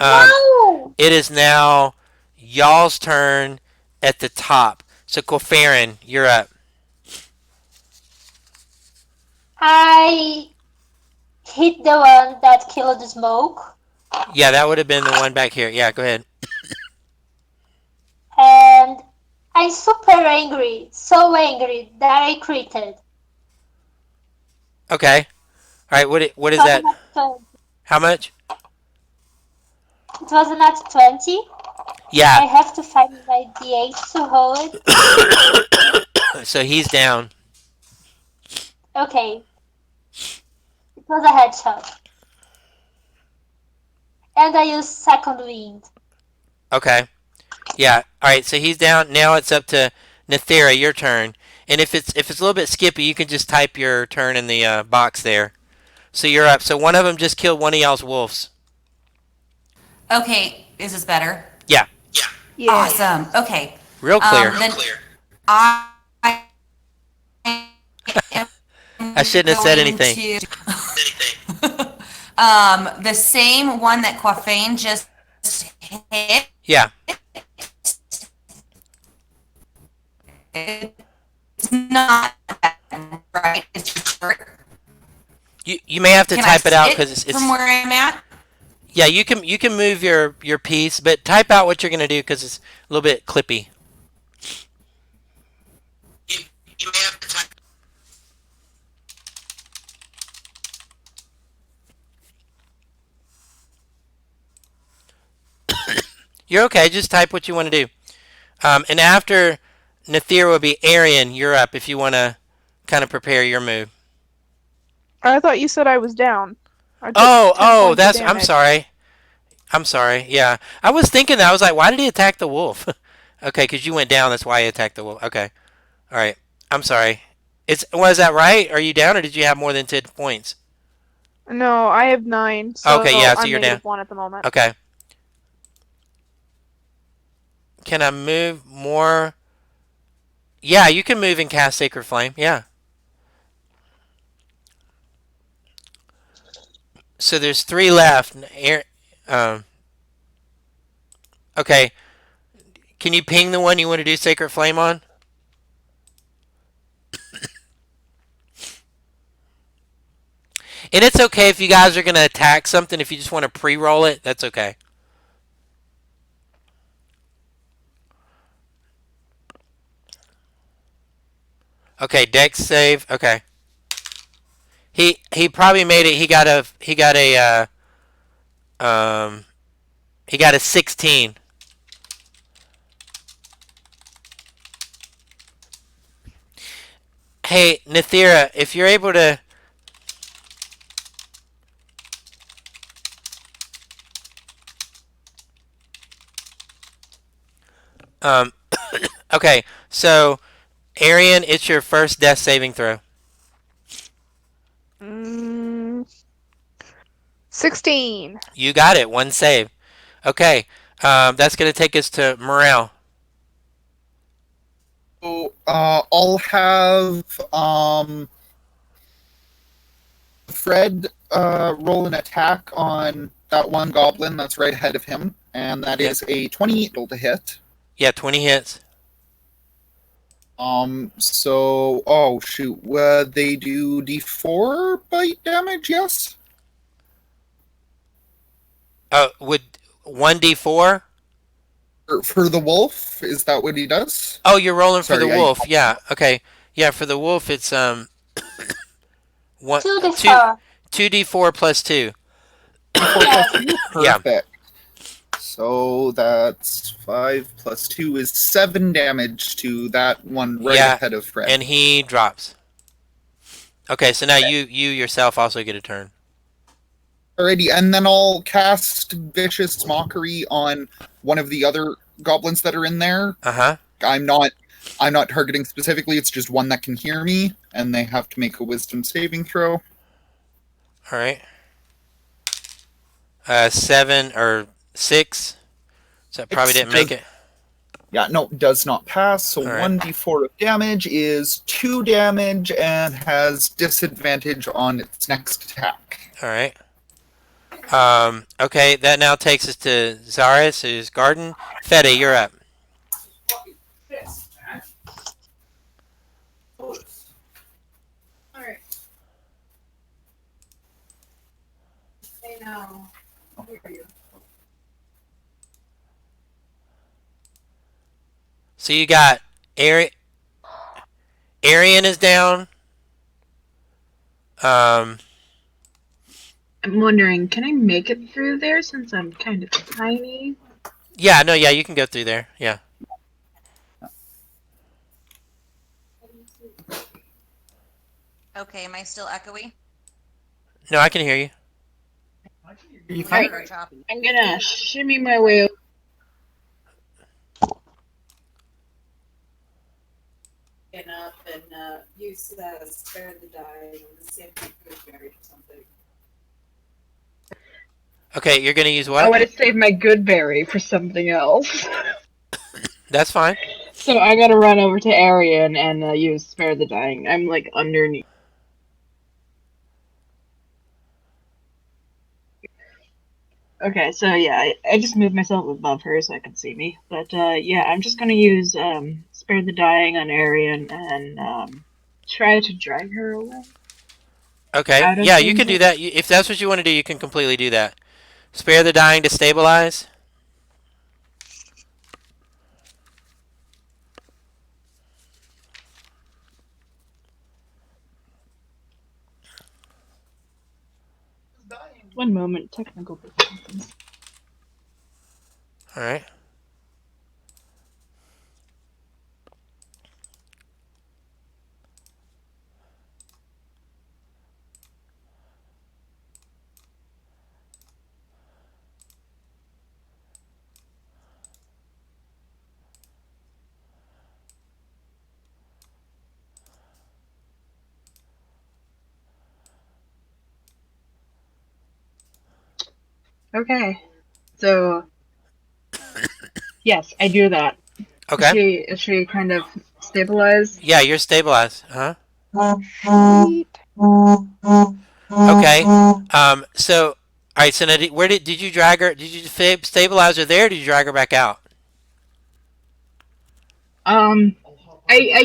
Um, No! it is now y'all's turn at the top. So Quafarin, you're up. I hit the one that killed the smoke, Yeah, that would have been the one back here. Yeah, go ahead. and I'm super angry, so angry that I critted. Okay. All right. What It is was that? not 20. How much? It was not 20. Yeah. I have to find my D8 to hold it. So he's down. Okay, it was a headshot. And I use second wind. Okay. Yeah. All right. So he's down. Now it's up to Nethera. Your turn. And if it's a little bit skippy, you can just type your turn in the box there. So you're up. So one of them just killed one of y'all's wolves. Okay, is this better? Yeah. Yeah. Awesome. Okay. Real clear. Then I I shouldn't have said anything. The same one that Quafain just hit. Yeah. It's not that, right. It's short. You may have to Can type I it out sit because it's from where I'm at? yeah. You can move your piece, but type out what you're gonna do because it's a little bit clippy. You may have to type. You're okay. Just type what you want to do. And after Nathir will be Arian. You're up if you want to kind of prepare your move. I thought you said I was down. I took 10 Oh, points of that's. I'm damage. sorry. I'm sorry. Yeah, I was thinking that. I was like, why did he attack the wolf? Okay, because you went down. That's why he attacked the wolf. Okay. All right. I'm sorry. Was that right? Are you down, or did you have more than 10 points? No, I have 9, so Okay, yeah, so I'm you're down. -1 at the moment. Okay. Can I move more? Yeah, you can move and cast Sacred Flame. Yeah. So there's 3 left. Okay. Can you ping the one you want to do Sacred Flame on? And it's okay if you guys are going to attack something. If you just want to pre-roll it, that's okay. Okay, Dex save. Okay. He probably made it. He got a 16. Hey, Nathira, if you're able to um okay, so Arian, it's your first death saving throw. 16. You got it. 1 save. Okay. That's going to take us to Morale. So, I'll have Fred roll an attack on that one goblin that's right ahead of him, and that is a 20 to hit. Yeah, 20 hits. So, oh shoot, they do D4 bite damage, yes? Would 1d4? For the wolf, is that what he does? Oh, you're rolling for the Sorry, wolf. Yeah. Okay. Yeah, for the wolf, it's one 2d4. 2d4 plus 2. D4 plus 2? Yeah. Perfect. So that's 5 plus 2 is 7 damage to that one right Yeah, ahead of Fred. and he drops. Okay, so now you yourself also get a turn. Alrighty, and then I'll cast Vicious Mockery on one of the other goblins that are in there. Uh-huh. I'm not targeting specifically, it's just one that can hear me, and they have to make a wisdom saving throw. All right. 7 or 6. So that probably didn't make it. Yeah, no, does not pass. So All right. 1d4 of damage is 2 damage and has disadvantage on its next attack. All right. Okay, that now takes us to Zaris, who's garden. Fede, you're up. Alright. Hey now. Where are you? So you got Arian is down. I'm wondering, can I make it through there since I'm kind of tiny? Yeah, no, yeah, you can go through there. Yeah. Okay, am I still echoey? No, I can hear you. Alright, I'm gonna shimmy my way over. Getting up and use spare the dying and the same thing good berry or something. Okay, you're gonna use I what? want to save my good berry for something else. That's fine. So I gotta run over to Arian and use spare the dying. I'm like underneath. Okay, so yeah, I just moved myself above her so I can see me. But yeah, I'm just gonna use spare the dying on Arian and try to drag her away. Okay. Out of Yeah, you can danger. do that. If that's what you want to do, you can completely do that. Spare the dying to stabilize. One moment, technical difficulties. All right. Okay, so yes, I do that. Okay. Is she kind of stabilized? Yeah, you're stabilized. Huh? Sweet. Okay. So, all right. So, now, where did you drag her? Did you stabilize her there? Or did you drag her back out? I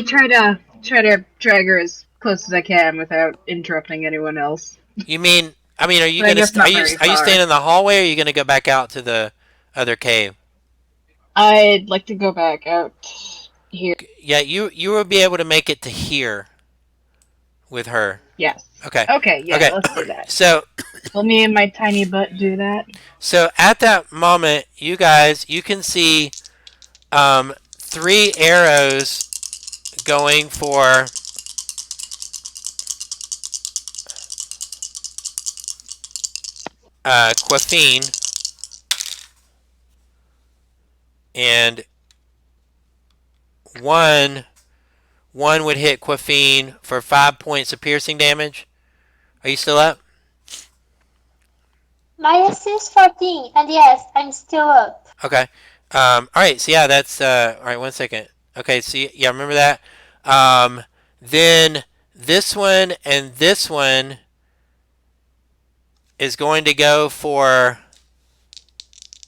try to drag her as close as I can without interrupting anyone else. You mean? I mean, are you But I gonna? guess not very Are you far. staying in the hallway? Or are you gonna go back out to the other cave? I'd like to go back out here. Yeah, you will be able to make it to here with her. Yes. Okay. Okay, yeah, Okay. let's do that. So, Will me and my tiny butt do that? so at that moment, you can see 3 arrows going for Quaffine, and one would hit Quaffine for 5 points of piercing damage. Are you still up? My AC is 14, and yes, I'm still up. Okay. All right. So yeah, that's all right. 1 second. Okay. So yeah, remember that. Then this one and this one is going to go for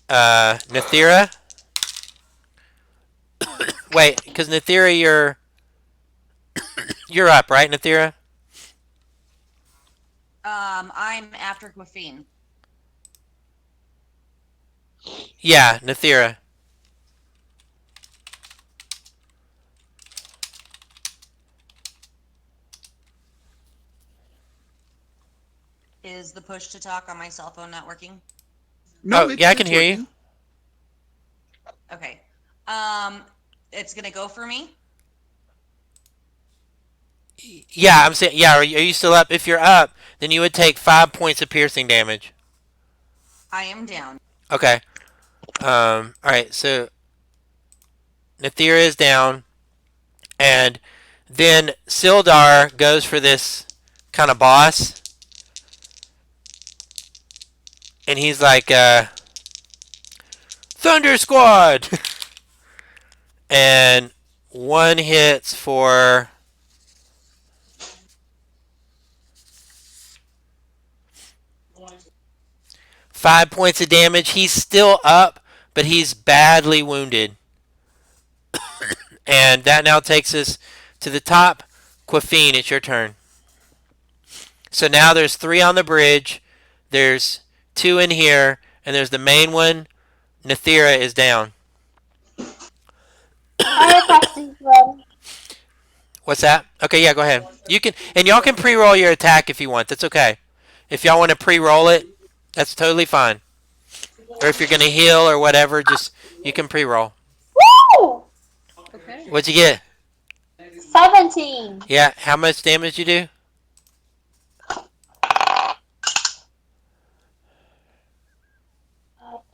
Nathira. Wait, because Nathira, You're up, right, Nathira? I'm after Quaffine. Yeah, Nathira. Is the push to talk on my cell phone not working? No, Oh, yeah, I can it's hear you. working. Okay. It's gonna go for me. Yeah, I'm saying. Yeah, are you still up? If you're up, then you would take 5 points of piercing damage. I am down. Okay. All right. So Nathira is down, and then Sildar goes for this kind of boss, and he's like, "Thunder Squad," and one hits for 5 points of damage. He's still up, but he's badly wounded. And that now takes us to the top. Quaffine, it's your turn. So now there's 3 on the bridge. There's 2 in here, and there's the main one. Nathira is down. I attack this one. What's that? Okay, yeah, go ahead. You can, and y'all can pre-roll your attack if you want. That's okay. If y'all want to pre-roll it, that's totally fine. Or if you're gonna heal or whatever, just you can pre-roll. Woo! Okay. What'd you get? 17. Yeah, how much damage you do?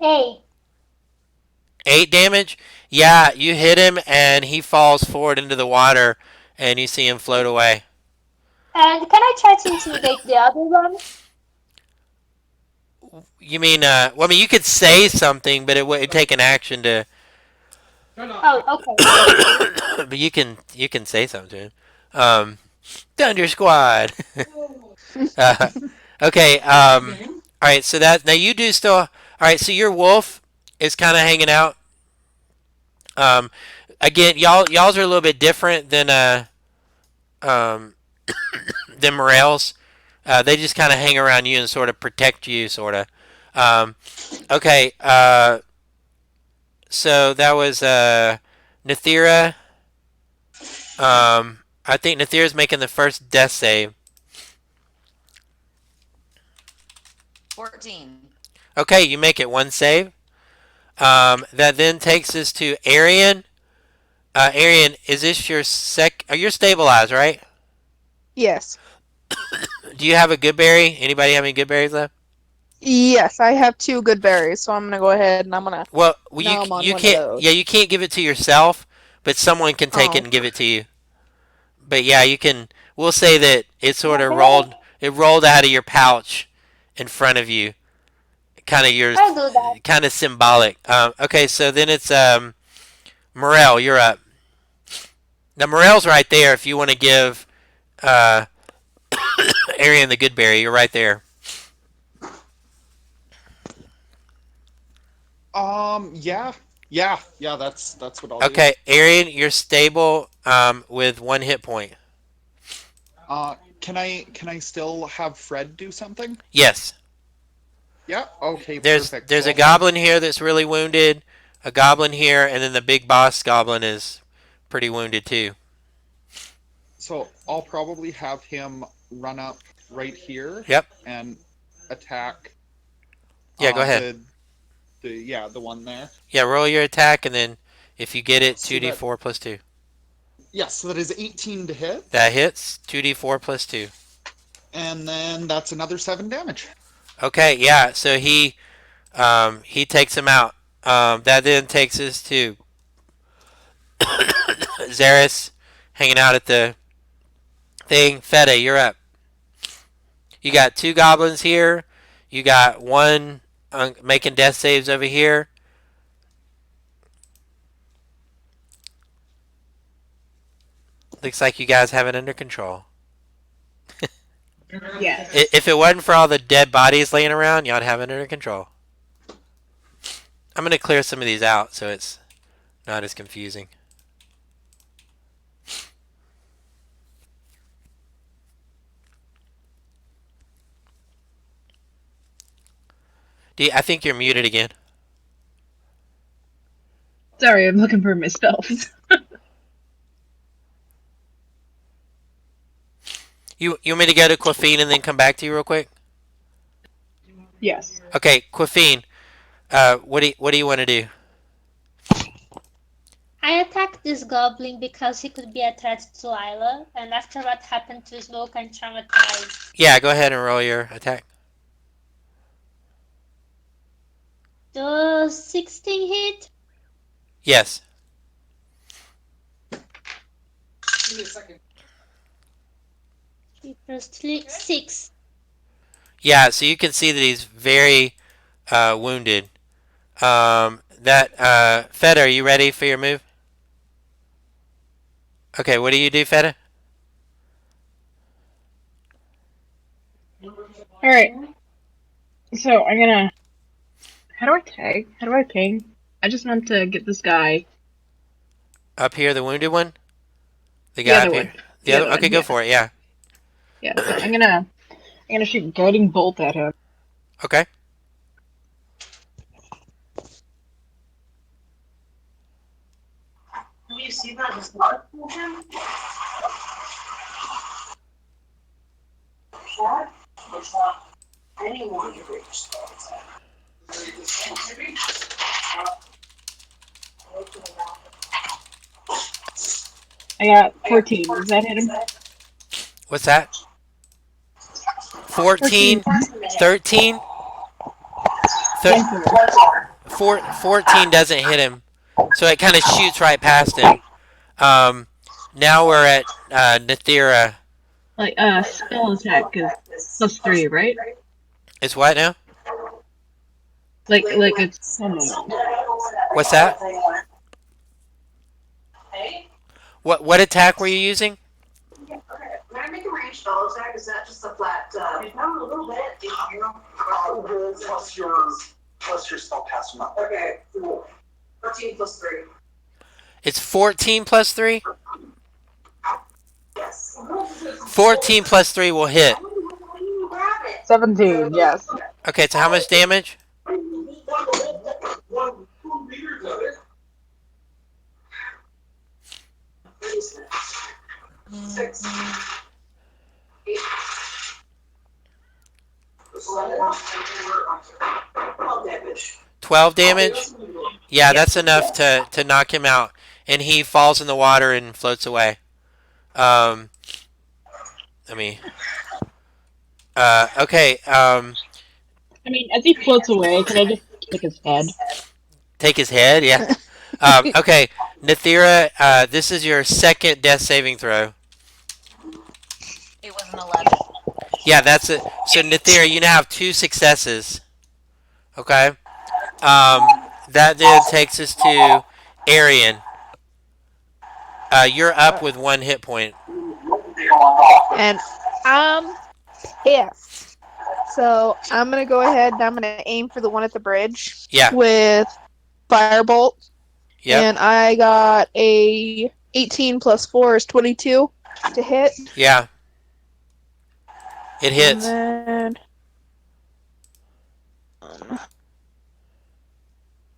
8. 8 damage? Yeah, you hit him and he falls forward into the water and you see him float away. And can I try to intimidate the other one? You mean, well, I mean, you could say something, but it would take an action to. Oh, okay. But you can say something to him. Thunder Squad. uh, okay. All right. So that now you do still. All right. So your wolf is kind of hanging out. Um, again, y'all's are a little bit different um, than Morels. They just kind of hang around you and sort of protect you, sort of. Okay. So that was Nathira. I think Nathira's making the first death save. 14. Okay, you make it 1 save. That then takes us to Arian. Arian, is this your Are you stabilized, right? Yes. Do you have a good berry? Anybody have any good berries left? Yes, I have 2 good berries, so I'm gonna go ahead and I'm gonna Well, nom on you one of can't. those. Yeah, you can't give it to yourself, but someone can take it Oh. and give it to you. But yeah, you can. We'll say that it sort of Okay. rolled. It rolled out of your pouch in front of you. Kind of yours. I'll do that. Kind of symbolic. Okay, so then it's Morel. You're up. Now Morel's right there. If you want to give uh, Arian the good berry, you're right there. Yeah, yeah. That's what I'll do. Okay, Arian, you're stable with 1 hit point. Can I still have Fred do something? Yes. Yeah. Okay. There's Perfect. there's So a goblin here that's really wounded, a goblin here, and then the big boss goblin is pretty wounded too. So I'll probably have him run up right here. Yep. And attack. Yeah, go ahead. The one there. Yeah, roll your attack, and then if you get it, So 2d4 plus 2. Yes, so that is 18 to hit. That hits, 2d4 plus 2. And then that's another 7 damage. Okay, yeah, so he takes him out. That then takes us to Zaris hanging out at the thing. Fede, you're up. You got 2 goblins here. You got 1 making death saves over here. Looks like you guys have it under control. Yes. If it wasn't for all the dead bodies laying around, y'all'd have it under control. I'm going to clear some of these out so it's not as confusing. I think you're muted again. Sorry, I'm looking for my spells. You want me to go to Quafine and then come back to you real quick? Yes. Okay, Quafine. What do you want to do? I attacked this goblin because he could be a threat to Lila, and after what happened to Smoke, I'm traumatized. Yeah, go ahead and roll your attack. Does 16 hit? Yes. Give me a second. 3 plus 3, 6. Yeah, so you can see that he's very wounded. Feta, are you ready for your move? Okay, what do you do, Feta? Alright. So I'm gonna. How do I tag? How do I ping? I just want to get this guy. Up here, the wounded one? The The guy other up one. here? The The other? other one, Okay, go yeah. for it, yeah. Yeah, so I'm gonna shoot guiding bolt at him. Okay. Have you seen that as well? That is not anyone to reach. I got 14. Does that hit him? What's that? 14. 14? 13? Thank you. 14 doesn't hit him. So it kind of shoots right past him. Now we're at Nathira. Like, spell attack is +3, right? It's what now? Like it's summon. What's that? What attack were you using? Can I make a range spell attack? Is that just a flat? No, a little bit. Plus your spellcaster amount. Okay, cool. 14 plus 3. It's 14 plus 3? Yes. 14 plus 3 will hit. 17, yes. Okay, so how much damage? 6. 8. 12 damage. 12 damage? Yeah, that's enough to knock him out. And he falls in the water and floats away. Let me... okay, I mean, as he floats away, can I just take his head? take his head, yeah. Okay, Nathira, this is your second death saving throw. It was an 11. Yeah, that's it. So, Nathira, you now have 2 successes. Okay? That then takes us to Arian. You're up with 1 hit point. And I'm pissed. So I'm gonna go ahead and I'm gonna aim for the one at the bridge. Yeah. With firebolt. Yep. And I got a 18 plus 4 is 22 to hit. Yeah. It hits. And then,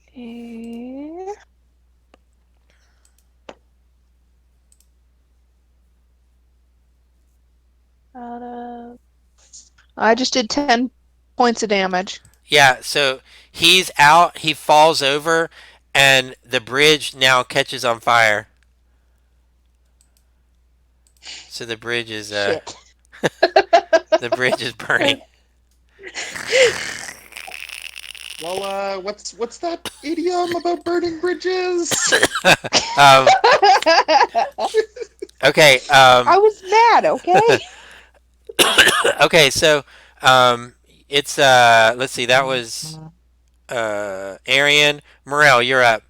okay. I just did 10 points of damage. Yeah, so he's out, he falls over, and the bridge now catches on fire. So the bridge is Shit. the bridge is burning. Well, what's that idiom about burning bridges? Okay. I was mad. Okay. Okay, so it's let's see, that was Arian. Morel, you're up.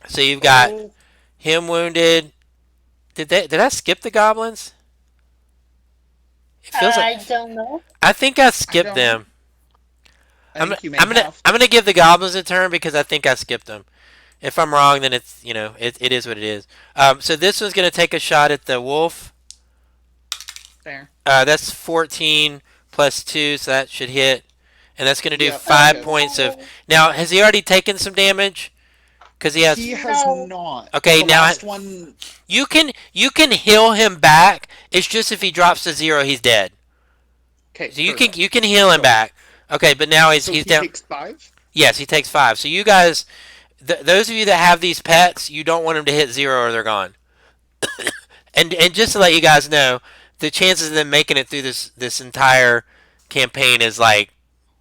So you've got him wounded. Did I skip the goblins? It feels I like don't know. I think I skipped them. I think you may have. I'm gonna give the goblins a turn because I think I skipped them. If I'm wrong, then it's it is what it is. So this one's gonna take a shot at the wolf. Fair. That's 14 plus 2, so that should hit. and that's going to do Yeah, 5 points of. Now, has he already taken some damage? Because he has. He has No. not. Okay, the now last one. you can heal him back. It's just if he drops to 0, he's dead. Okay, So you perfect. can heal him So- back. Okay, but now he's So he down. takes 5. Yes, he takes 5. So you guys, those of you that have these pets, you don't want them to hit 0 or they're gone. and just to let you guys know, the chances of them making it through this entire campaign is like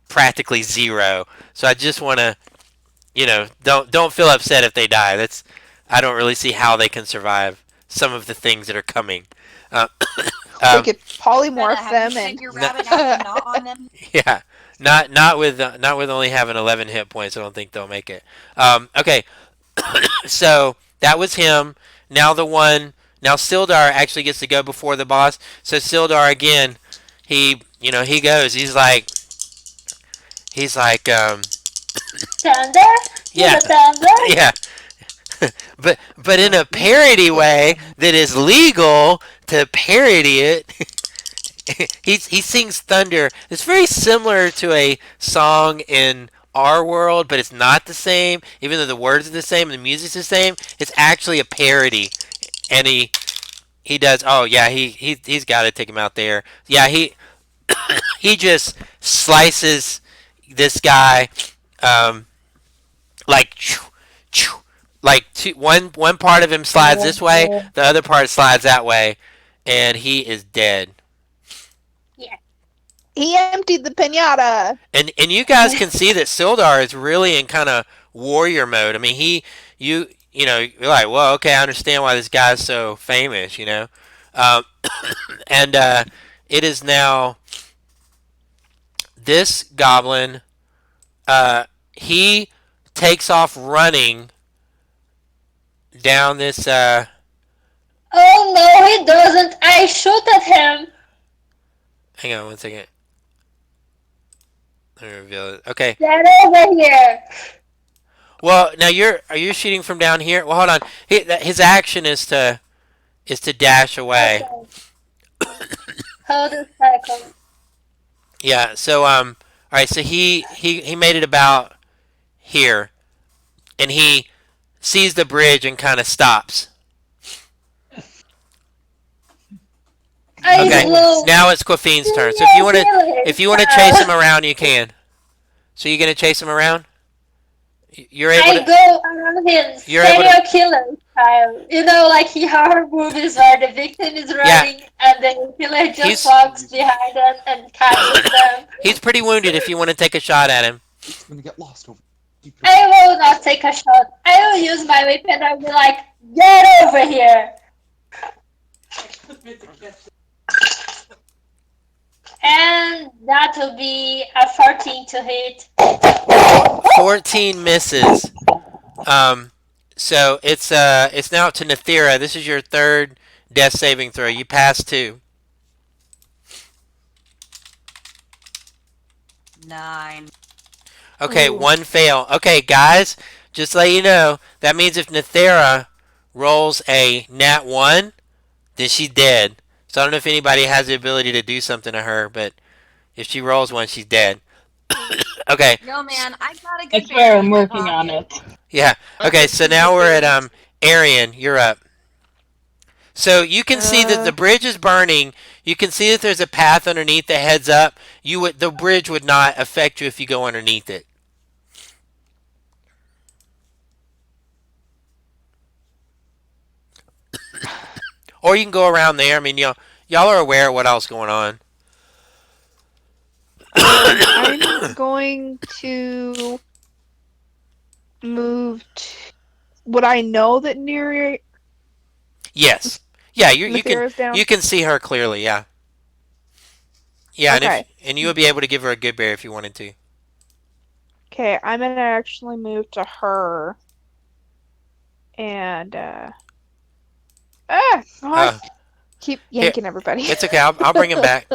practically 0. So I just want to, don't feel upset if they die. I don't really see how they can survive some of the things that are coming. We could polymorph Have them you and figure rabbit out the knot on them? Yeah, not with only having 11 hit points. I don't think they'll make it. Okay, so that was him. Now Sildar actually gets to go before the boss. So Sildar again, he goes. He's like Thunder? yeah, Thunder? yeah. but in a parody way that is legal to parody it. He sings Thunder. It's very similar to a song in our world, but it's not the same. Even though the words are the same and the music's the same, it's actually a parody. And he does. Oh yeah, he's got to take him out there. Yeah, he just slices this guy, like one part of him slides this way, the other part slides that way, and he is dead. he emptied the pinata. And you guys can see that Sildar is really in kind of warrior mode. I mean, you're like, well, okay, I understand why this guy's so famous, um, and it is now this goblin. He takes off running down this. Oh no, he doesn't. I shoot at him. Hang on one second. Let me reveal it. Okay. Get over here. Well, now are you shooting from down here? Well, hold on. His action is to dash away. Okay. Hold a second. Yeah. So all right. So he made it about here, and he sees the bridge and kind of stops. Okay. Now it's Quafine's turn. So if you want to chase him around, you can. So you're gonna chase him around? You're able I to. go around him, You're able serial killer style. Like horror movies where the victim is running and the killer just walks behind them and catches them. He's pretty wounded. If you want to take a shot at him. It's gonna get lost over. I will not take a shot. I will use my weapon. I'll be like, get over here. And that will be a 14 to hit. 14 misses. So it's now up to Nathira. This is your third death saving throw. You passed 2. 9. Okay, 1 fail. Okay, guys, just to let you know, that means if Nathira rolls a nat 1, then she's dead. So I don't know if anybody has the ability to do something to her, but if she rolls 1, she's dead. Okay. No, man, I got a good That's where I'm working on it. Yeah. Okay, so now we're at Arian, you're up. So you can see that the bridge is burning. You can see that there's a path underneath that heads up. The bridge would not affect you if you go underneath it. Or you can go around there. I mean, y'all are aware of what else is going on. I'm going to move. Would I know that near? Yes. Yeah, you Nathira's down? can see her clearly. Yeah. Yeah, Okay. and you would be able to give her a good berry if you wanted to. Okay, I'm gonna actually move to her. And keep yanking everybody. It's okay. I'll bring him back.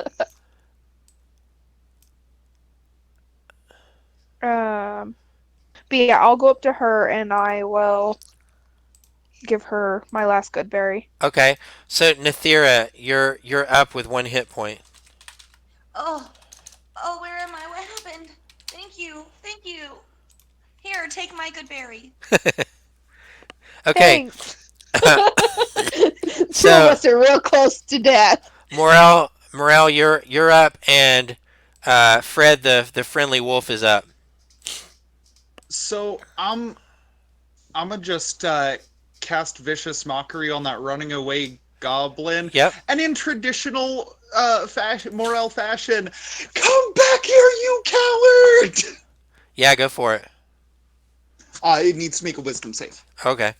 But yeah, I'll go up to her and I will give her my last good berry. Okay. So Nathira, you're up with 1 hit point. Oh, where am I? What happened? Thank you. Here, take my good berry. Okay. Thanks. Two of So us are real close to death. Morel, you're up, and Fred, the friendly wolf, is up. So I'm gonna just cast vicious mockery on that running away goblin, Yep. and in traditional Morel fashion, come back here, you coward! Yeah, go for it. It needs to make a wisdom save. Okay.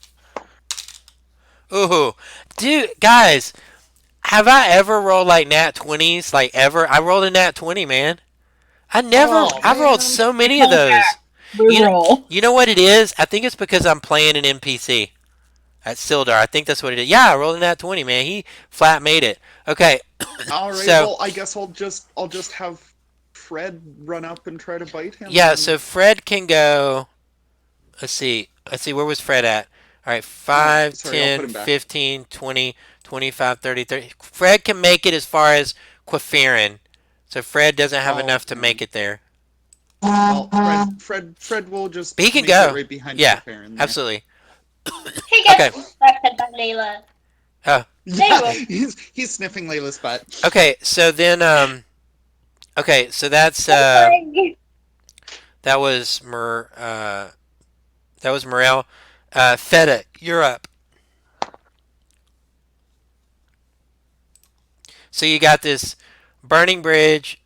Ooh, dude, guys, have I ever rolled like nat 20s? Like ever? I rolled a nat 20, man. Oh I've rolled man, so many of Call those. back. Reroll. You know what it is? I think it's because I'm playing an NPC at Sildar. I think that's what it is. Yeah, I rolled a nat 20, man. He flat made it. Okay, all right. so Well, I guess I'll just have Fred run up and try to bite him. yeah, Then. so Fred can go. Let's see. Where was Fred at? All right, 5, Sorry, I'll put 10, him back. 15, 20, 25, 30, 30. Fred can make it as far as Quafirin. So Fred doesn't have Oh, enough to make it there. well, Fred will just But he can make go. it right behind Yeah, Clefairy there. absolutely. He Okay. gets distracted by Layla. Oh, Yeah, will. he's sniffing Layla's butt. okay. So then, okay. So that's Sorry. that was that was Morel. Feta, you're up. So you got this burning bridge,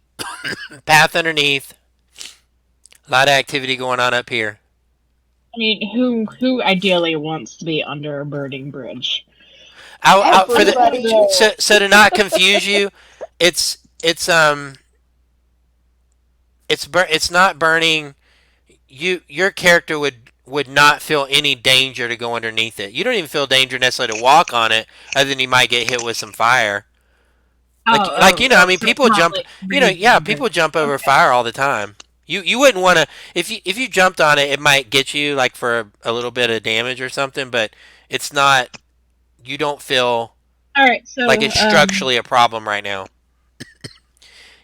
path underneath, a lot of activity going on up here. I mean, who ideally wants to be under a burning bridge? For the Everybody. so to not confuse you, it's it's not burning. Your character would not feel any danger to go underneath it. You don't even feel danger necessarily to walk on it, other than you might get hit with some fire. Like you know, I mean, So it's people not jump. like You know, yeah, breathing. people jump over Okay. fire all the time. You wouldn't want to if you jumped on it, it might get you like for a little bit of damage or something, but it's not. You don't feel All right. like So it's structurally a problem right now.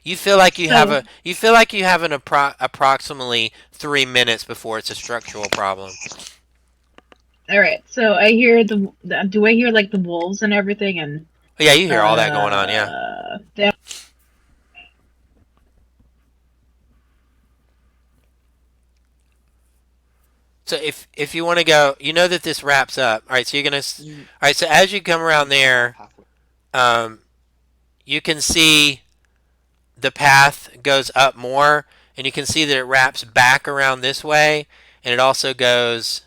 You feel like so you have an approximately 3 minutes before it's a structural problem. all right. So I hear do I hear like the wolves and everything and Yeah, you hear all that going on. Yeah. that- So if you want to go, you know that this wraps up. All right. So you're gonna. All right. So as you come around there, um, you can see the path goes up more, and you can see that it wraps back around this way, and it also goes.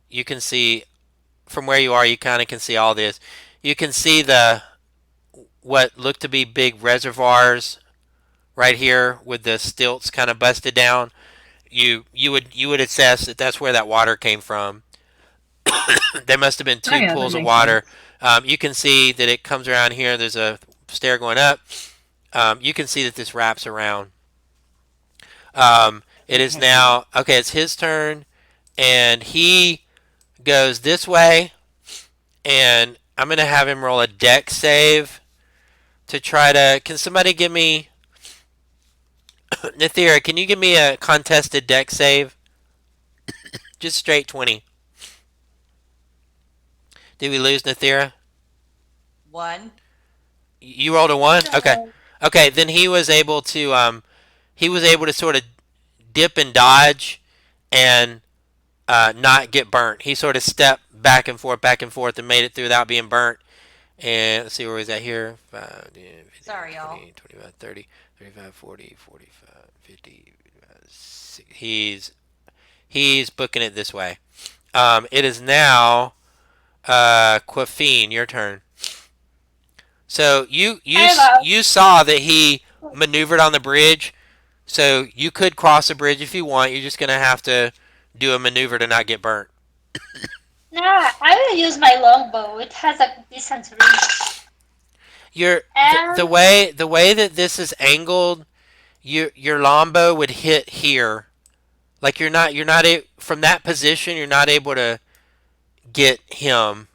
You can see from where you are, you kind of can see all this. You can see the what look to be big reservoirs right here with the stilts kind of busted down. You would assess that that's where that water came from. There must have been oh two yeah, that pools of makes water. sense. You can see that it comes around here. There's a stair going up. You can see that this wraps around. It is now okay. It's his turn, and he goes this way. And I'm gonna have him roll a deck save to try to. Can somebody give me Nathira? Can you give me a contested deck save? Just straight 20. Did we lose Nathira? 1. You rolled a 1. Okay. No. Okay. Then he was able to sort of dip and dodge and not get burnt. He sort of stepped back and forth, and made it through without being burnt. And let's see where he's at here. 5, 10, 15, Sorry, y'all. 20, 25, 30, 35, 40, 45, 50. He's booking it this way. It is now Quafine, your turn. So Hello. you saw that he maneuvered on the bridge. So you could cross the bridge if you want. You're just gonna have to do a maneuver to not get burnt. Nah, I will use my longbow. It has a decent reach. The And way that this is angled, your longbow would hit here. Like from that position, you're not able to get him.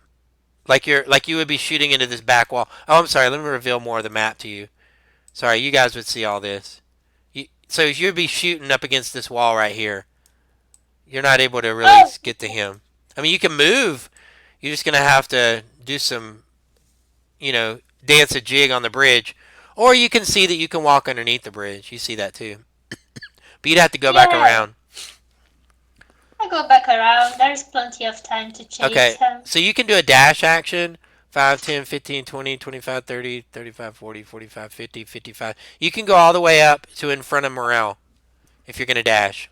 Like you would be shooting into this back wall. Oh, I'm sorry. Let me reveal more of the map to you. Sorry, you guys would see all this. So you'd be shooting up against this wall right here. You're not able to really Oh, get to him. I mean, you can move. You're just gonna have to do some, dance a jig on the bridge, or you can see that you can walk underneath the bridge. You see that too, but you'd have to go back yeah. around. I go back around. There's plenty of time to chase Okay, him. so you can do a dash action. 5, 10, 15, 20, 25, 30, 35, 40, 45, 50, 55. You can go all the way up to in front of Morel if you're going to dash.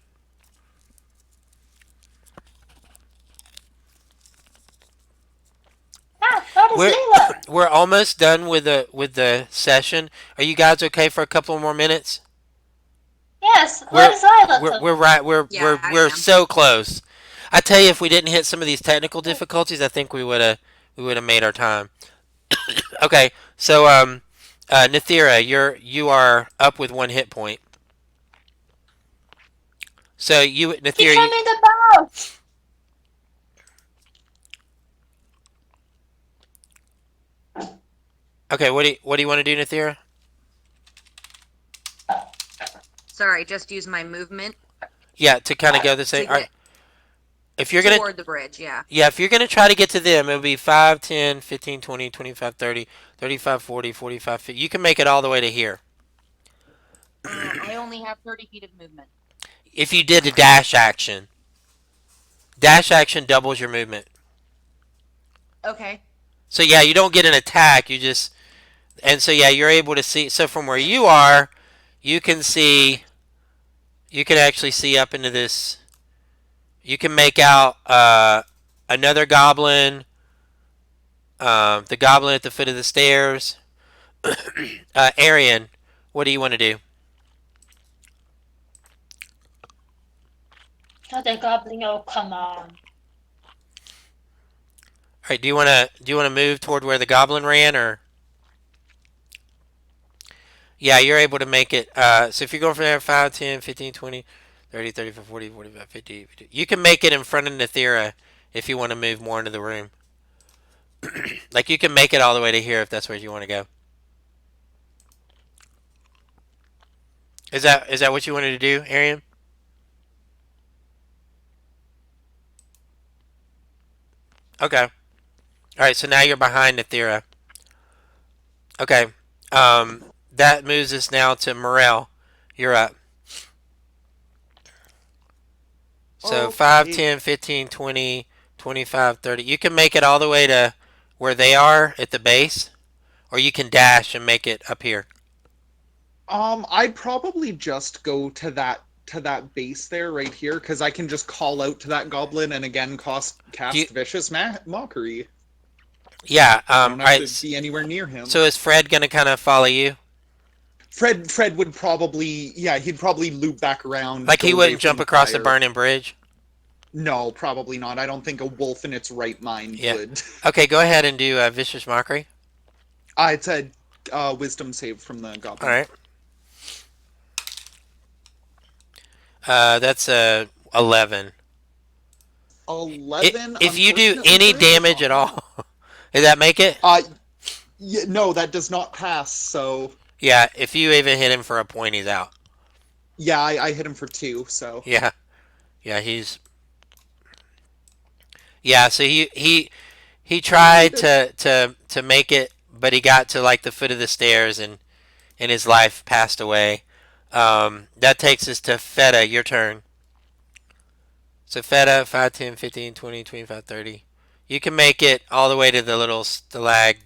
Ah, what is We're Layla? we're almost done with the session. Are you guys okay for a couple more minutes? Yes, We're where's Layla we're too? we're right. We're Yeah, we're I we're am. so close. I tell you, if we didn't hit some of these technical difficulties, I think we would have made our time. Okay, so Nathira, you are up with 1 hit point. So He Nathira, came in the boat. okay. What do you want to do, Nathira? Sorry, just use my movement Yeah, to kind of go the same. to All right, get if you're gonna toward the bridge. Yeah. Yeah, if you're going to try to get to them, it'll be 5, 10, 15, 20, 25, 30, 35, 40, 45, 50. You can make it all the way to here. I only have 30 feet of movement. If you did a dash action doubles your movement. Okay. So yeah, you don't get an attack. And so yeah, you're able to see. So from where you are, you can see, you can actually see up into this. You can make out another goblin, the goblin at the foot of the stairs. Arian, what do you want to do? Oh, the goblin. Oh, come on. All right, do you want to move toward where the goblin ran, or yeah, you're able to make it. So if you're going from there, 5, 10, 15, 20, 30, 35, 40, 45, 50, 50. You can make it in front of Nathira if you want to move more into the room. Like you can make it all the way to here if that's where you want to go. Is that what you wanted to do, Arian? Okay. All right. So now you're behind Nathira. Okay. That moves us now to Morel. You're up. So 5, Okay. 10, 15, 20, 25, 30. You can make it all the way to where they are at the base, or you can dash and make it up here. I'd probably just go to that base there right here because I can just call out to that goblin and again cast vicious mockery. Yeah. I don't have Right. to be anywhere near him. So is Fred gonna kind of follow you? Fred would probably, yeah, he'd probably loop back around. Like go he away wouldn't from jump across the fire. burning bridge? No, probably not. I don't think a wolf in its right mind Yeah. would. Okay, go ahead and do vicious mockery. It's a wisdom save from the goblin. All right. That's 11. 11. If you do unfortunately any for it, does damage not at all, pass. does that make it? Yeah, no, that does not pass. So Yeah. If you even hit him for a point, he's out. yeah, I hit him for 2. So Yeah. Yeah. Yeah. So he tried to make it, but he got to like the foot of the stairs and his life passed away. That takes us to Feta. Your turn. So Feta, 5, 10, 15, 20, 25, 30. You can make it all the way to the little stalagmite.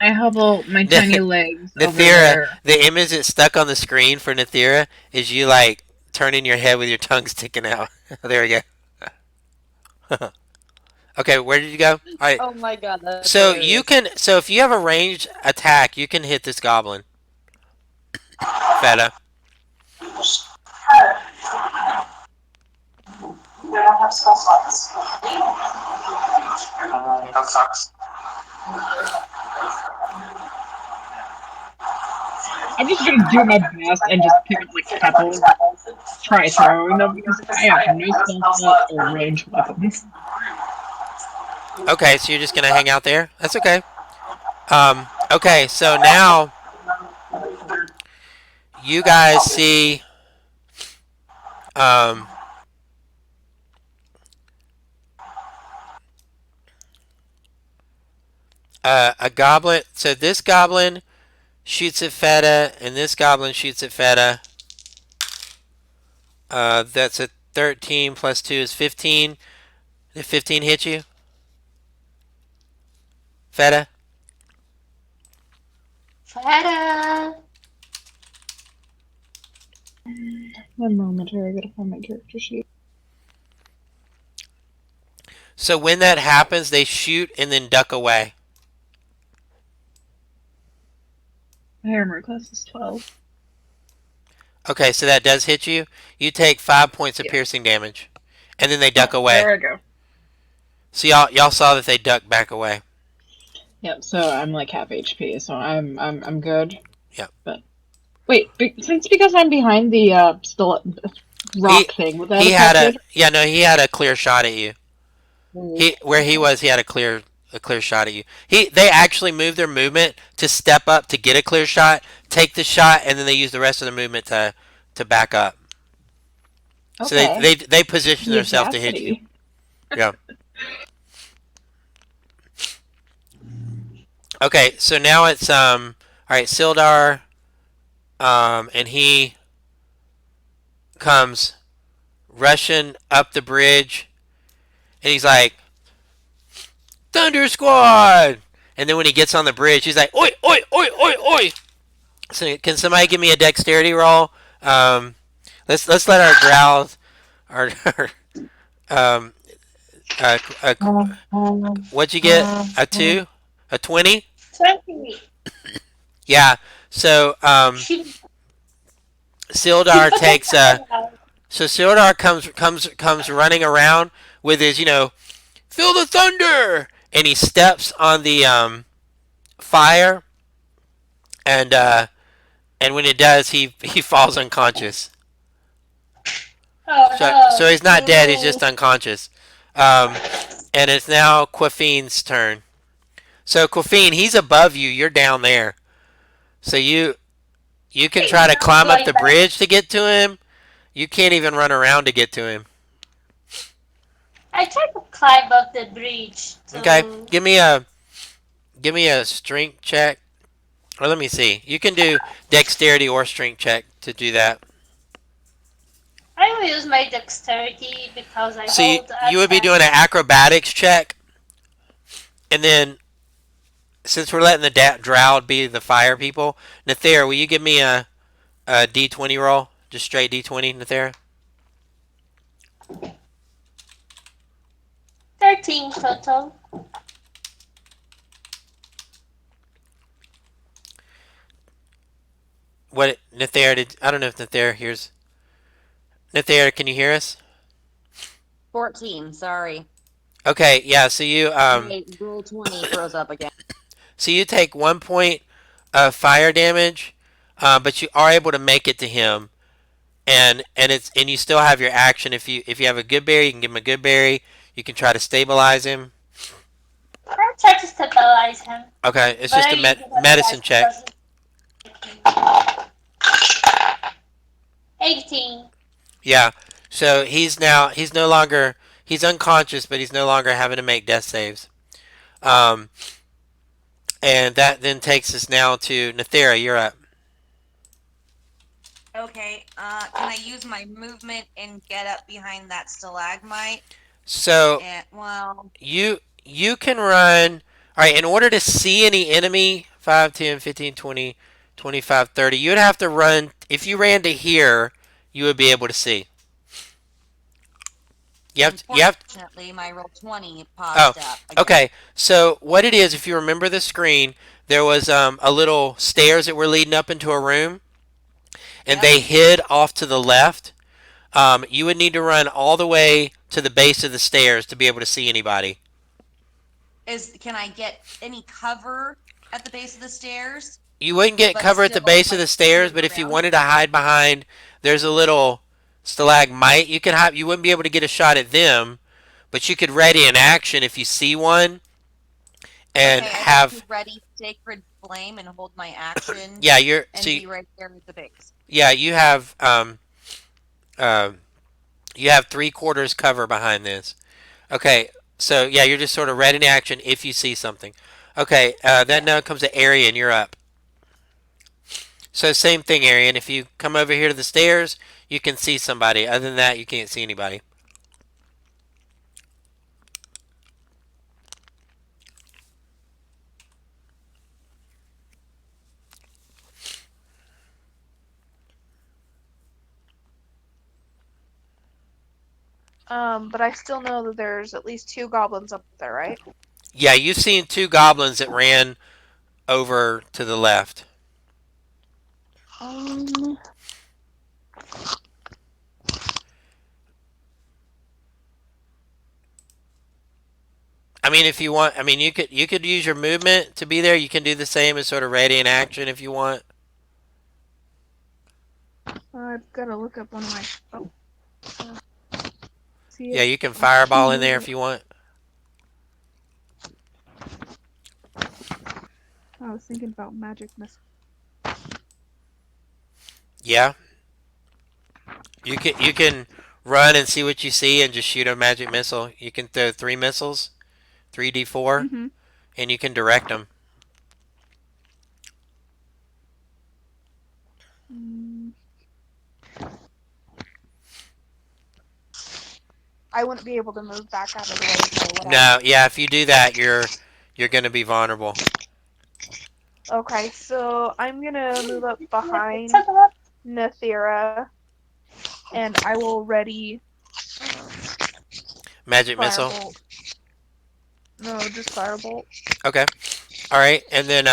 I hobble my tiny legs over Nathira, there. the image that's stuck on the screen for Nathira is you like turning your head with your tongue sticking out. There we go. Okay, where did you go? All right. Oh my god, that's So hilarious. so if you have a ranged attack, you can hit this goblin. Feta. I'm just gonna do my best and just pick up like pebbles, try throwing them because I have no skill set or ranged weapons. Okay, so you're just gonna hang out there. That's okay. Okay, so now you guys see um, a goblin. So this goblin shoots at Feta, and this goblin shoots at Feta. That's a 13 plus 2 is 15. Did 15 hit you, Feta? Feta! One moment here, I gotta find my character sheet. So when that happens, they shoot and then duck away. My armor class is 12. Okay, so that does hit you. You take 5 points of Yeah. piercing damage, and then they duck Oh, away. there we go. So y'all saw that they ducked back away. Yep. So I'm like half HP, so I'm good. Yep. But wait, because I'm behind the still rock thing. Would that He had affect it? he had a clear shot at you. Where he was, he had a clear shot at you. They actually moved their movement to step up to get a clear shot, take the shot, and then they use the rest of the movement to back up. So Okay. they position The themselves to hit you. audacity. Yeah. Okay, so now it's all right, Sildar, and he comes rushing up the bridge, and he's like, Thunder Squad! And then when he gets on the bridge, he's like, oi, oi, oi, oi, oi! So can somebody give me a dexterity roll? Let's let our growls, our um, uh, what'd you get? A 2? A 20? 20. Yeah. So Sildar takes so Sildar comes running around with his feel the thunder, and he steps on the fire, and when it does, he falls unconscious. Oh So no. he's not dead; he's just unconscious. And it's now Quafine's turn. So Quafine, he's above you. You're down there. So you can try to climb up the bridge to get to him. You can't even run around to get to him. I tried to climb up the bridge. Okay, give me a strength check. Or let me see. You can do dexterity or strength check to do that. I will use my dexterity because I So hold you would be doing an acrobatics check, and then since we're letting the drow be the fire people, Nathera, will you give me a d20 roll? Just straight d20, Nathera. 13 total. What Nathera did? I don't know if Nathera hears. Nathera, can you hear us? 14, sorry. Okay, yeah. So you My roll 20 froze up again. so you take 1 point of fire damage, but you are able to make it to him, and you still have your action. If you have a good berry, you can give him a good berry. You can try to stabilize him. I'll try to stabilize him. Okay, it's just a medicine check. 18. Yeah. So he's no longer unconscious, but he's no longer having to make death saves. And that then takes us now to Nathera. You're up. Okay, can I use my movement and get up behind that stalagmite? So Well, you can run. All right, in order to see any enemy, 5, 10, 15, 20, 25, 30, you would have to run. If you ran to here, you would be able to see. unfortunately, my roll 20 paused up. Okay. So what it is, if you remember the screen, there was a little stairs that were leading up into a room, and they hid off to the left. You would need to run all the way to the base of the stairs to be able to see anybody. Can I get any cover at the base of the stairs? You wouldn't get cover at the base of the stairs, but if you wanted to hide behind, there's a little stalagmite. You could hide. You wouldn't be able to get a shot at them, but you could ready an action if you see one, and Okay, have ready sacred flame and hold my action Yeah, you're and see. be right there with the base. Yeah, uh, you have 3/4 cover behind this. Okay, so yeah, you're just sort of ready in action if you see something. Okay, then Yeah. now comes to Arian. You're up. So same thing, Arian. If you come over here to the stairs, you can see somebody. Other than that, you can't see anybody. But I still know that there's at least 2 goblins up there, right? Yeah, you've seen 2 goblins that ran over to the left. Um, I mean, if you want, I mean, you could use your movement to be there. You can do the same as sort of ready in action if you want. I've got to look up one of my. Oh, see Yeah, if you can I can fireball in there move if it. you want. I was thinking about magic missile. Yeah, you can run and see what you see and just shoot a magic missile. You can throw 3 missiles, 3d4, Mm-hmm. and you can direct them. Mm, I wouldn't be able to move back out of the way, so would I? No, yeah, if you do that, you're gonna be vulnerable. Okay, so I'm gonna move up Let's behind talk about Nathira, and I will ready Magic missile. firebolt. No, just firebolt. Okay. All right, and then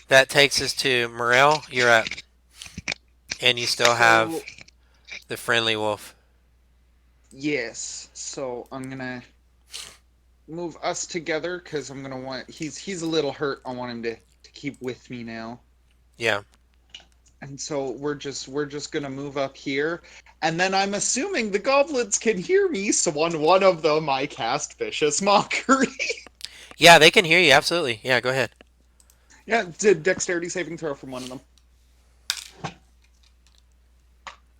that takes us to Morel. You're up, and you still have So the friendly wolf. yes, so I'm gonna move us together because I'm gonna want he's a little hurt. I want him to keep with me now. Yeah. And so we're just gonna move up here, and then I'm assuming the goblins can hear me. So on one of them, I cast vicious mockery. Yeah, they can hear you. Absolutely. Yeah, go ahead. Yeah, did dexterity saving throw from one of them.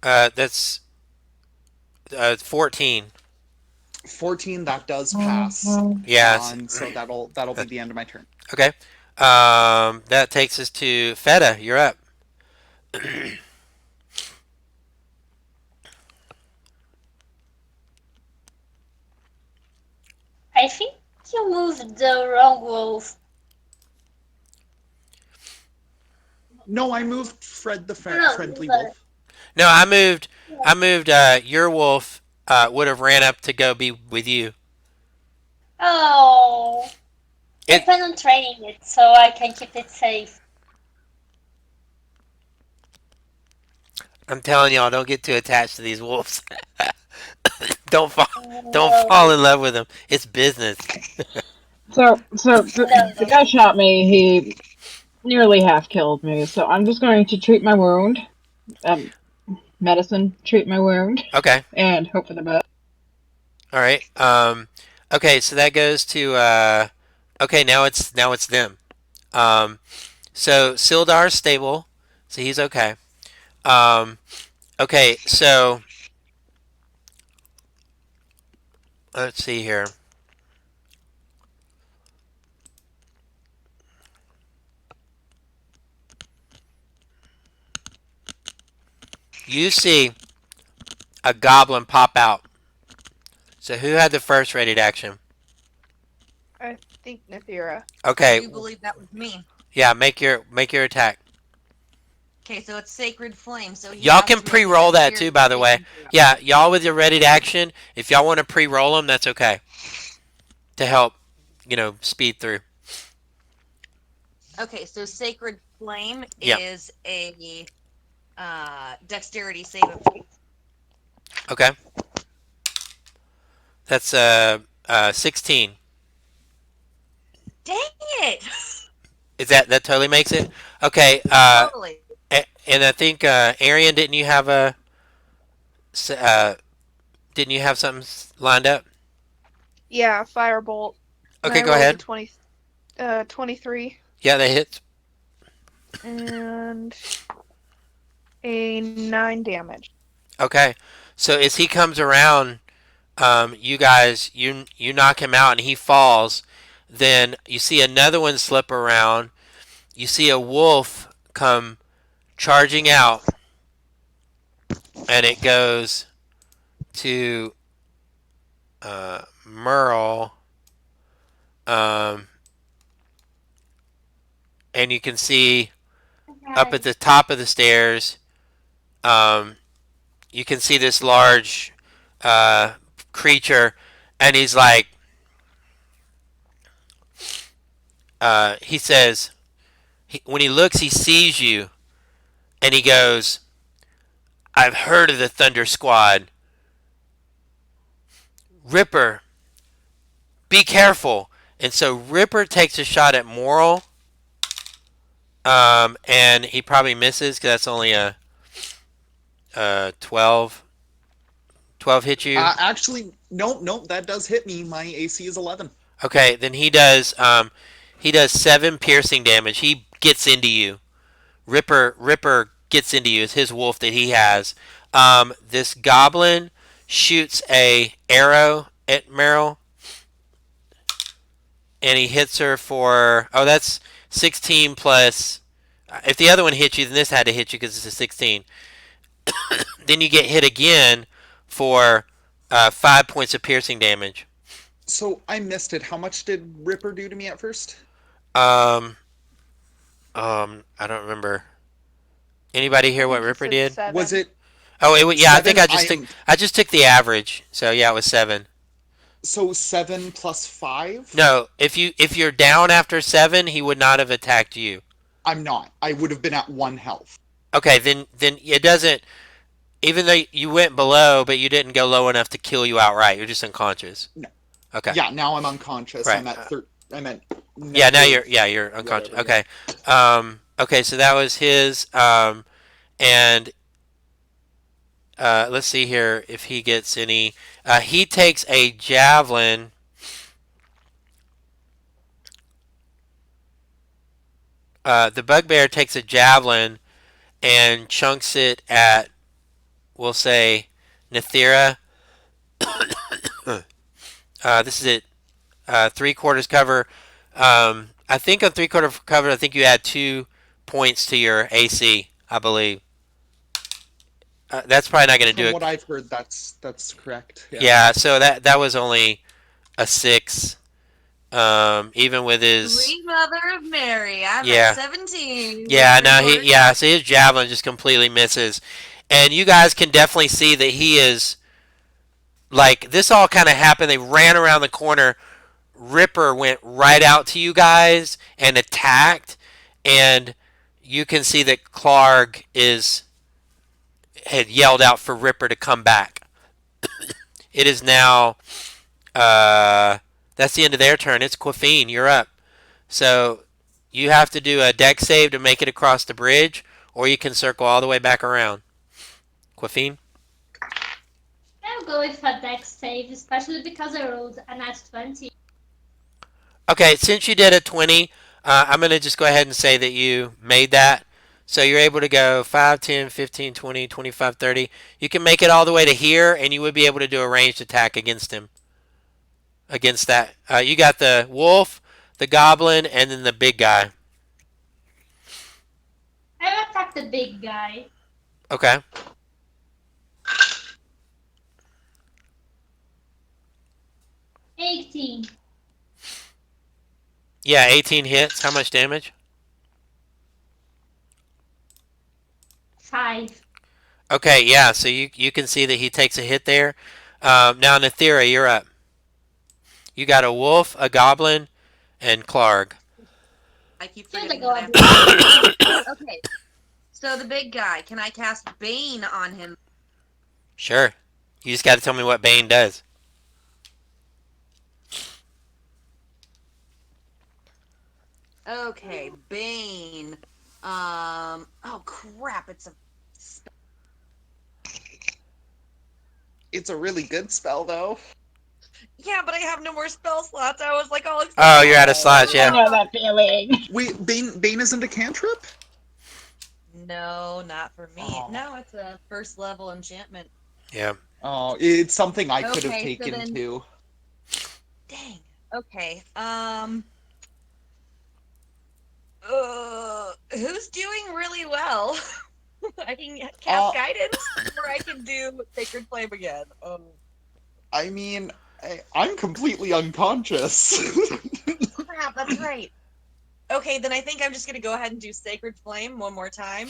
That's 14. 14, that does pass. Yeah. So that'll be the end of my turn. Okay. That takes us to Feta. You're up. I think you moved the wrong wolf. No, I moved Fred the No, friendly but wolf. No, I moved. I moved. Your wolf would have ran up to go be with you. oh, I It. plan on training it so I can keep it safe. I'm telling y'all, don't get too attached to these wolves. don't fall. Don't fall No, in love with them. It's business. So no, the guy shot me. He nearly half killed me. So I'm just going to treat my wound. Um, medicine, treat my wound, Okay. and hope for the best. All right. Okay. So that goes to. Okay. Now it's them. Um. So Sildar's stable. So he's okay. Um. Okay. So let's see here. You see a goblin pop out. So who had the first ready to action? I think Nathira. I Okay. do believe that was me. Yeah. Make your attack. Okay, so it's Sacred Flame, so he Y'all has can to make a pre-roll that too, dexterity by the way. saving throw. Yeah. Y'all with your ready to action. If y'all want to pre-roll them, that's okay. To help, speed through. Okay, so Sacred Flame Yeah. is a dexterity saving throw. Okay. That's 16. Dang it! Is that totally makes it? Okay. Totally. And I think Arian, uh, didn't you have something lined up? Yeah, firebolt. And Okay, I go rolled ahead. a 23. Yeah, that hits. And a 9 damage. Okay. So as he comes around, you guys, you knock him out and he falls. Then you see another one slip around. You see a wolf come charging out, and it goes to Merle. Um, and you can see up at the top of the stairs, um, you can see this large creature, and he's like, he says, when he looks, he sees you, and he goes, I've heard of the Thunder Squad. Ripper, be careful. And so Ripper takes a shot at Moral, and he probably misses because that's only a 12. 12 hit you? Actually, nope, that does hit me. My AC is 11. Okay, then he does 7 piercing damage. He gets into you. Ripper gets into you. It's his wolf that he has. This goblin shoots a arrow at Meryl, and he hits her for, that's 16 plus. If the other one hit you, then this had to hit you because it's a 16. Then you get hit again for 5 points of piercing damage. So I missed it. How much did Ripper do to me at first? I don't remember. Anybody hear what Ripper did? 7. Was it? Oh, yeah. I think seven? I just took the average. So yeah, it was 7. So 7 plus 5? No, if you're down after 7, he would not have attacked you. I'm not. I would have been at 1 health. Okay, then it doesn't. Even though you went below, but you didn't go low enough to kill you outright. You're just unconscious. No. Okay. Yeah, now I'm unconscious. Right. I'm at yeah, now you're unconscious. Whatever, okay. Okay, so that was his. And let's see here if he gets any. He takes a javelin. The bugbear takes a javelin and chunks it at, we'll say, Nethira. This is it. 3/4 cover. I think on 3/4 cover, I think you add 2 points to your AC, I believe. That's probably not going to do it. From what I've heard, that's correct. Yeah, so that was only a 6. Even with his Sweet Mother of Mary, I'm Yeah. at 17. Yeah, no, so his javelin just completely misses. And you guys can definitely see that he is, like, this all kind of happened. They ran around the corner. Ripper went right out to you guys and attacked. And you can see that Clark had yelled out for Ripper to come back. It is now, that's the end of their turn. It's Quaffine, you're up. So you have to do a deck save to make it across the bridge, or you can circle all the way back around. Quaffine? I'll go with a deck save, especially because I rolled a nat 20. Okay, since you did a 20, I'm going to just go ahead and say that you made that. So you're able to go 5, 10, 15, 20, 25, 30. You can make it all the way to here, and you would be able to do a ranged attack against him. Against that. You got the wolf, the goblin, and then the big guy. I'll attack the big guy. Okay. $18. Yeah, 18 hits. How much damage? 5. Okay, yeah, so you can see that he takes a hit there. Now, Nethira, you're up. You got a wolf, a goblin, and Clark. I keep Kill the forgetting goblin. Okay, so the big guy, can I cast Bane on him? Sure. You just got to tell me what Bane does. Okay, Bane. Oh crap! It's a really good spell, though. Yeah, but I have no more spell slots. I was like all excited. Oh, you're out of slots, I yeah. know that feeling. Wait, Bane isn't a cantrip? No, not for me. Oh. No, it's a first level enchantment. Yeah. Oh, it's something I could have Okay, so taken then- too. Dang. Okay. Who's doing really well? I can cast guidance, or I can do Sacred Flame again. I mean, I'm completely unconscious. Crap, that's right. Okay, then I think I'm just gonna go ahead and do Sacred Flame one more time.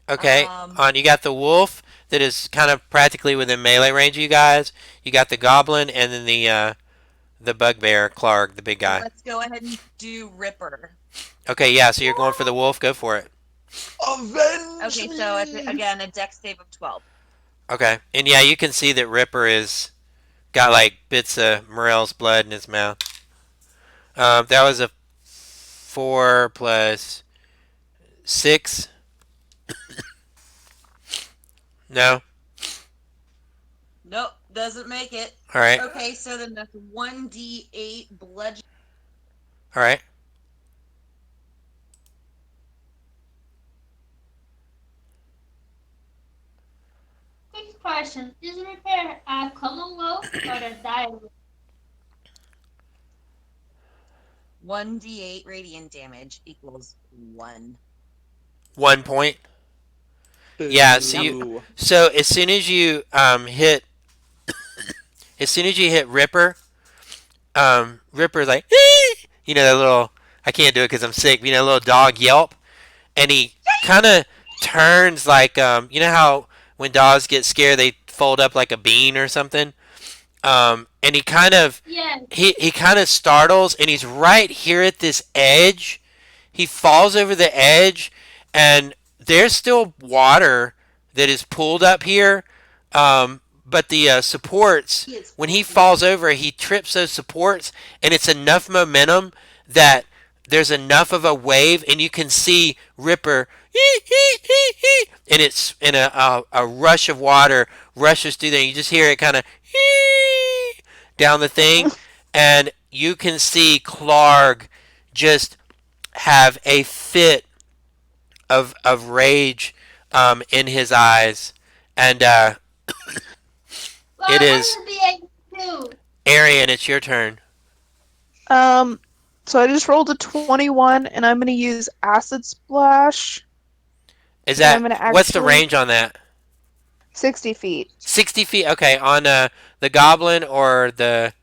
Okay. You got the wolf that is kind of practically within melee range of you guys. You got the goblin and then the bugbear, Clark, the big guy. Let's go ahead and do Ripper. Okay, yeah, so you're going for the wolf. Go for it. Avenge Okay, so it's again a dex save of 12. Okay. And yeah, you can see that Ripper is got like bits of Morel's blood in his mouth. That was a 4 plus 6. No. Nope, doesn't make it. All right. Okay, so then that's 1d8 bludgeoning. All right. Quick question: is repair a common wolf or a dire wolf? 1d8 radiant damage equals 1. 1 point. Yeah. So as soon as you hit, Ripper, Ripper's like, you know, that little. I can't do it because I'm sick. You know, little dog yelp, and he kind of turns like you know how when dogs get scared they fold up like a bean or something. And he kind of he kind of startles, and he's right here at this edge. He falls over the edge, and there's still water that is pulled up here. But the supports, when he falls over, he trips those supports, and it's enough momentum that there's enough of a wave, and you can see Ripper, and it's in a rush of water rushes through there. You just hear it kind of down the thing, and you can see Clark just have a fit of rage in his eyes, and it is Arian. It's your turn. So I just rolled a 21, and I'm going to use Acid Splash. Is that what's the range on that? 60 feet. 60 feet. Okay, on the goblin or the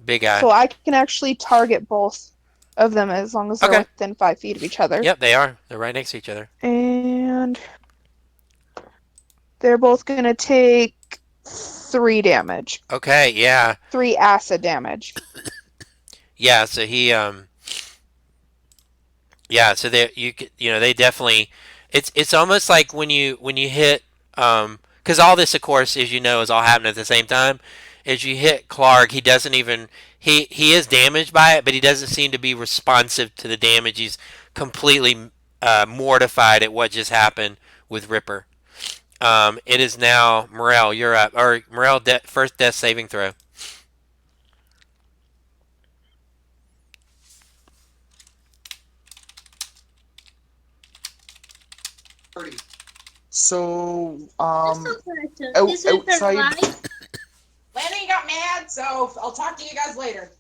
big guy. So I can actually target both of them as long as they're within 5 feet of each other. Yep, they are. They're right next to each other. And they're both going to take 3 damage. Okay, yeah. 3 acid damage. Yeah, so he yeah, so they they definitely it's almost like when you hit cuz all this of course as you know is all happening at the same time. As you hit Clark, he doesn't even he is damaged by it, but he doesn't seem to be responsive to the damage. He's completely mortified at what just happened with Ripper. It is now Morel, you're up. Or Morel, first death saving throw. So, outside. Landon got mad, so I'll talk to you guys later.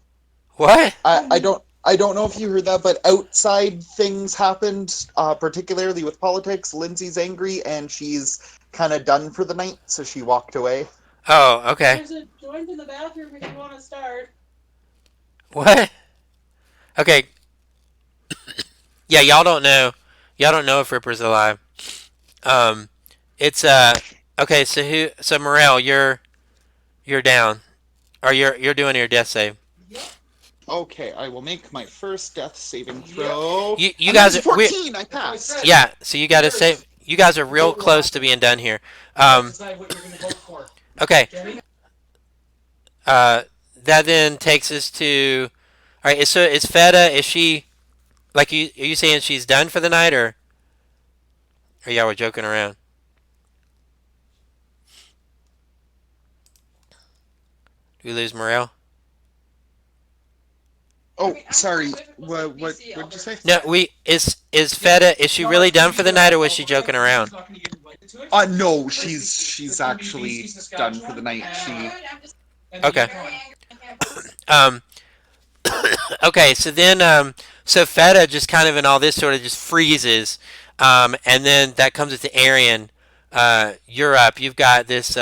What? I don't know if you heard that, but outside things happened, particularly with politics. Lindsay's angry, and she's kind of done for the night, so she walked away. Oh, okay. There's a joint in the bathroom if you want to start. What? Okay. Yeah, y'all don't know. Y'all don't know if Ripper's alive. It's okay. So Morel, you're down, or you're doing your death save. Yep. Okay, I will make my first death saving throw. You guys are 14. I passed. Yeah, so you got to save. You guys are real close to being done here. Decide what you're going to vote for. Okay. That then takes us to. All right. So is Feta? Is she? Like you? Are you saying she's done for the night, or? Or y'all were joking around? Do we lose Morel? Oh, sorry. What did you say? No, is Feta, is she really done for the night, or was she joking around? No, she's actually done for the night. She Okay. Um. Okay. So then, so Feta just kind of in all this sort of just freezes, and then that comes into Arian. You're up. You got this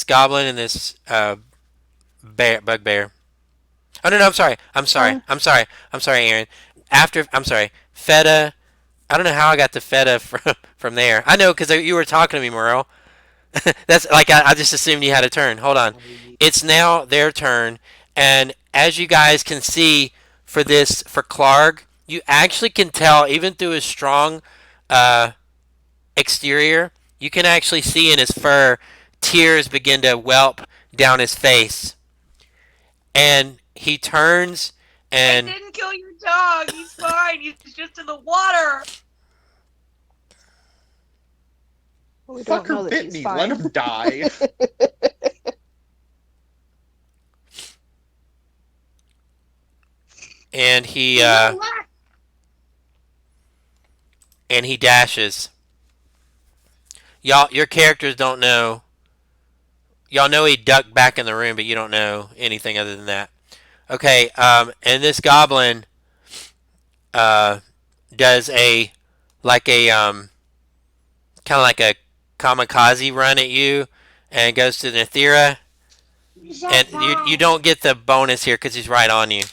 goblin and this bugbear. Oh no, I'm sorry. I'm sorry, Aaron. I'm sorry, Feta. I don't know how I got the Feta from there. I know because you were talking to me, Morel. That's like I just assumed you had a turn. Hold on. It's now their turn, and as you guys can see for Clark, you actually can tell even through his strong uh, exterior, you can actually see in his fur tears begin to whelp down his face, and he turns I and didn't kill your dog. He's fine. He's just in the water. We don't know fucker that bit he's me. fine. Let him die. and he You know what? and he dashes. Y'all, your characters don't know. Y'all know he ducked back in the room, but you don't know anything other than that. Okay, and this goblin uh, does a kind of like a kamikaze run at you, and goes to Nethira, and you don't get the bonus here because he's right on you.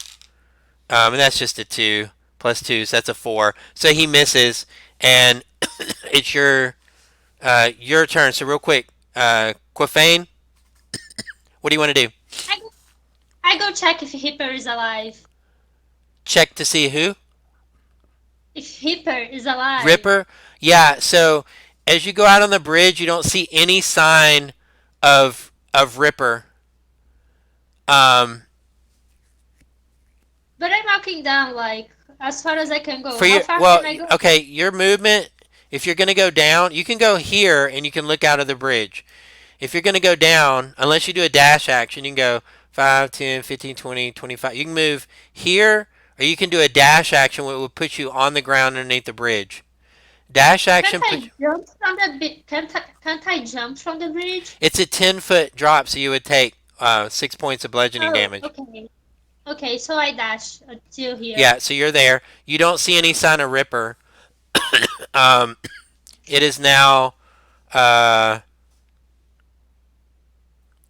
And that's just a 2 plus 2, so that's a 4. So he misses, and it's your turn. So real quick, Quafane, what do you want to do? I go, I go check if Hipper is alive. Check to see who? If Hipper is alive. Ripper? Yeah, so as you go out on the bridge, you don't see any sign of Ripper. Um, But I'm walking down like as far as I can go. for How your far well, can I go? okay, your movement. If you're gonna go down, you can go here and you can look out of the bridge. If you're gonna go down, unless you do a dash action, you can go 5, 10, 15, 20, 25. You can move here, or you can do a dash action, which will put you on the ground underneath the bridge. Dash action. Can't I jump from the can't I jump from the bridge? It's a 10-foot drop, so you would take 6 points of bludgeoning damage. Okay. Okay, so I dash until here. Yeah, so you're there. You don't see any sign of Ripper. um, it is now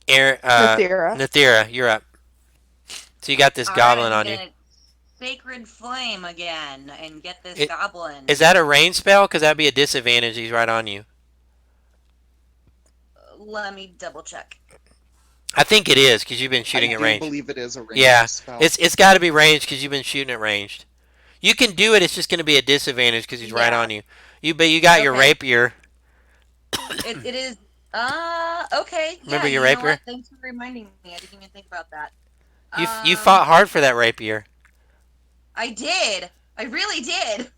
Nathira, you're up. So you got this goblin on you. Sacred flame again and get this It- goblin. Is that a rain spell? Because that'd be a disadvantage. He's right on you. Let me double check. I think it is because you've been shooting at I range. believe it is a range Yeah, spell. it's got to be ranged because you've been shooting at ranged. You can do it. It's just going to be a disadvantage because he's right Yeah. on you. But you got your Okay. rapier. It is. Okay. Remember Yeah, your you know rapier? what? Thanks for reminding me. I didn't even think about that. You fought hard for that rapier. I did. I really did.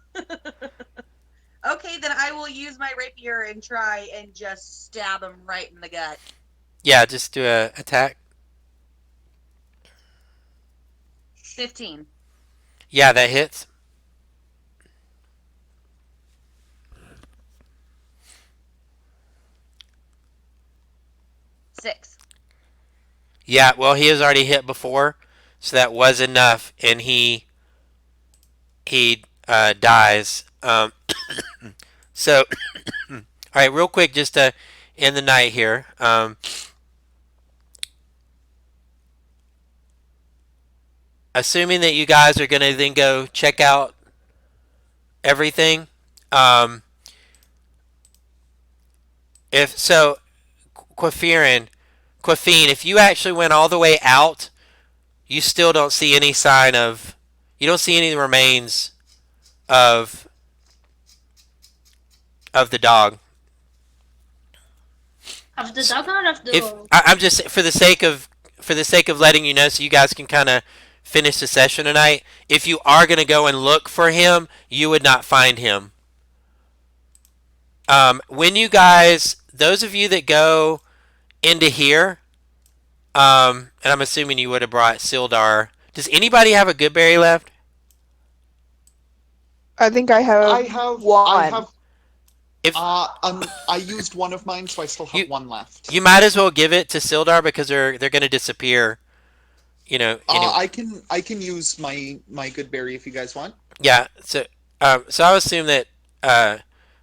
Okay, then I will use my rapier and try and just stab him right in the gut. Yeah, just do a attack. 15. Yeah, that hits. Six. Yeah, well, he was already hit before, so that was enough, and he dies. So, all right, real quick, just to end the night here. Assuming that you guys are going to then go check out everything. If so, Quafine, if you actually went all the way out, you still don't see any sign of. You don't see any remains of the dog. Of the dog or of the If I'm just for the sake of letting you know, so you guys can kind of finish the session tonight. If you are going to go and look for him, you would not find him. When you guys, those of you that go into here, And I'm assuming you would have brought Sildar. Does anybody have a good berry left? I think I have I one. have. If I used one of mine, so I still have you one left. you might as well give it to Sildar because they're going to disappear. Anyway. I can use my good berry if you guys want. Yeah. So I would assume that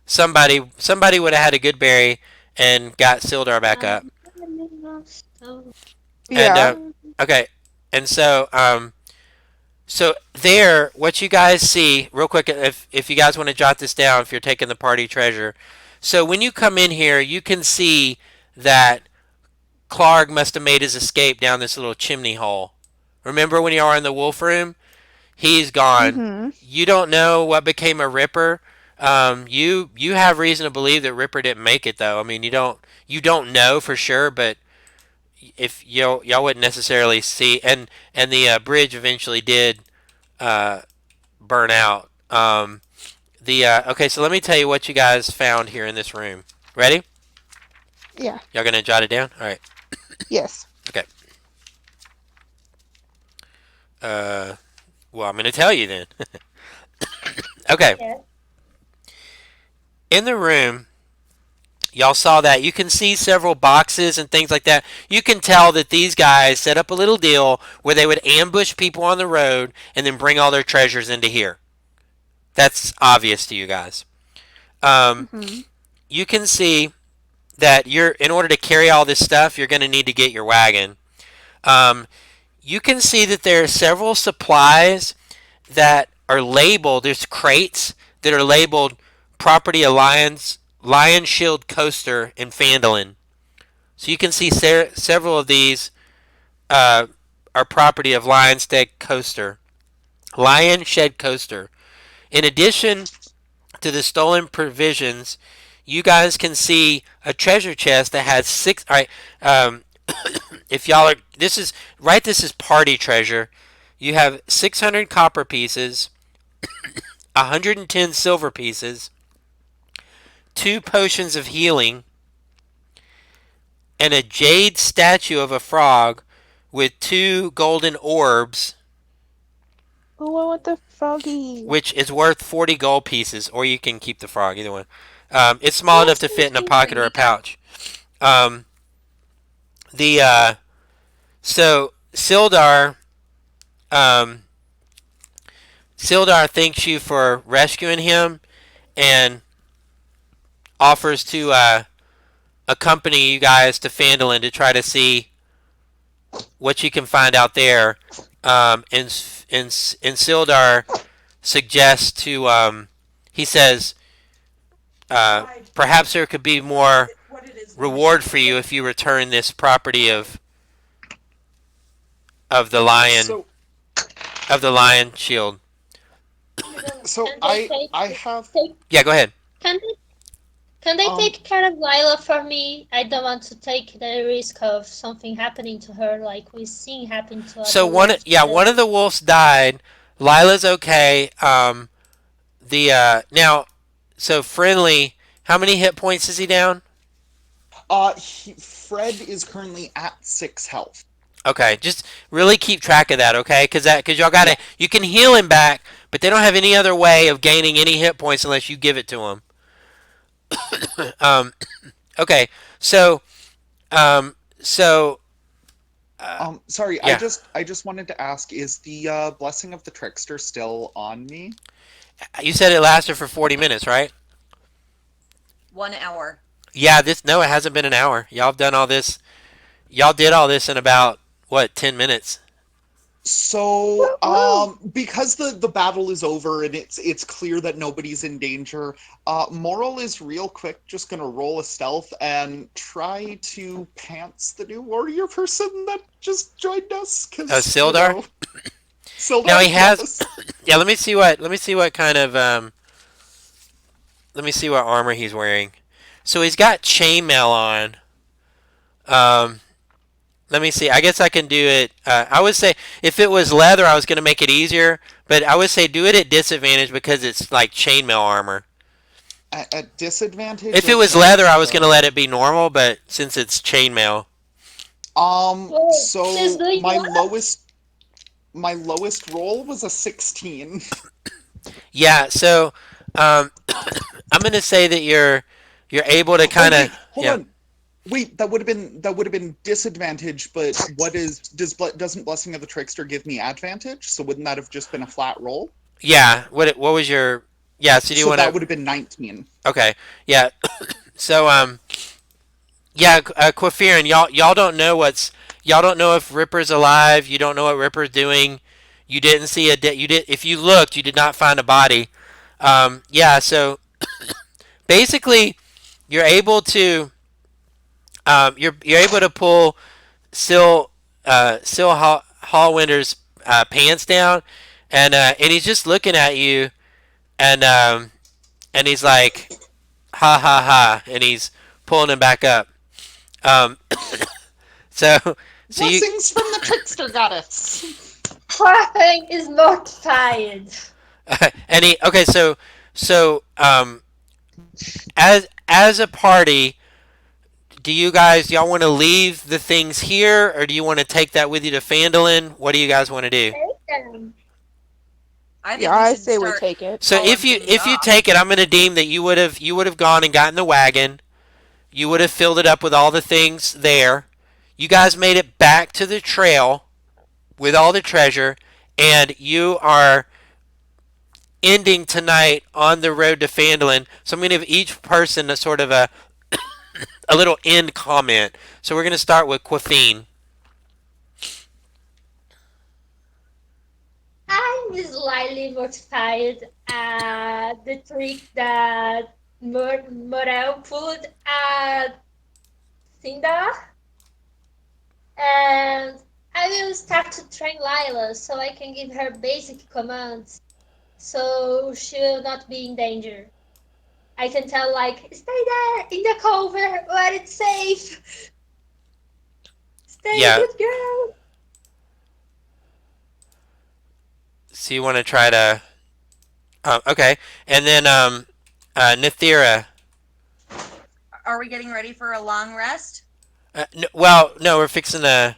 somebody would have had a good berry and got Sildar back up. And Yeah. okay, and so there, what you guys see, real quick, if you guys want to jot this down, if you're taking the party treasure. So when you come in here, you can see that Clark must have made his escape down this little chimney hole. Remember when you are in the wolf room? He's gone. Mm-hmm. You don't know what became of Ripper. You have reason to believe that Ripper didn't make it, though. I mean, you don't know for sure, but if y'all wouldn't necessarily see, and the bridge eventually did burn out. Okay, so let me tell you what you guys found here in this room. Ready? Yeah. Y'all gonna jot it down? All right. Yes. Okay. Well, I'm gonna tell you then. Okay. Yeah. In the room, y'all saw that. You can see several boxes and things like that. You can tell that these guys set up a little deal where they would ambush people on the road and then bring all their treasures into here. That's obvious to you guys. Mm-hmm. You can see that in order to carry all this stuff, you're going to need to get your wagon. You can see that there are several supplies that are labeled. There's crates that are labeled Property Alliance Lion Shield Coaster in Phandelver. So you can see several of these are property of Lion Shed Coaster. Lion Shed Coaster. In addition to the stolen provisions, you guys can see a treasure chest that has six. All right, if y'all are, this is party treasure. You have 600 copper pieces, 110 silver pieces, 2 potions of healing, and a jade statue of a frog with 2 golden orbs, Oh, I want the froggy. which is worth 40 gold pieces, or you can keep the frog, either one. It's small enough to fit in a pocket or a pouch. So Sildar thanks you for rescuing him and offers to accompany you guys to Phandelver to try to see what you can find out there. And Sildar suggests to he says perhaps there could be more reward for you if you return this property of the lion shield. So I have. Yeah, go ahead. Can they take care of Lila for me? I don't want to take the risk of something happening to her, like we've seen happen to other So one wolves. of the wolves died. Lila's okay. So Friendly, how many hit points is he down? Fred is currently at 6 health. Okay, just really keep track of that, okay? Because y'all gotta, you can heal him back, but they don't have any other way of gaining any hit points unless you give it to him. Okay, so, Sorry, yeah. I just wanted to ask: is the blessing of the trickster still on me? You said it lasted for 40 minutes, right? 1 hour. Yeah, no, it hasn't been an hour. Y'all have done all this. Y'all did all this in about 10 minutes. So, because the battle is over and it's clear that nobody's in danger, Moral is real quick just gonna roll a stealth and try to pants the new warrior person that just joined us. Cause, Sildar? Sildar. Now he has. Yes. Yeah, let me see what kind of let me see what armor he's wearing. So he's got chainmail on. Let me see. I guess I can do it. I would say if it was leather, I was going to make it easier. But I would say do it at disadvantage because it's like chainmail armor. At disadvantage? If it was leather, I was going to let it be normal. But since it's chainmail. Oh, she's So doing what? my lowest roll was a 16. Yeah, so I'm gonna say that you're able to Oh kind of wait, hold yeah on. Wait, that would have been disadvantage, but doesn't Blessing of the Trickster give me advantage? So wouldn't that have just been a flat roll? yeah. What was your yeah? So do you So want that to? would have been 19. Okay, yeah. So yeah, Quafirin, y'all don't know y'all don't know if Ripper's alive. You don't know what Ripper's doing. You didn't see you did if you looked, you did not find a body. Yeah, so basically you're able to you're able to pull Sil Hallwinter's pants down, and he's just looking at you, and he's like ha ha ha, and he's pulling him back up. Um, so so you Blessings from the Trickster Goddess. Crying is mortified. and he okay so as a party, do you guys y'all want to leave the things here, or do you want to take that with you to Phandalin? What do you guys want to do? Take them. I Yeah, think we I should say we start take it. So hauling things if you off. take it, I'm going to deem that you would have gone and gotten the wagon. You would have filled it up with all the things there. You guys made it back to the trail with all the treasure, and you are ending tonight on the road to Phandalin. So I'm going to give each person a sort of a little end comment. So we're going to start with Quathine. I'm slightly mortified at the trick that Morel put at Cinder, and I will start to train Lila so I can give her basic commands so she will not be in danger. I can tell, like, stay there in the cover where it's safe. Stay a Yeah. good girl. So you want to try to. Okay. And then Nithira. Are we getting ready for a long rest? Well, no, we're fixing to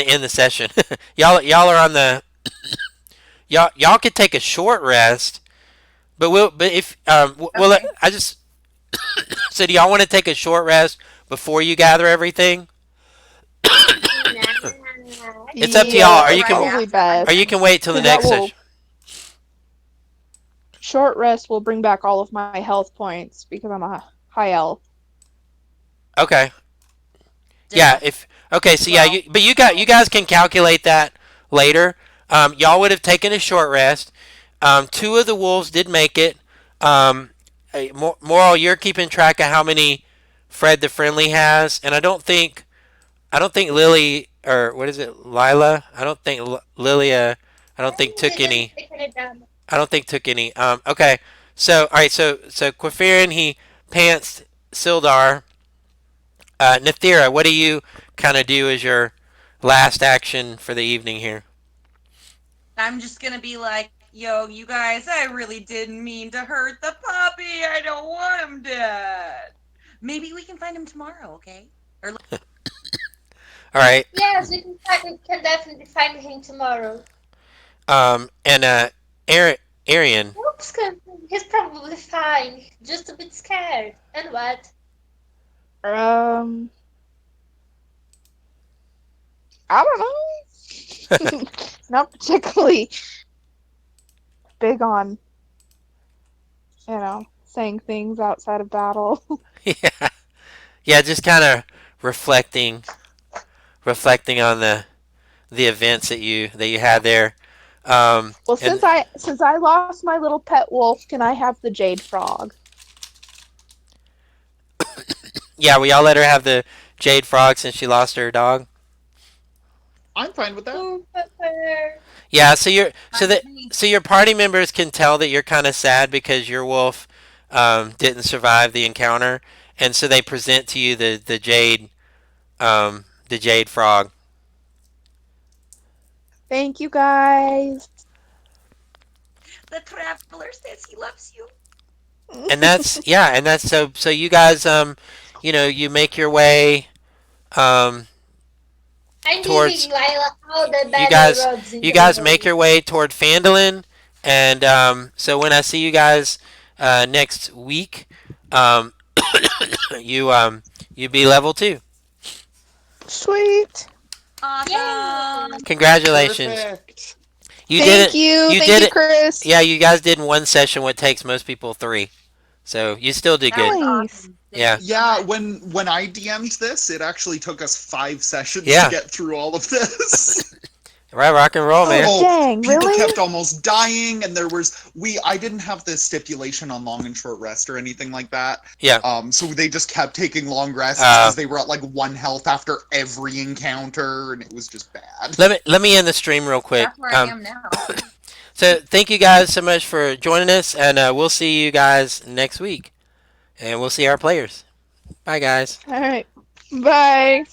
end the session. Y'all are on the y'all could take a short rest, but if Okay. I just so do y'all want to take a short rest before you gather everything? Nah. It's up to We y'all. can Yeah, Or go that's you right can probably after. I'm or best. you fine. can wait till the Because that next will session. short rest will bring back all of my health points because I'm a high elf. Okay. Yeah. Duh. If okay, so yeah, Well, but you guys can calculate that later. Y'all would have taken a short rest. Two of the wolves did make it. Moral, you're keeping track of how many Fred the Friendly has, and I don't think Lily or what is it, Lila? I don't think Lilia. I don't think I took didn't any. take it down. I don't think took any. Okay. So all right. So Quifirin he pants Sildar. Nithira, what do you kind of do as your last action for the evening here? I'm just gonna be like, yo, you guys, I really didn't mean to hurt the puppy. I don't want him dead. Maybe we can find him tomorrow, okay? Or All right. Yes, we can definitely find him tomorrow. And Arian. Oops, he's probably fine. Just a bit scared. And what? Um, I don't know. Not particularly big on, saying things outside of battle. Yeah. Yeah. Just kind of reflecting, reflecting on the events that you had there. Well, And since I lost my little pet wolf, can I have the jade frog? yeah, we all let her have the jade frog since she lost her dog. I'm fine with that. Super. Yeah, fine with me. so your party members can tell that you're kind of sad because your wolf didn't survive the encounter, and so they present to you the jade frog, Thank you guys. The traveler says he loves you. and that's yeah, and that's so you guys you know you make your way um I'm towards giving Lila all the you battle guys. robes in You the guys make world. your way toward Phandelver, and so when I see you guys next week, um, you you be level 2. Sweet. Awesome. Congratulations. Perfect. You did Thank it. you. You Thank did you, it. Chris. Yeah, you guys did in one session what takes most people 3. So you still did That good. was Nice. awesome. Thank Yeah. you so Yeah, much. when I DM'd this, it actually took us 5 sessions to Yeah. get through all of this. Right, rock and roll, man. Oh, Dang, people really? kept almost dying, and I didn't have the stipulation on long and short rest or anything like that. Yeah. So they just kept taking long rests Uh, because they were at like 1 health after every encounter, and it was just bad. let me end the stream real quick. That's where I am now. So thank you guys so much for joining us, and we'll see you guys next week, and we'll see our players. Bye, guys. All right. Bye.